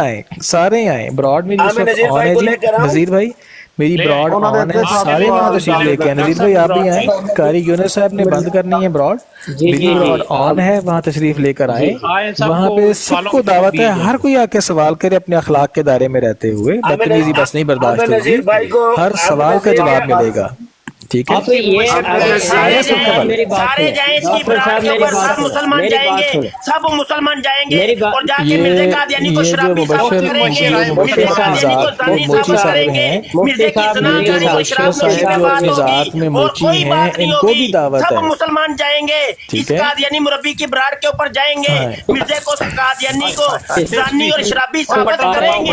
आए ब्रॉड में मैं नजीर ऑन भाई है को जी। लेकर आऊं। नजीर भाई मेरी ब्रॉड ऑन है, सारे वहाँ तशरीफ लेके आए। नजीर भाई आप भी आए, कारी यूनुस साहब ने बंद करनी है ब्रॉड, मेरी ब्रॉड ऑन है, वहाँ तशरीफ लेकर आए, वहाँ पे सबको दावत है, हर कोई आके सवाल करे अपने अखलाक के दायरे में रहते हुए, बदतमीजी बस नहीं बर्दाश्त होगी, हर सवाल का जवाब मिलेगा, ठीक है। सारे जाएं इसकी बरात के ऊपर, सब मुसलमान जाएंगे, सब मुसलमान जाएंगे और जाके मिर्जे कादियानी को शराबी साबित करेंगे, मिर्जे कादियानी को जानी साबित करेंगे, मिर्जे की ज़नात को शराब नोशी पे बात होगी और कोई बात नहीं होगी, सब मुसलमान जाएंगे, इस कादियानी मुरब्बी की बरात के ऊपर जाएंगे, मिर्जे को कादियानी को जानी और शराबी साबित करेंगे।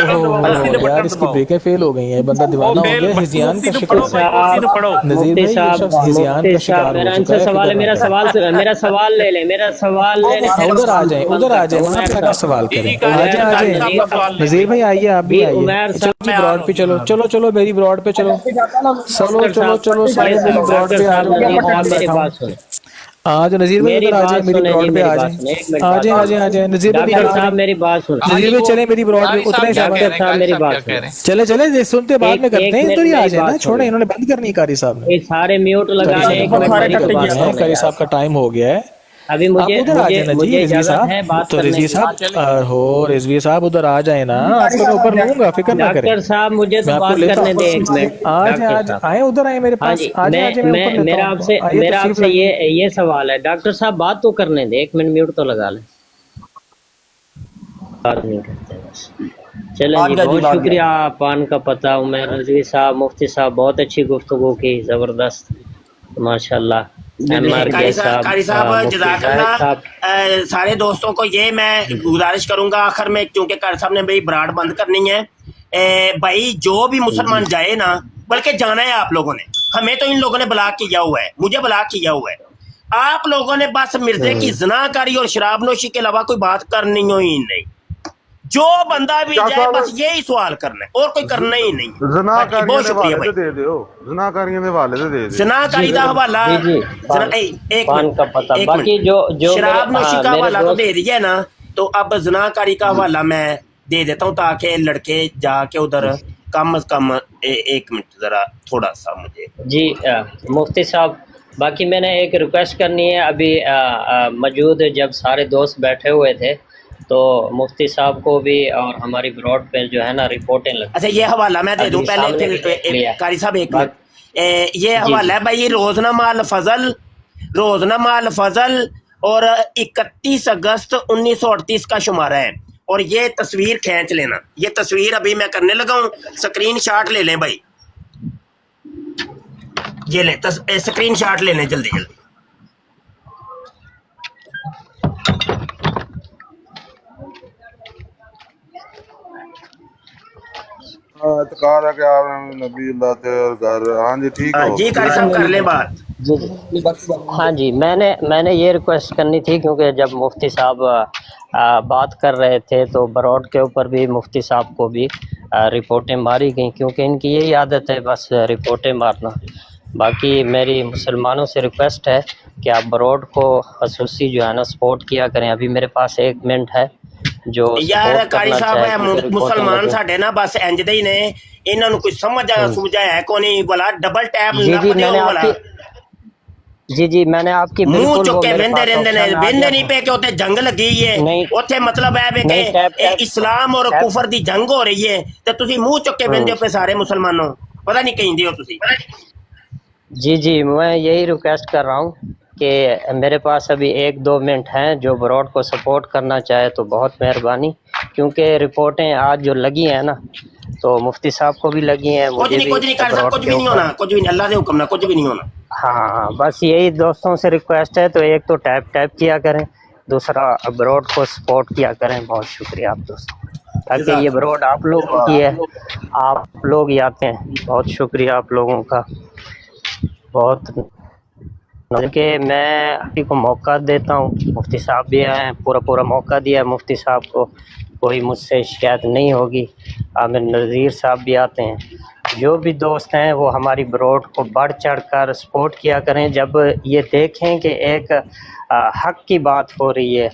यार इसकी ब्रेकें फेल हो गई हैं, बंदा दीवाना हो गया, हिज़ियान का शिकार। नजीर मुफ्ती भाई ये साहब शख्स हिज़ियान का शिकार हो मेरा चुका इनसे है, सवाल है, फिक्र मेरा ना सवाल मेरा सवाल ले ले, मेरा सवाल लेने से उधर आ जाए, उधर आ जाए, वहाँ पे आकर सवाल करें। आ जाए, आ जाए नजीर भाई, आइए, आप भी आइए। चलो जी ब्रॉड पे चलो, चलो चलो मेरी ब्रॉड पे चलो, चलो चलो चलो सारे मेरी ब्रॉड पे आ जाओ। मेरी बात सुन, आ जाओ नजीर भाई, मेरी उधर आ जाए, बात मेरी सुने जी, ब्रॉड पे मेरी आ बात जाए, सुने, एक मिनट आ जाए, आ जाए, आ जाए नजीर भाई, डॉक्टर साहब मेरी बात सुन, नजीर भाई चले मेरी ब्रॉड पे, उतना ही समय डॉक्टर साहब मेरी बात सुन, चले चले सुनते बाद में करते हैं, इधर ही आ जाए ना, छोड़े, सुने, इन्होंने बंद करनी है कारी साहब ने। ये सारे म्यूट लगा ले, एक मिनट मेरी तो बात सुन कारी साहब का टाइम हो गया है, अभी आप मुझे उधर आ मुझे जाए ना जी मुझे रिजवी इजाजत है साहब। बात तो करने रिजवी की। साहब हो, रिजवी साहब उधर आ जाए ना, आपको मैं ऊपर लूंगा, फिक्र ना करें। डॉक्टर साहब मुझे मैं तो आपको बात लेता करने हूँ। दे एक मिनट। आ जाए, डॉक्टर आ जाए, साहब, आए उधर आए मेरे हाँ पास, जी, आ जाए, आ जाए, मैं ऊपर लेता मेरा हूँ आपसे आपको। आइए मेरा तशरीफ आपसे लाइए। ये सवाल है, डॉक्टर साहब बात तो करने दे, एक मिनट म्यूट तो लगा ले, बात नहीं करते बस। चलें जी, बहुत शुक्रिया, पान का पता, उमर रजवी साहब, मुफ्ती साहब, बहुत अच्छी गुफ्तगू की, जबरदस्त, माशाल्लाह। कारी साहब मुफ्ती जज़ाकल्लाह। साहब, सारे दोस्तों को ये मैं गुजारिश करूंगा आखिर में, क्योंकि कारी साहब ने भाई ब्राड बंद करनी है, भाई जो भी मुसलमान जाए ना, बल्कि जाना है आप लोगों ने, हमें तो इन लोगों ने ब्लॉक किया हुआ है, मुझे ब्लॉक किया हुआ है, आप लोगों ने बस मिर्जे की ज़नाकारी और शराब नोशी के अलावा कोई बात करनी हो ही नहीं। जो बंदा भी जाए बस यही सवाल करना है, और कोई करना ही नहीं। बहुत शुक्रिया भाई। जनाकारी का हवाला पान का पता, बाकी जो शराब नोशी का हवाला तो दोस्त दे दिया ना, तो अब जनाकारी का हवाला मैं दे देता हूँ, ताकि लड़के जाके उधर कम से कम एक मिनट जरा थोड़ा सा मुझे जी मुफ्ती साहब, बाकी मैंने एक रिक्वेस्ट करनी है, अभी मौजूद जब सारे दोस्त बैठे हुए थे तो मुफ्ती साहब को भी और हमारी ब्रॉड पे जो है ना रिपोर्टें लगी। अच्छा ये हवाला मैं दे दूं पहले, फिर कारी साहब एक मिनट, ये हवाला है भाई, रोजनामा अल फजल और 31 अगस्त 1938 का शुमारा है, और ये तस्वीर खींच लेना, ये तस्वीर अभी मैं करने लगा हूँ, स्क्रीन शॉट ले लें भाई, ये ले स्क्रीन शॉट ले लें जल्दी जल्दी। एतकाद है कि आप नबी अल्लाह थे और घर। हाँ जी ठीक है जी कारी साहब कर ले बात। हाँ जी, मैंने ये रिक्वेस्ट करनी थी, क्योंकि जब मुफ्ती साहब बात कर रहे थे तो ब्रॉड के ऊपर भी मुफ्ती साहब को भी रिपोर्टें मारी गई, क्योंकि इनकी यही आदत है बस रिपोर्टें मारना। बाकी मेरी मुसलमानों से रिक्वेस्ट है कि आप ब्रॉड को खसूसी जो है ना सपोर्ट किया करें। अभी मेरे पास 1 मिनट है जो यार कारी साहब मुसलमान साडे ना बस इंज दे ही ने, इन्हां नूं कोई समझ समझाया कोनी, वाला डबल टैप ना पदे वाला जी मैंने आपकी मुंह चुके वेंदे रहंदे ने, वेंदे नहीं पे कि उते जंग लगी है, उथे मतलब है कि इस्लाम और कुफर दी जंग हो रही है, ते तुसी मुंह चुके वेंदे पे सारे मुसलमानों, पता नहीं कहिंदे हो तुसी। जी मैं यही रिक्वेस्ट कर रहा हूँ कि मेरे पास अभी 1-2 मिनट हैं, जो ब्रॉड को सपोर्ट करना चाहे तो बहुत मेहरबानी, क्योंकि रिपोर्टें आज जो लगी हैं ना, तो मुफ्ती साहब को भी लगी हैं, कुछ नहीं कारी साहब, कुछ भी नहीं होना, कुछ भी नहीं, अल्लाह के हुक्म ना कुछ भी नहीं होना। हाँ, बस यही दोस्तों से रिक्वेस्ट है, तो एक तो टैप किया करें, दूसरा ब्रॉड को सपोर्ट किया करें। बहुत शुक्रिया आप दोस्तों, ताकि ये ब्रॉड आप लोग की है, आप लोग ही आते हैं, बहुत शुक्रिया आप लोगों का। बहुत कि मैं अभी को मौका देता हूँ, मुफ्ती साहब भी आए हैं, पूरा मौका दिया है मुफ्ती साहब को, कोई मुझसे शिकायत नहीं होगी। आमिर नज़ीर साहब भी आते हैं, जो भी दोस्त हैं वो हमारी ब्रॉड को बढ़ चढ़ कर सपोर्ट किया करें। जब ये देखें कि एक हक की बात हो रही है,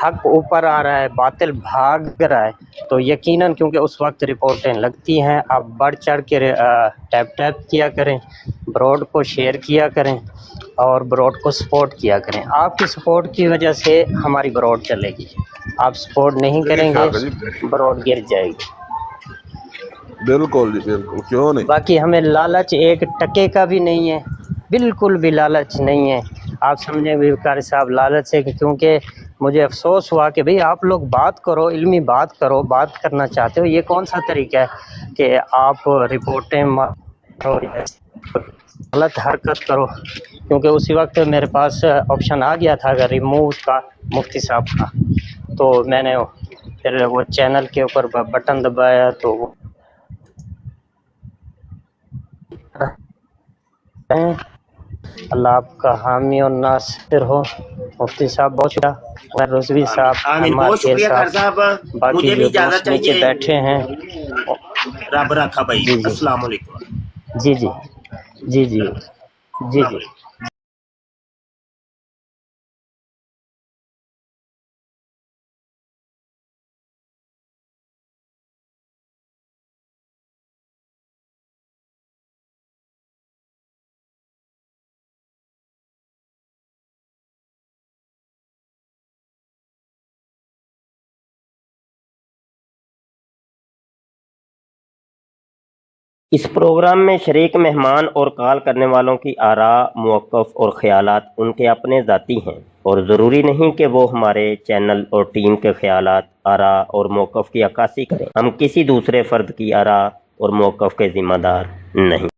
हक ऊपर आ रहा है, बातिल भाग रहा है, तो यकीनन क्योंकि उस वक्त रिपोर्टें लगती हैं, आप बढ़ चढ़ के टैप किया करें, ब्रॉड को शेयर किया करें और ब्रॉड को सपोर्ट किया करें। आपकी सपोर्ट की वजह से हमारी ब्रॉड चलेगी, आप सपोर्ट नहीं करेंगे ब्रॉड गिर जाएगी। बिल्कुल जी बिल्कुल, क्यों नहीं। बाकी हमें लालच 1 टके का भी नहीं है, बिल्कुल भी लालच नहीं है। आप समझे भी कारी साहब लालच है, क्योंकि मुझे अफसोस हुआ कि भाई आप लोग बात करो, इल्मी बात करो, बात करना चाहते हो, ये कौन सा तरीका है कि आप रिपोर्टें मारो, गलत हरकत करो। क्योंकि उसी वक्त मेरे पास ऑप्शन आ गया था अगर रिमूव का मुफ्ती साहब का, तो मैंने फिर वो चैनल के ऊपर बटन दबाया तो अल्लाह आपका हामी और नासिर हो। मुफ्ती साहब बहुत शुक्रिया, और रजवी साहब, आमीन, अम्मा बहुत केर शुक्रिया कर साहब, साहब, बाकी मुझे भी जो इजाजत दोस्त नीचे चाहिए। बैठे हैं। रब रखा भाई। जी जी अस्सलाम वालेकुम। जी जी जी जी जी जी। इस प्रोग्राम में शरीक मेहमान और कॉल करने वालों की आरा, मौक़िफ़ और ख़यालात उनके अपने ज़ाती हैं और ज़रूरी नहीं कि वो हमारे चैनल और टीम के ख़यालात, आरा और मौक़िफ़ की अक्कासी करें। हम किसी दूसरे फ़र्द की आरा और मौक़िफ़ के ज़िम्मेदार नहीं।